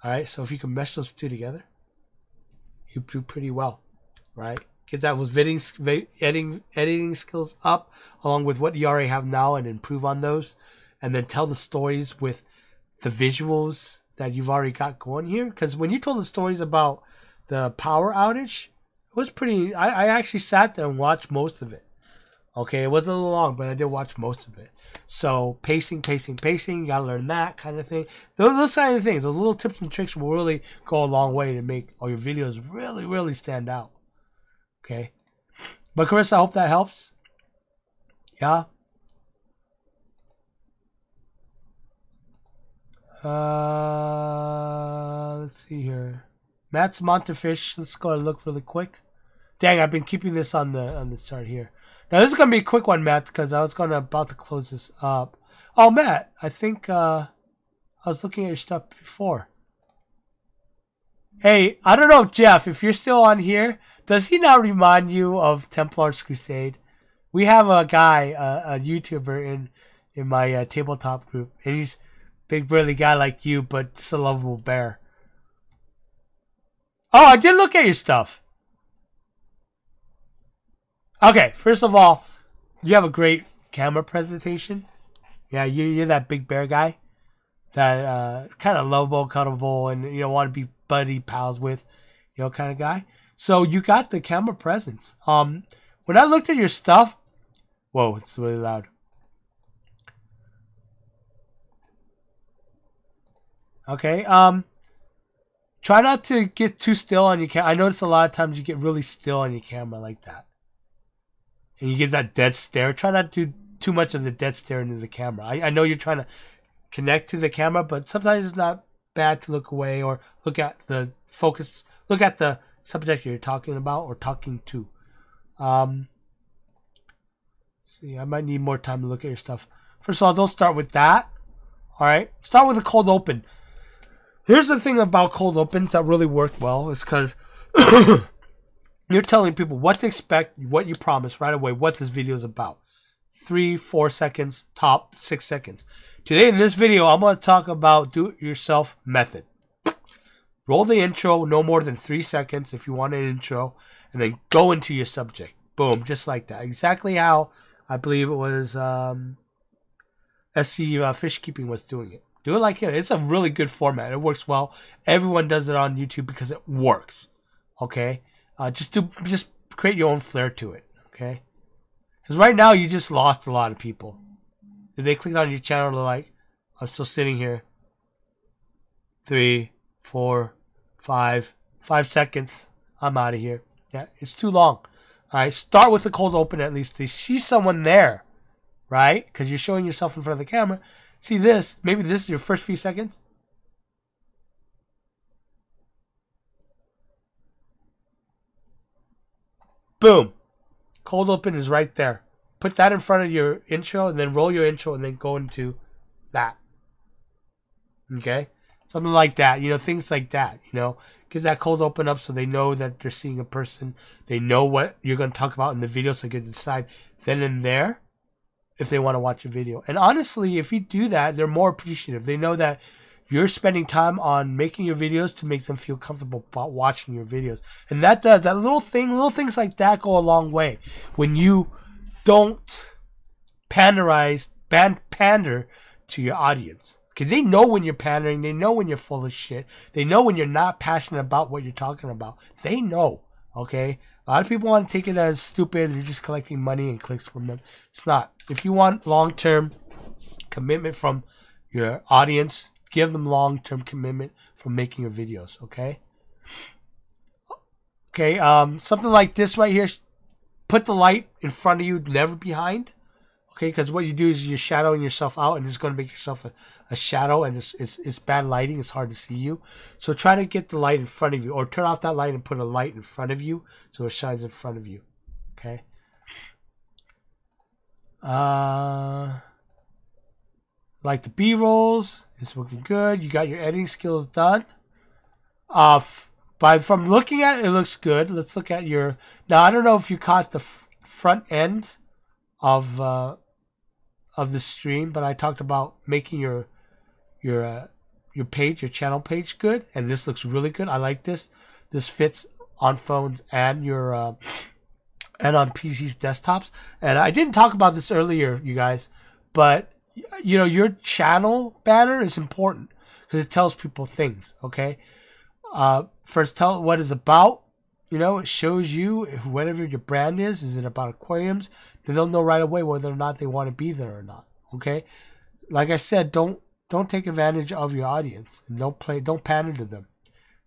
all right. So if you can mesh those two together, you do pretty well, right? Get that with editing skills up, along with what you already have now, and improve on those. And then tell the stories with the visuals that you've already got going here. Because when you told the stories about the power outage, it was pretty... I actually sat there and watched most of it. Okay, it was a little long, but I did watch most of it. So, pacing, you gotta learn that kind of thing. Those kind of things, those little tips and tricks will really go a long way to make all your videos really, really stand out. Okay? But Carissa, I hope that helps. Yeah? Let's see here. Matt's Montefish. Let's go and look really quick. Dang, I've been keeping this on the chart here. Now this is gonna be a quick one, Matt, because I was about to close this up. Oh, Matt, I think I was looking at your stuff before. Hey, I don't know if Jeff, if you're still on here, does he not remind you of Templar's Crusade? We have a guy, a YouTuber in my tabletop group, and he's a big burly guy like you, but just a lovable bear. Oh, I did look at your stuff. Okay, first of all, you have a great camera presentation. Yeah, you're that big bear guy that kind of lovable, cuddable, and you know want to be buddy pals with, you know, kind of guy. So you got the camera presence. When I looked at your stuff, whoa, it's really loud. Okay, try not to get too still on your camera. I notice a lot of times you get really still on your camera like that. And you get that dead stare. Try not to do too much of the dead stare into the camera. I know you're trying to connect to the camera, but sometimes it's not bad to look away or look at the focus. Look at the subject you're talking about or talking to. See, I might need more time to look at your stuff. First of all, don't start with that. All right, start with a cold open. Here's the thing about cold opens that really work well is because you're telling people what to expect, what you promise right away, what this video is about. 3-4 seconds, top 6 seconds. Today in this video, I'm going to talk about do-it-yourself method. Roll the intro, no more than 3 seconds if you want an intro, and then go into your subject. Boom, just like that. Exactly how I believe it was SC Fish Keeping was doing it. Do it like it. It's a really good format. It works well. Everyone does it on YouTube because it works. Okay? Just create your own flair to it, okay? Because right now you just lost a lot of people. If they click on your channel, they're like, I'm still sitting here. 3, 4, 5 seconds. I'm out of here. Yeah, it's too long. All right, start with the cold open at least. They see someone there, right? Because you're showing yourself in front of the camera. See this? Maybe this is your first few seconds. Boom. Cold open is right there. Put that in front of your intro and then roll your intro and then go into that. Okay? Something like that. You know, things like that. You know, get that cold open up so they know that they're seeing a person. They know what you're going to talk about in the video so they can decide then and there if they want to watch a video. And honestly, if you do that, they're more appreciative. They know that you're spending time on making your videos to make them feel comfortable about watching your videos. And that does, that little things like that go a long way. When you don't pander to your audience. Because they know when you're pandering. They know when you're full of shit. They know when you're not passionate about what you're talking about. They know. Okay? A lot of people want to take it as stupid. They're just collecting money and clicks from them. It's not. If you want long-term commitment from your audience, give them long-term commitment from making your videos, okay? Okay, something like this right here. Put the light in front of you, never behind. Okay, because what you do is you're shadowing yourself out, and it's going to make yourself a shadow, and it's bad lighting. It's hard to see you. So try to get the light in front of you, or turn off that light and put a light in front of you so it shines in front of you. Okay. Like the B-rolls, it's looking good. You got your editing skills done. From looking at it, it looks good. Let's look at your. Now I don't know if you caught the front end of the stream, but I talked about making your page, your channel page, good, and this looks really good. I like this. This fits on phones and your and on PCs, desktops. And I didn't talk about this earlier, you guys, but you know, your channel banner is important because it tells people things. Okay, first tell what it's about. You know, it shows you if whatever your brand is it about aquariums? Then they'll know right away whether or not they want to be there or not. Okay, like I said, don't take advantage of your audience and don't pander to them,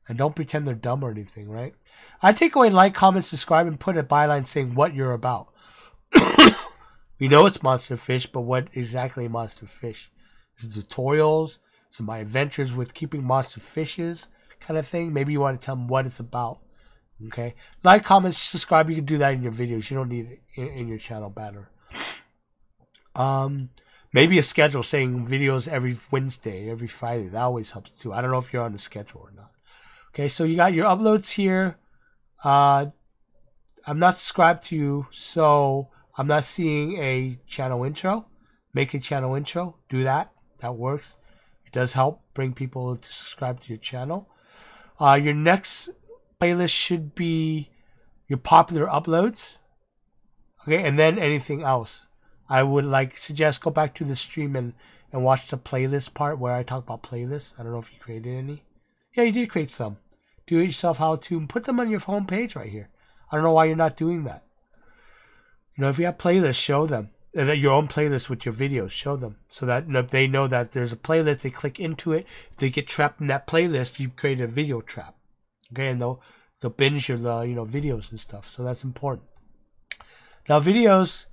and don't pretend they're dumb or anything. Right? I take away like, comment, subscribe, and put a byline saying what you're about. We know it's monster fish, but what exactly monster fish? Is it tutorials? Is it my adventures with keeping monster fishes kind of thing? Maybe you want to tell them what it's about. Okay, like, comment, subscribe. You can do that in your videos. You don't need it in your channel banner. Maybe a schedule saying videos every Wednesday, every Friday. That always helps too. I don't know if you're on the schedule or not. Okay, so you got your uploads here. I'm not subscribed to you, so I'm not seeing a channel intro. Make a channel intro. Do that. That works. It does help bring people to subscribe to your channel. Your next playlist should be your popular uploads. Okay, and then anything else. I would suggest go back to the stream and watch the playlist part where I talk about playlists. I don't know if you created any. Yeah, you did create some. Do it yourself how to. Put them on your home page right here. I don't know why you're not doing that. You know, if you have playlists, show them. Your own playlist with your videos, show them. So that they know that there's a playlist. They click into it. If they get trapped in that playlist, you create a video trap. Okay, and they'll binge your videos and stuff. So that's important. Now videos,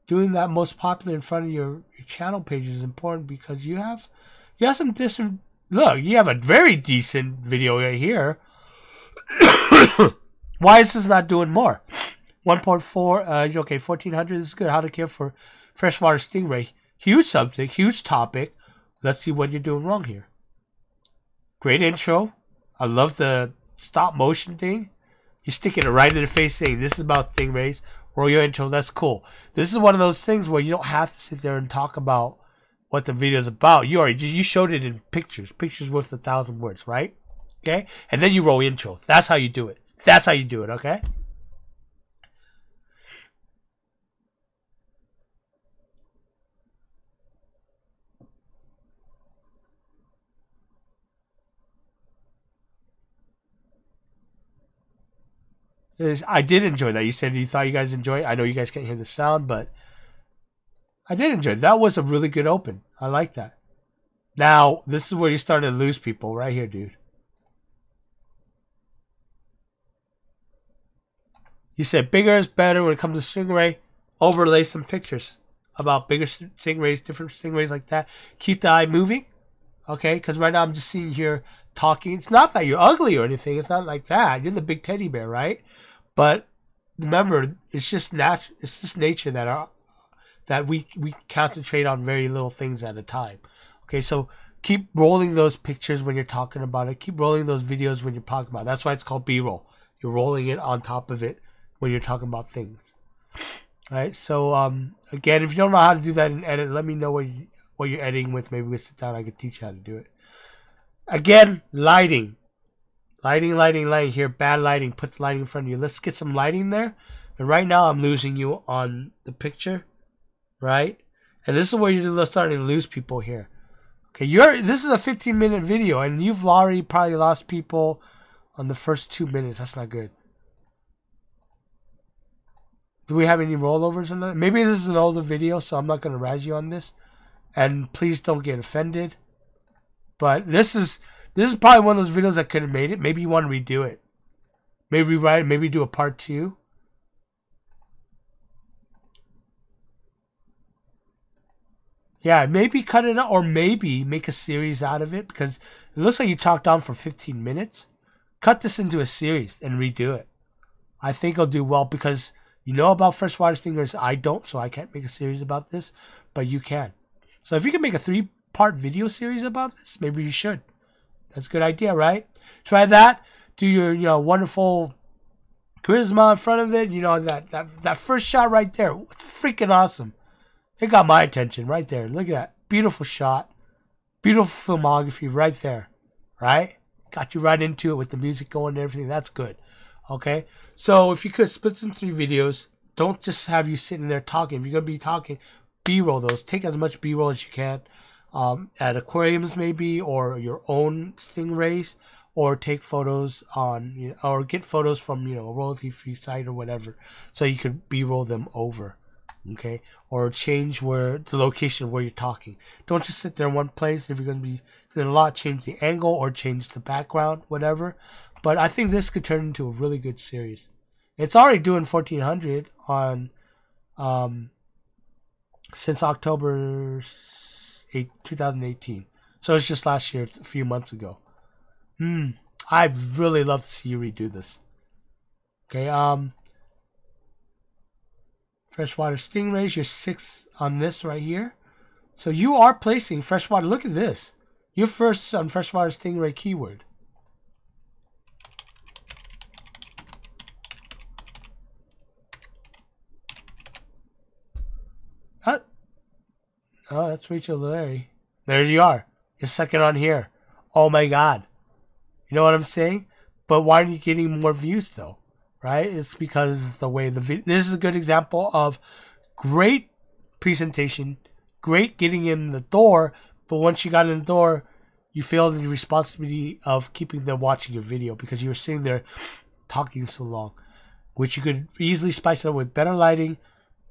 doing that most popular in front of your channel page is important because you have some decent. Look, you have a very decent video right here. Why is this not doing more? 1.4. Okay, 1400 is good. How to care for freshwater stingray. Huge subject, huge topic. Let's see what you're doing wrong here. Great intro. I love the stop motion thing. You're sticking it right in the face saying this is about stingrays. Roll your intro. That's cool. This is one of those things where you don't have to sit there and talk about what the video is about. You showed it in pictures. Pictures worth 1,000 words, right? Okay? And then you roll intro. That's how you do it. That's how you do it, okay? I did enjoy that. You said you thought you guys enjoyed it. I know you guys can't hear the sound, but I did enjoy it. That was a really good open. I like that. Now, this is where you're starting to lose people right here, dude. You said bigger is better when it comes to stingray. Overlay some pictures about bigger stingrays, different stingrays like that. Keep the eye moving. Okay, because right now I'm just seeing here talking. It's not that you're ugly or anything. It's not like that. You're the big teddy bear, right? But remember, it's just natural. It's just nature that we concentrate on very little things at a time. Okay, so keep rolling those pictures when you're talking about it. Keep rolling those videos when you're talking about it. That's why it's called B-roll. You're rolling it on top of it when you're talking about things. All right, so again, if you don't know how to do that in edit, let me know what you're editing with. Maybe we sit down. I can teach you how to do it. Again, lighting here. Bad lighting. Put the lighting in front of you. Let's get some lighting there. And right now, I'm losing you on the picture, right? And this is where you're starting to lose people here. Okay, this is a 15-minute video, and you've already probably lost people on the first 2 minutes. That's not good. Do we have any rollovers on that? Maybe this is an older video, so I'm not going to razz you on this. And please don't get offended. But this is probably one of those videos that could have made it. Maybe you want to redo it. Maybe rewrite it. Maybe do a part 2. Yeah, maybe cut it out, or maybe make a series out of it, because it looks like you talked on for 15 minutes. Cut this into a series and redo it. I think it'll do well, because you know about freshwater stingrays. I don't, so I can't make a series about this, but you can. So if you can make a 3-part video series about this, maybe you should. That's a good idea, right? Try that. Do your wonderful charisma in front of it. You know, that first shot right there. Freaking awesome. It got my attention right there. Look at that. Beautiful shot. Beautiful filmography right there. Right? got you right into it with the music going and everything. That's good. Okay, so if you could split some 3 videos, don't just have you sitting there talking. If you're gonna be talking, B-roll those. Take as much B-roll as you can at aquariums maybe, or your own stingrays, or take photos on, you know, or get photos from, you know, a royalty-free site or whatever, so you could B-roll them over. Okay, or change where the location of where you're talking. Don't just sit there in one place. If you're going to be sitting a lot, change the angle or change the background, whatever. But I think this could turn into a really good series. It's already doing 1,400 on since October 8, 2018. So it's just last year. It's a few months ago. I'd really love to see you redo this. Okay, freshwater stingrays, you're 6 on this right here. So you are placing freshwater. Look at this. You're first on freshwater stingray keyword. Oh, that's Rachel Larry. There you are. You're second on here. Oh my God. You know what I'm saying? But why aren't you getting more views though? Right? It's because the way the video. This is a good example of great presentation, great getting in the door. But once you got in the door, you failed in the responsibility of keeping them watching your video because you were sitting there talking so long, which you could easily spice it up with better lighting,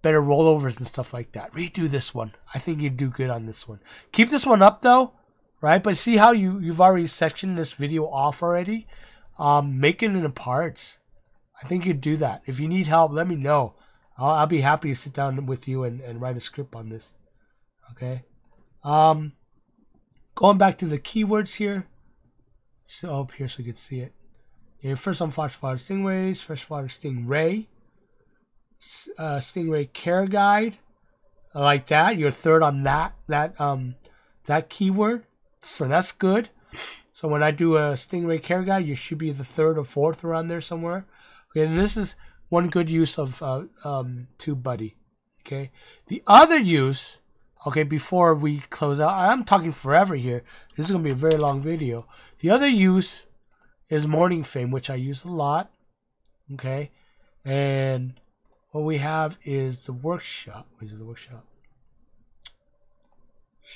better rollovers and stuff like that. Redo this one. I think you'd do good on this one. Keep this one up though, right? But see how you've already sectioned this video off already? Make it into parts. I think you'd do that. If you need help, let me know. I'll be happy to sit down with you and write a script on this. Okay. Going back to the keywords here. So up here so you can see it. Yeah, first on freshwater stingrays, freshwater stingray. Stingray care guide, I like that. You're third on that keyword, so that's good. So when I do a stingray care guide, you should be the 3rd or 4th around there somewhere. Okay, and this is one good use of TubeBuddy. Okay, the other use. Okay, before we close out, I'm talking forever here. This is gonna be a very long video. The other use is Morning Fame, which I use a lot. Okay, and what we have is the workshop. What is the workshop?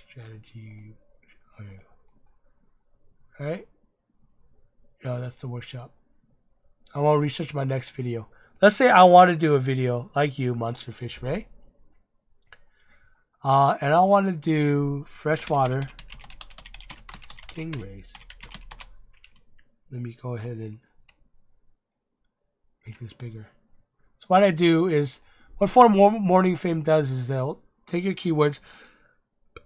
Strategy. Okay. All right. Yeah, that's the workshop. I want to research my next video. Let's say I want to do a video like you, Monster Fish Ray. And I want to do freshwater stingrays. Let me go ahead and make this bigger. So what I do is, what Morning Fame does is they'll take your keywords,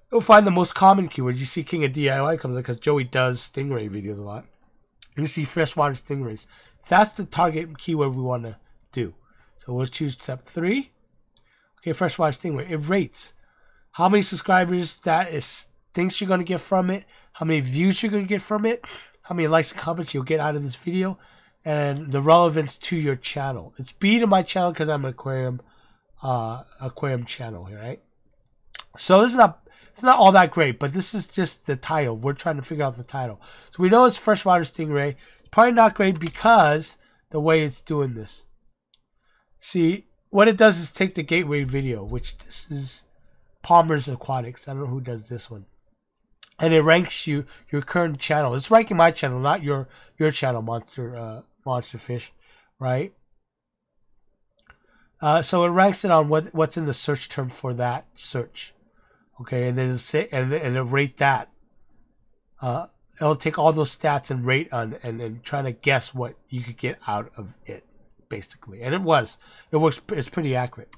they'll find the most common keywords. You see King of DIY comes up because Joey does stingray videos a lot. You see freshwater stingrays. That's the target keyword we want to do. So we'll choose step 3. Okay, freshwater stingray. It rates how many subscribers that is thinks you're going to get from it, how many views you're going to get from it, how many likes and comments you'll get out of this video, and the relevance to your channel. It's B to my channel because I'm an aquarium channel here, right? So it's not all that great, but this is just the title. We're trying to figure out the title. So we know it's freshwater stingray. It's probably not great because the way it's doing this. See, what it does is take the gateway video, which this is Palmer's Aquatics. I don't know who does this one. And it ranks your current channel. It's ranking my channel, not your channel, Monster Fish, right? So it ranks it on what's in the search term for that search. Okay, and then it'll rate that. It'll take all those stats and rate on and try to guess what you could get out of it, basically. And it works. It's pretty accurate.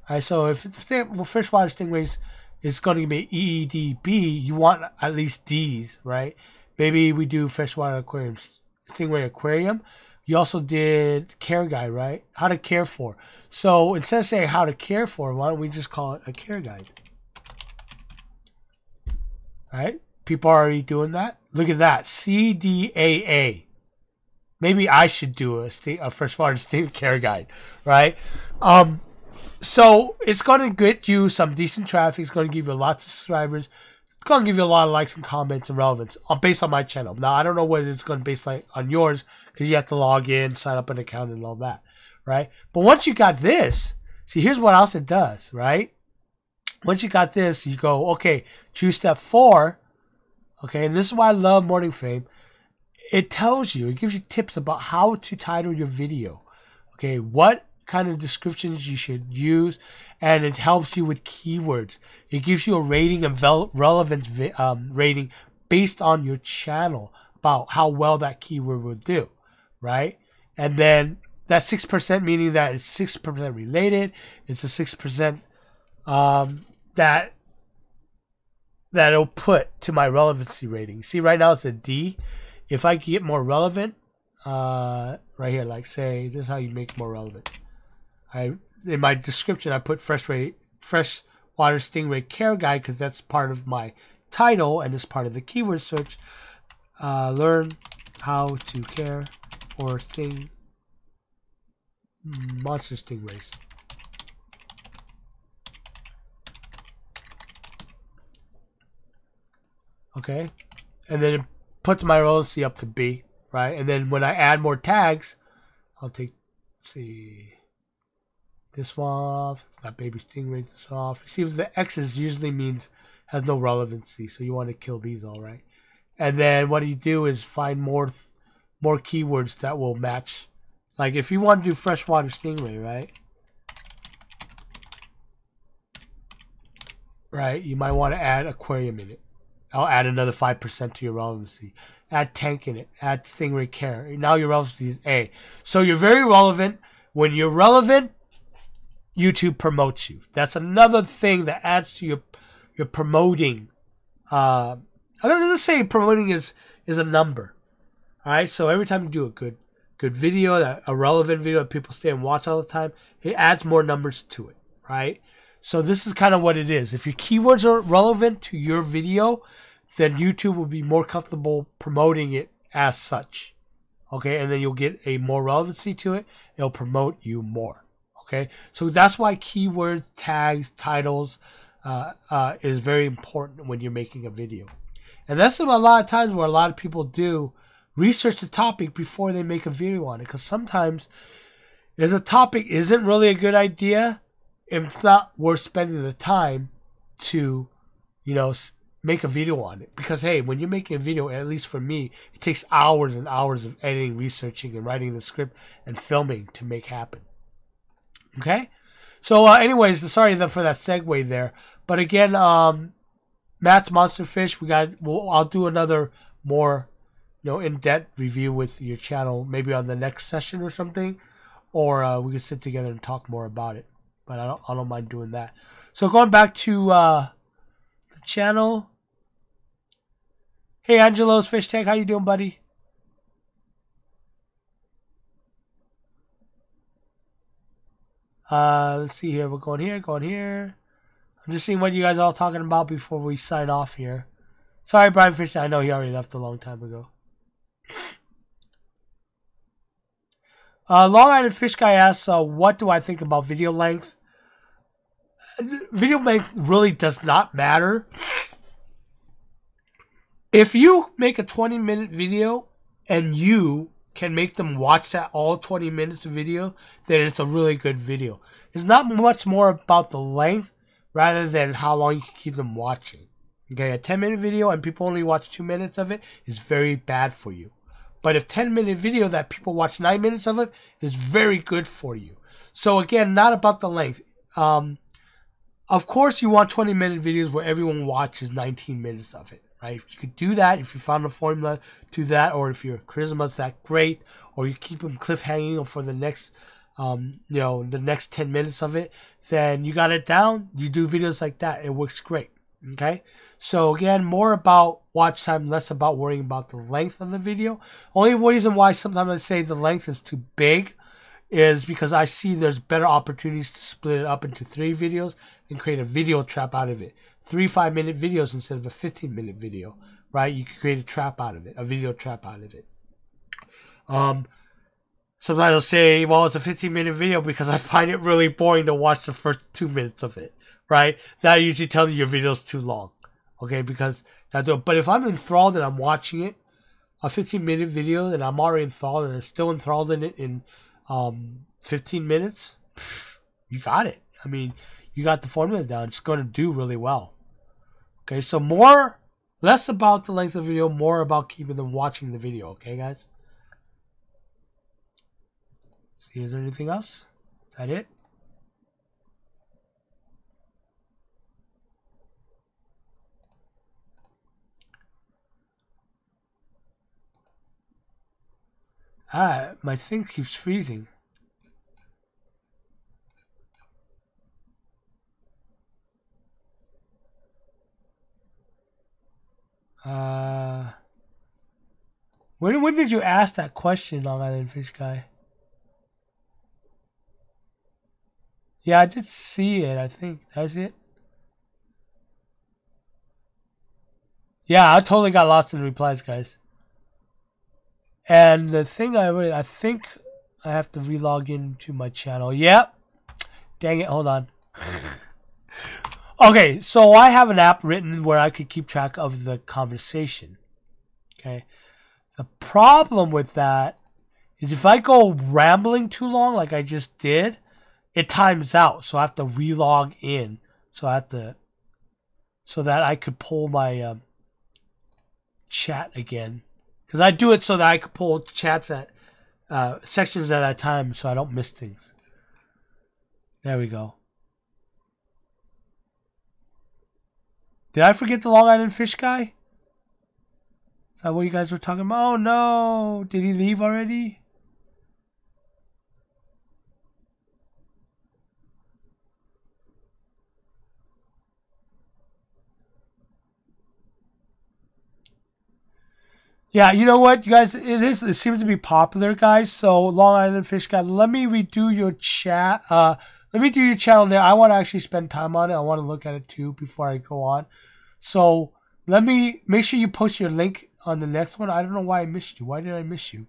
All right, so if freshwater stingrays is going to be EEDB, you want at least D's, right? Maybe we do freshwater aquarium, stingray aquarium. You also did care guide, right? How to care for. So instead of saying how to care for, why don't we just call it a care guide? All right, people are already doing that. Look at that, CDAA. Maybe I should do a freshwater stingray care guide, right? So it's going to get you some decent traffic. It's going to give you lots of subscribers. it's going to give you a lot of likes and comments and relevance based on my channel. Now, I don't know what it's going to base like on yours because you have to log in, sign up an account and all that, right? But once you got this, see, here's what else it does, right? Once you got this, you go, okay, choose step 4. Okay, and this is why I love Morning Fame. It tells you, it gives you tips about how to title your video. Okay, what kind of descriptions you should use, and it helps you with keywords. It gives you a rating and relevance rating based on your channel about how well that keyword will do, right? And then that 6% meaning that it's 6% related. It's a 6% that it'll put to my relevancy rating. See, right now it's a D. If I get more relevant, right here, like say, this is how you make more relevant. In my description, I put freshwater stingray care guide because that's part of my title and it's part of the keyword search. Learn how to care for monster stingrays. Okay, and then it puts my relevancy up to B, right? And then when I add more tags, I'll take, let's see, this one off, that baby stingray, this off. See, if the X's usually means has no relevancy, so you want to kill these, all right? And then what you do is find more keywords that will match. Like if you want to do freshwater stingray, right? Right, you might want to add aquarium in it. I'll add another 5% to your relevancy. Add tank in it. Add stingray care. Now your relevancy is A. So you're very relevant. When you're relevant, YouTube promotes you. That's another thing that adds to your promoting. Let's say promoting is a number. All right. So every time you do a good video, a relevant video that people stay and watch all the time, it adds more numbers to it. Right. So this is kind of what it is. If your keywords are relevant to your video, then YouTube will be more comfortable promoting it as such. Okay, and then you'll get a more relevancy to it. It'll promote you more. Okay, so that's why keywords, tags, titles is very important when you're making a video. And that's a lot of times where a lot of people do research the topic before they make a video on it. Because sometimes if a topic isn't really a good idea, it's not worth spending the time to, make a video on it. Because, hey, when you're making a video, at least for me, it takes hours and hours of editing, researching, and writing the script and filming to make happen. Okay? So, anyways, sorry for that segue there. But again, Matt's Monster Fish, I'll do another more, in-depth review with your channel, maybe on the next session or something. Or we can sit together and talk more about it. But I don't mind doing that. So going back to the channel. Hey, Angelo's Fish Tank, how you doing, buddy? Let's see here. We're going here. I'm just seeing what you guys are all talking about before we sign off here. Sorry, Brian Fish. I know he already left a long time ago. Long Island Fish Guy asks, what do I think about video length? Video length really does not matter. If you make a 20-minute video and you can make them watch that all 20 minutes of video, then it's a really good video. It's not much more about the length rather than how long you can keep them watching. Okay, a 10-minute video and people only watch 2 minutes of it is very bad for you. But if 10-minute video that people watch 9 minutes of it is very good for you. So again, not about the length. Of course, you want 20-minute videos where everyone watches 19 minutes of it, right? If you could do that, if you found a formula to that, or if your charisma's that great, or you keep them cliffhanging for the next, the next 10 minutes of it, then you got it down. You do videos like that. It works great, okay? So again, more about watch time, less about worrying about the length of the video. Only reason why sometimes I say the length is too big is because I see there's better opportunities to split it up into 3 videos and create a video trap out of it. 3 5-minute videos instead of a 15-minute video, right? You can create a trap out of it, a video trap out of it. Sometimes I'll say, well, it's a 15-minute video because I find it really boring to watch the first 2 minutes of it, right? That usually tells you your video's too long. Okay, because but if I'm enthralled and I'm watching it, a 15-minute video and I'm already enthralled and I'm still enthralled in it in 15 minutes, you got it. I mean, you got the formula down. It's going to do really well. Okay, so less about the length of the video, more about keeping them watching the video. Okay, guys? See, is there anything else? Is that it? My thing keeps freezing. When did you ask that question, Long Island Fish Guy? Yeah, I did see it, I think. That's it. Yeah, I totally got lost in the replies, guys. And the thing I think I have to relog into my channel. Yep. Dang it, hold on. Okay, so I have an app written where I could keep track of the conversation. Okay. The problem with that is if I go rambling too long like I just did, it times out. So I have to relog in. So that I could pull my chat again. Because I do it so that I could pull chats at sections at a time so I don't miss things. There we go. Did I forget the Long Island Fish Guy? Is that what you guys were talking about? Oh no! Did he leave already? Yeah, you know what, you guys? It seems to be popular, guys. So Long Island Fish Guy, let me redo your chat. Let me do your channel there. I want to actually spend time on it. I want to look at it too before I go on. So let me make sure you post your link on the next one. I don't know why I missed you. Why did I miss you?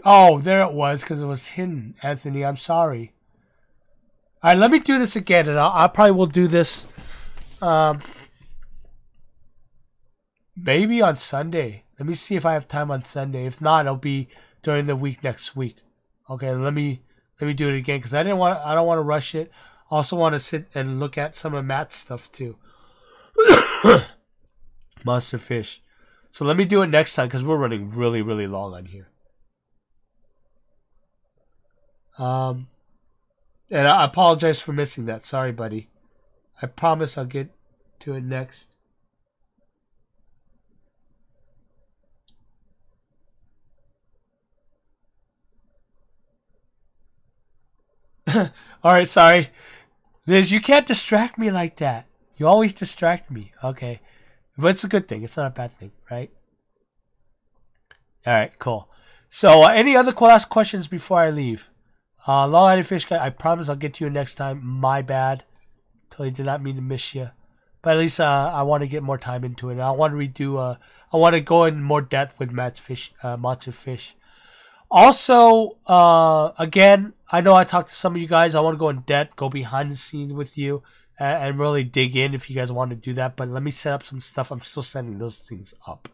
Oh, there it was, because it was hidden, Anthony. I'm sorry. All right, let me do this again, and I probably will do this maybe on Sunday. Let me see if I have time on Sunday. If not, it'll be during the week next week. Okay, let me do it again because I don't want to rush it. I also want to sit and look at some of Matt's stuff too. Monster fish. So let me do it next time because we're running really, really long on here. And I apologize for missing that. Sorry, buddy. I promise I'll get to it next. Alright, sorry. Liz, you can't distract me like that. You always distract me. Okay. But it's a good thing. It's not a bad thing, right? Alright, cool. So, any other last questions before I leave? Long Island Fish Guy, I promise I'll get to you next time. My bad. Totally did not mean to miss you. But at least I want to get more time into it. And I want to redo, I want to go in more depth with Matt's fish, Monster Fish. Also, again, I know I talked to some of you guys. I want to go in depth, go behind the scenes with you, and really dig in if you guys want to do that. But let me set up some stuff. I'm still setting those things up.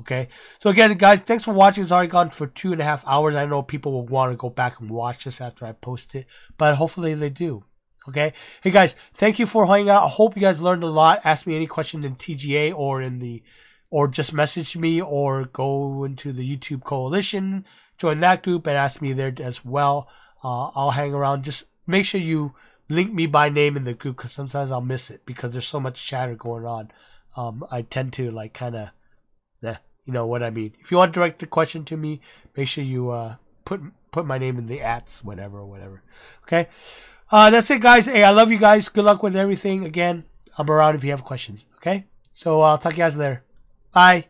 Okay? So again, guys, thanks for watching. It's already gone for 2.5 hours. I know people will want to go back and watch this after I post it. But hopefully they do. Okay? Hey, guys, thank you for hanging out. I hope you guys learned a lot. Ask me any question in TGA or just message me or go into the YouTube Coalition. Join that group and ask me there as well. I'll hang around. Just make sure you link me by name in the group because sometimes I'll miss it because there's so much chatter going on. I tend to like kind of, you know what I mean. If you want to direct the question to me, make sure you put my name in the @ whatever. Okay. That's it, guys. Hey, I love you guys. Good luck with everything. Again, I'm around if you have questions. Okay. So I'll talk to you guys later. Bye.